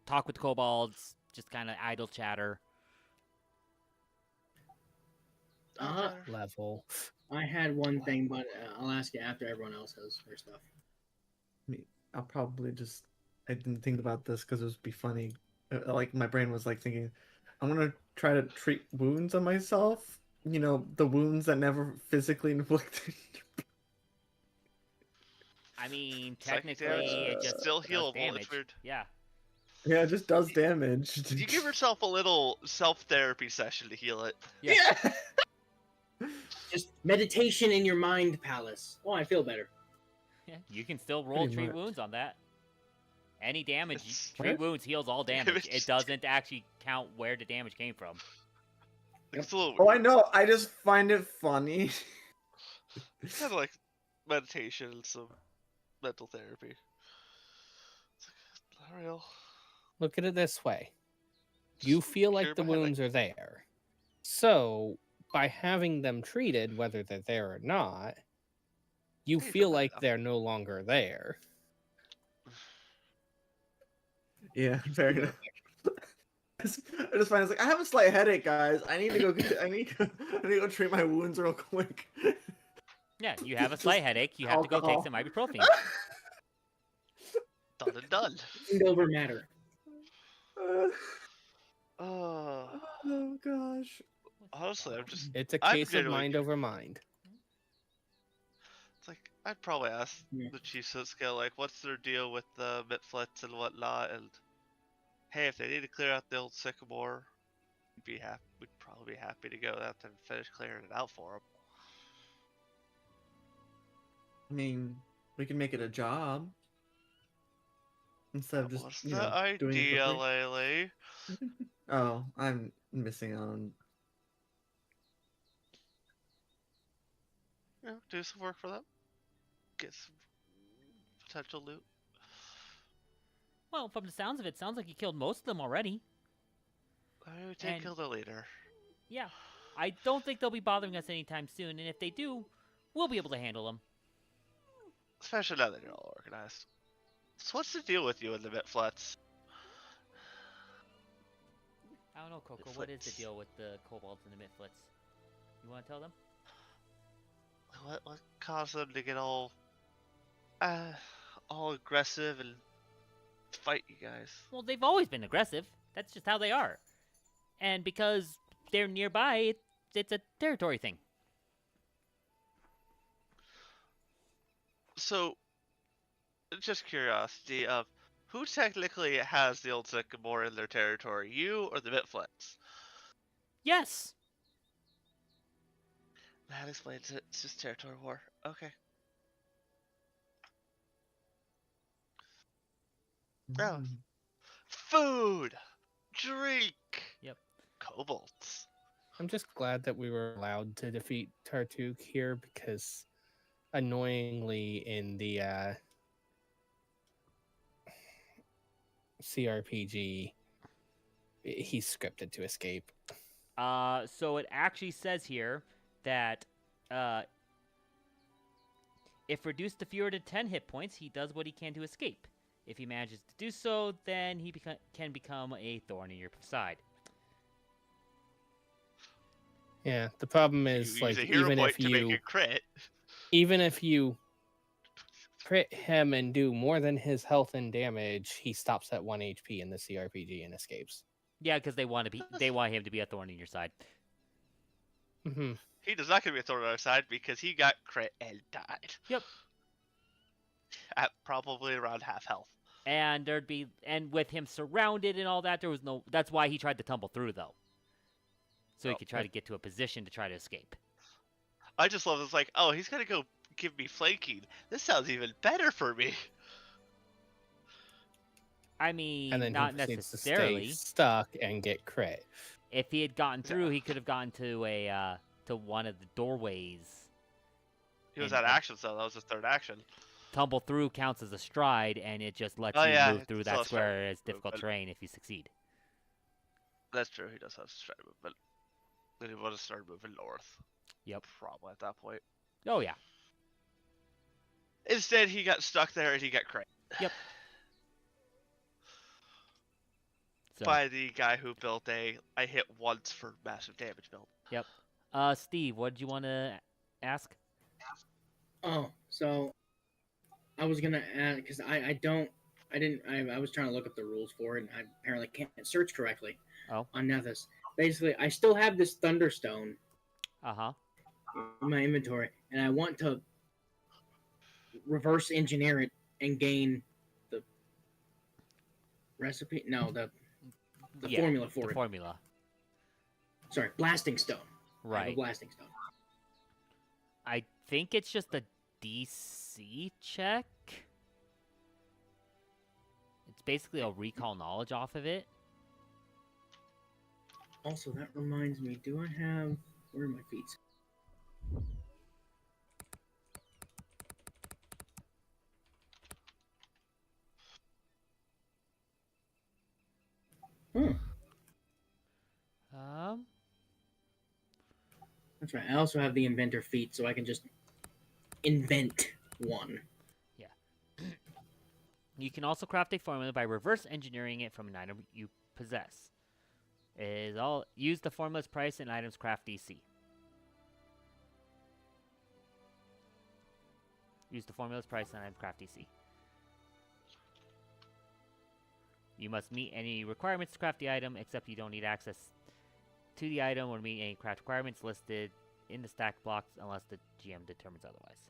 talk with kobolds, just kind of idle chatter?
Level.
I had one thing, but I'll ask you after everyone else has their stuff.
I'll probably just. I didn't think about this because it would be funny. Like my brain was like thinking, I'm gonna try to treat wounds on myself. You know, the wounds that never physically inflicted.
I mean,
Psychic
technically,
damage
it just
still
does
healable.
damage.
It's weird.
Yeah.
Yeah, it just does damage.
You give yourself a little self-therapy session to heal it.
Yeah.
Just meditation in your mind palace. Oh, I feel better.
Yeah, you can still roll
Pretty
treat
much.
wounds on that. Any damage,
It's-
treat wounds heals all damage. It
Damage.
doesn't actually count where the damage came from.
It's a little
Oh, I
weird.
know. I just find it funny.
It's kind of like meditation and some mental therapy. It's like, not real.
Look at it this way.
Just
You feel
cure
like the
my headache.
wounds are there. So, by having them treated, whether they're there or not, you
Hey,
feel
don't
like
lie.
they're no longer there.
Yeah, fair enough. I just find it's like I have a slight headache, guys. I need to go. I need to go treat my wounds real quick.
Yeah, you have a
Just
slight headache. You have to go take
alcohol.
some ibuprofen.
Done and done.
Mind over matter.
Oh,
Oh gosh.
honestly, I'm just.
It's a
I'm
case of
genuinely
mind over mind.
It's like I'd probably ask
Yeah.
the Chiefs at scale, like, what's their deal with the Mitflets and whatnot, and hey, if they need to clear out the old sycamore, we'd probably be happy to go out and finish clearing it out for them.
I mean, we can make it a job instead of just
What's
you
the
know doing it
idea,
for free.
Laylee?
Oh, I'm missing out on.
You know, do some work for them. Get some potential loot.
Well, from the sounds of it, sounds like you killed most of them already.
I did
And-
kill the leader.
Yeah. I don't think they'll be bothering us anytime soon, and if they do, we'll be able to handle them.
Especially now that you're all organized. So what's the deal with you and the Mitflets?
I don't know, Coco. What is the
Mitflets.
deal with the kobolds and the Mitflets? You want to tell them?
What caused them to get all aggressive and fight you guys?
Well, they've always been aggressive. That's just how they are. And because they're nearby, it's a territory thing.
So, just curiosity of who technically has the old sycamore in their territory, you or the Mitflets?
Yes.
That explains it. It's just territory war. Okay. Oh.
Mm.
Food, drink.
Yep.
Kobolds.
I'm just glad that we were allowed to defeat Tartuk here because annoyingly in the CRPG he's scripted to escape.
So it actually says here that if reduced to fewer than 10 hit points, he does what he can to escape. If he manages to do so, then he can become a thorn in your side.
Yeah, the problem
You
is
use
like
a hero
even
point
if
to make
you
it crit.
crit him and do more than his health and damage, he stops at 1 HP in the CRPG and escapes.
Yeah, because they want him to be a thorn in your side.
Hmm.
He does not get to be a thorn on our side because he got crit and died.
Yep.
At probably around half health.
And with him surrounded and all that, there was no. That's why he tried to tumble through, though, so he
Oh.
could try to get to a position to try to escape.
I just love this. Like, oh, he's gonna go give me flanking. This sounds even better for me.
I mean,
And then
not
he proceeds to
necessarily.
stay stuck and get crit.
If he had gotten through, he could have gotten to to one of the doorways.
He was
And
at action, so that was his third action.
Tumble through counts as a stride, and it just lets
Oh,
you
yeah,
move through
it's still
that
a stride
square as difficult
movement.
terrain if you succeed.
That's true. He does have stride movement. Then he would have started moving north.
Yep.
Probably at that point.
Oh yeah.
Instead, he got stuck there and he got crit.
Yep. So,
By the guy who built I hit once for massive damage build.
yep. Steve, what did you want to ask?
Oh, so I was gonna add because I was trying to look up the rules for it, and I apparently can't search correctly.
Oh.
On Nethys. Basically, I still have this Thunderstone
Uh-huh.
in my inventory, and I want to reverse engineer it and gain the recipe. No, the
Yeah,
formula for
the
it.
formula.
Sorry, Blasting Stone. I have a
Right.
Blasting Stone.
I think it's just a DC check. It's basically a recall knowledge off of it.
Also, that reminds me. Do I have? Where are my feet? That's right. I also have the inventor feat, so I can just invent one.
You can also craft a formula by reverse engineering it from an item you possess. It is all use the formula's price and items craft DC. Use the formula's price and items craft DC. You must meet any requirements to craft the item, except you don't need access to the item or meet any craft requirements listed in the stack blocks unless the GM determines otherwise.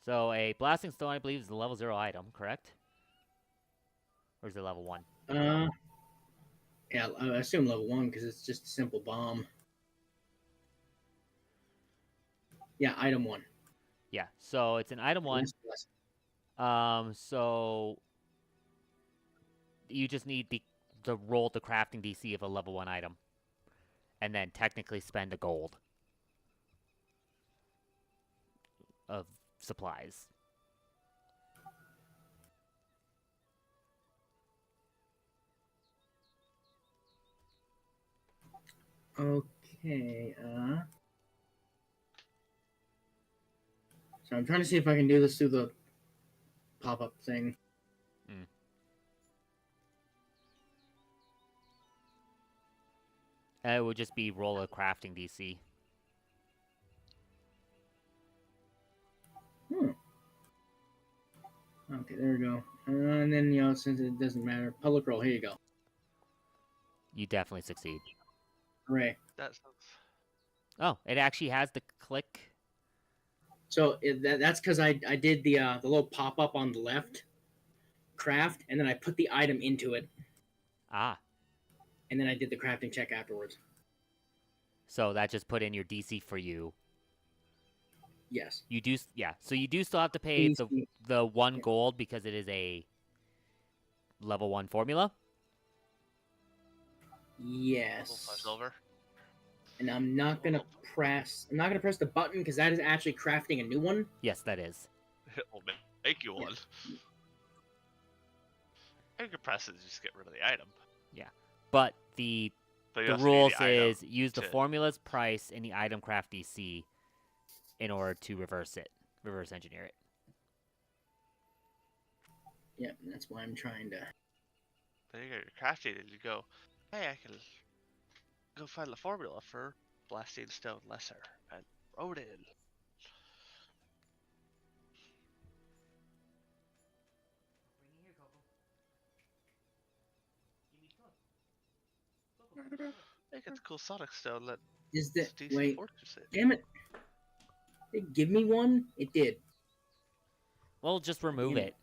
So a Blasting Stone, I believe, is a level 0 item, correct? Or is it level 1?
Yeah, I assume level 1 because it's just a simple bomb. Yeah, item 1.
Yeah, so it's an item 1. So you just need the roll the crafting DC of a level 1 item. And then technically spend a gold of supplies.
Okay, so I'm trying to see if I can do this through the pop-up thing.
It would just be roll a crafting DC.
Okay, there we go. And then, since it doesn't matter, public roll, here you go.
You definitely succeed.
Hooray.
That sounds...
Oh, it actually has the click.
So that's because I did the little pop-up on the left, craft, and then I put the item into it.
Ah.
And then I did the crafting check afterwards.
So that just put in your DC for you.
Yes.
You do, yeah. So you do still have to pay the 1 gold because it is a level 1 formula.
Yes.
Silver.
And I'm not gonna press the button because that is actually crafting a new one.
Yes, that is.
It will make you one. You can press it to just get rid of the item.
Yeah. But the
But you
the
also need
rules
item
is use the
to-
formula's price and the item craft DC in order to reverse engineer it.
Yeah, that's why I'm trying to.
Then you get your crafting and you go, hey, I can go find the formula for blasting stone lesser and Odin. Hey, get the cool Sonic stone that
Is that
DC
wait?
Fortress in.
Damn it! Did it give me one? It did.
Well, just remove
Damn
it.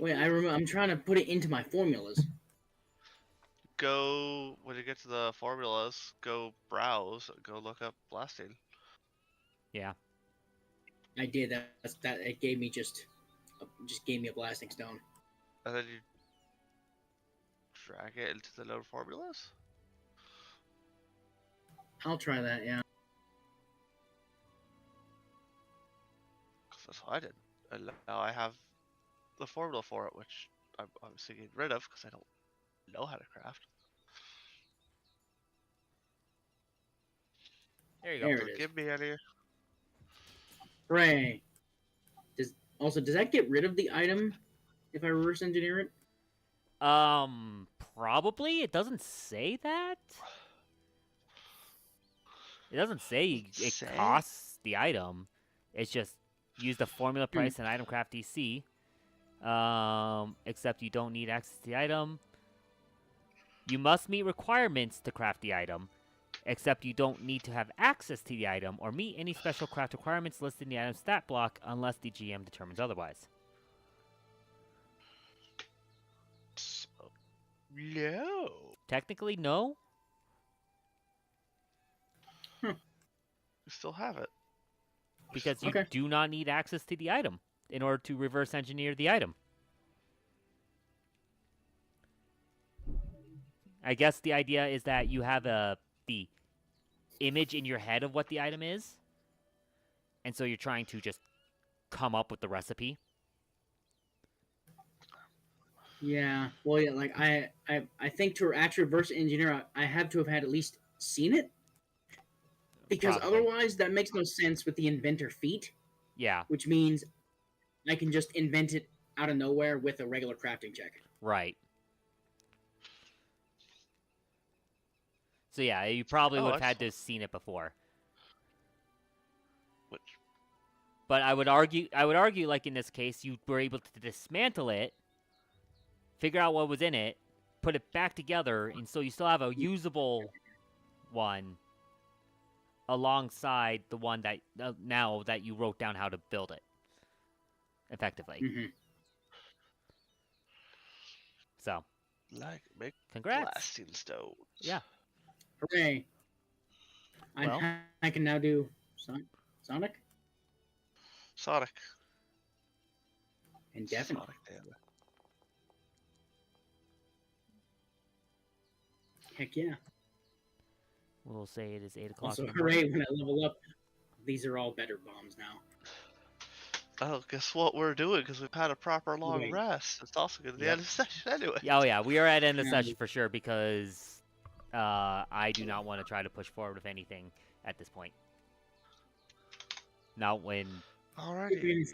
Wait, I remember. I'm trying to put it into my formulas.
Go, when you get to the formulas, go browse, go look up blasting.
Yeah.
I did that. That it gave me just gave me a blasting stone.
And then you drag it into the known formulas.
I'll try that. Yeah.
'Cause that's what I did. And now I have the formula for it, which I'm obviously getting rid of because I don't know how to craft.
There you go.
There
So
it is.
give me any.
Hooray! Does that get rid of the item if I reverse engineer it?
Probably. It doesn't say that. It doesn't say it
Say?
costs the item. It's just use the formula price and item craft DC. Except you don't need access to the item. You must meet requirements to craft the item. Except you don't need to have access to the item or meet any special craft requirements listed in the item stat block unless the GM determines otherwise.
So, no.
Technically, no.
You still have it.
Because you
Okay.
do not need access to the item in order to reverse engineer the item. I guess the idea is that you have the image in your head of what the item is, and so you're trying to just come up with the recipe.
Yeah. Well, yeah. Like I think to actually reverse engineer, I have to have had at least seen it. Because
Probably.
otherwise, that makes no sense with the inventor feat,
Yeah,
which means I can just invent it out of nowhere with a regular crafting check.
right. So yeah, you probably
Oh,
would have had
excellent.
to have seen it before.
Which,
But I would argue, like in this case, you were able to dismantle it, figure out what was in it, put it back together, and so you still have a usable one alongside the one that now that you wrote down how to build it effectively.
Mm-hmm.
So,
like, make
congrats.
blasting stones.
Yeah.
Hooray!
Well.
I can now do Sonic
Sonic.
indefinitely.
Sonic, damn it.
Heck yeah!
We'll say it is 8 o'clock.
Also,
in the morning.
hooray! When I level up, these are all better bombs now.
Oh, guess what we're doing? Because we've had a proper long
Wait.
rest. It's also going to be the
Yep.
end of the session anyway.
Yeah, oh yeah, we are at end of
Yeah.
session for sure because I do not want to try to push forward with anything at this point. Not when
Alrighty.
It's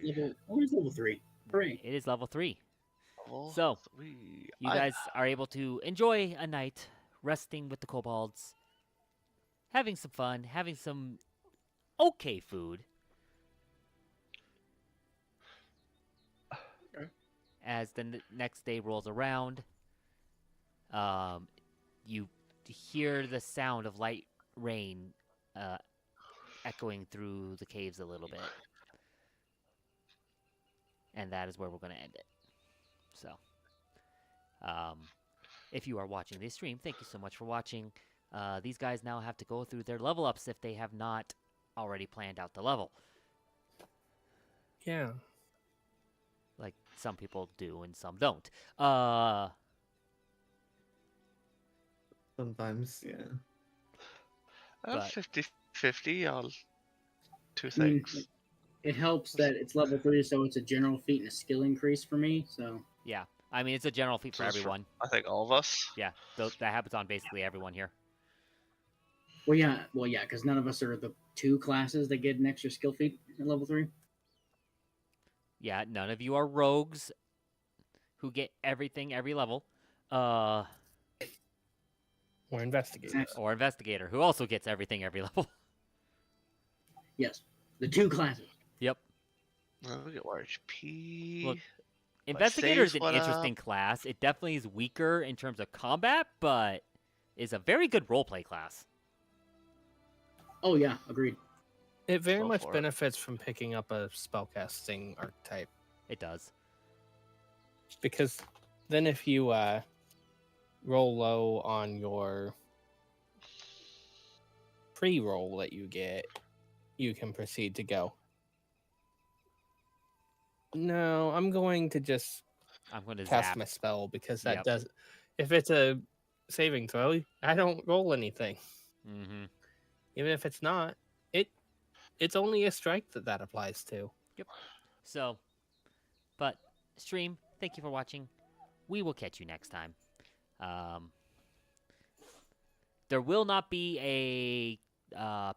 level 3. Hooray!
it is level 3.
Level
So,
3.
You guys are able to enjoy a night resting with the kobolds, having some fun, having some okay food. As the next day rolls around, you hear the sound of light rain echoing through the caves a little bit. And that is where we're going to end it. So, if you are watching this stream, thank you so much for watching. These guys now have to go through their level ups if they have not already planned out the level.
Yeah.
Like some people do and some don't.
Sometimes, yeah.
but-
50-50 on two
I mean,
things.
it helps that it's level 3, so it's a general feat and a skill increase for me. So
Yeah. I mean, it's a general feat for
So it's
everyone.
I think all of us.
Yeah, that happens on basically everyone here.
Well, yeah, because none of us are the 2 classes that get an extra skill feat at level 3.
Yeah, none of you are rogues who get everything every level.
Or investigator.
Exactly.
Or investigator who also gets everything every level.
Yes, the 2 classes.
Yep.
We get more HP.
Look,
My
Investigator is
saves
an
went
interesting
up.
class. It definitely is weaker in terms of combat, but is a very good roleplay class.
Oh yeah, agreed.
It very
Go
much
for it.
benefits from picking up a spellcasting archetype.
It does.
Because then if you roll low on your pre-roll that you get, you can proceed to go. No, I'm going to just
I'm going to
cast
zap.
my spell because that
Yep.
does. If it's a saving throw, I don't roll anything.
Mm-hmm.
Even if it's not, it's only a strike that applies to.
So, but stream, thank you for watching. We will catch you next time. There will not be a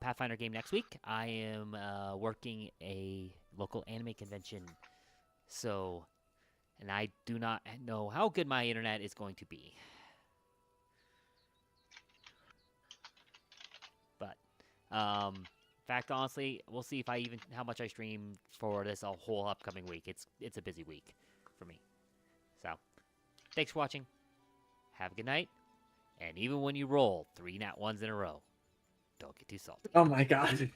Pathfinder game next week. I am working a local anime convention, so, and I do not know how good my internet is going to be. But, in fact, honestly, we'll see if how much I stream for this whole upcoming week. It's a busy week for me. So, thanks for watching. Have a good night. And even when you roll 3 nat 1s in a row, don't get too salty.
Oh my god.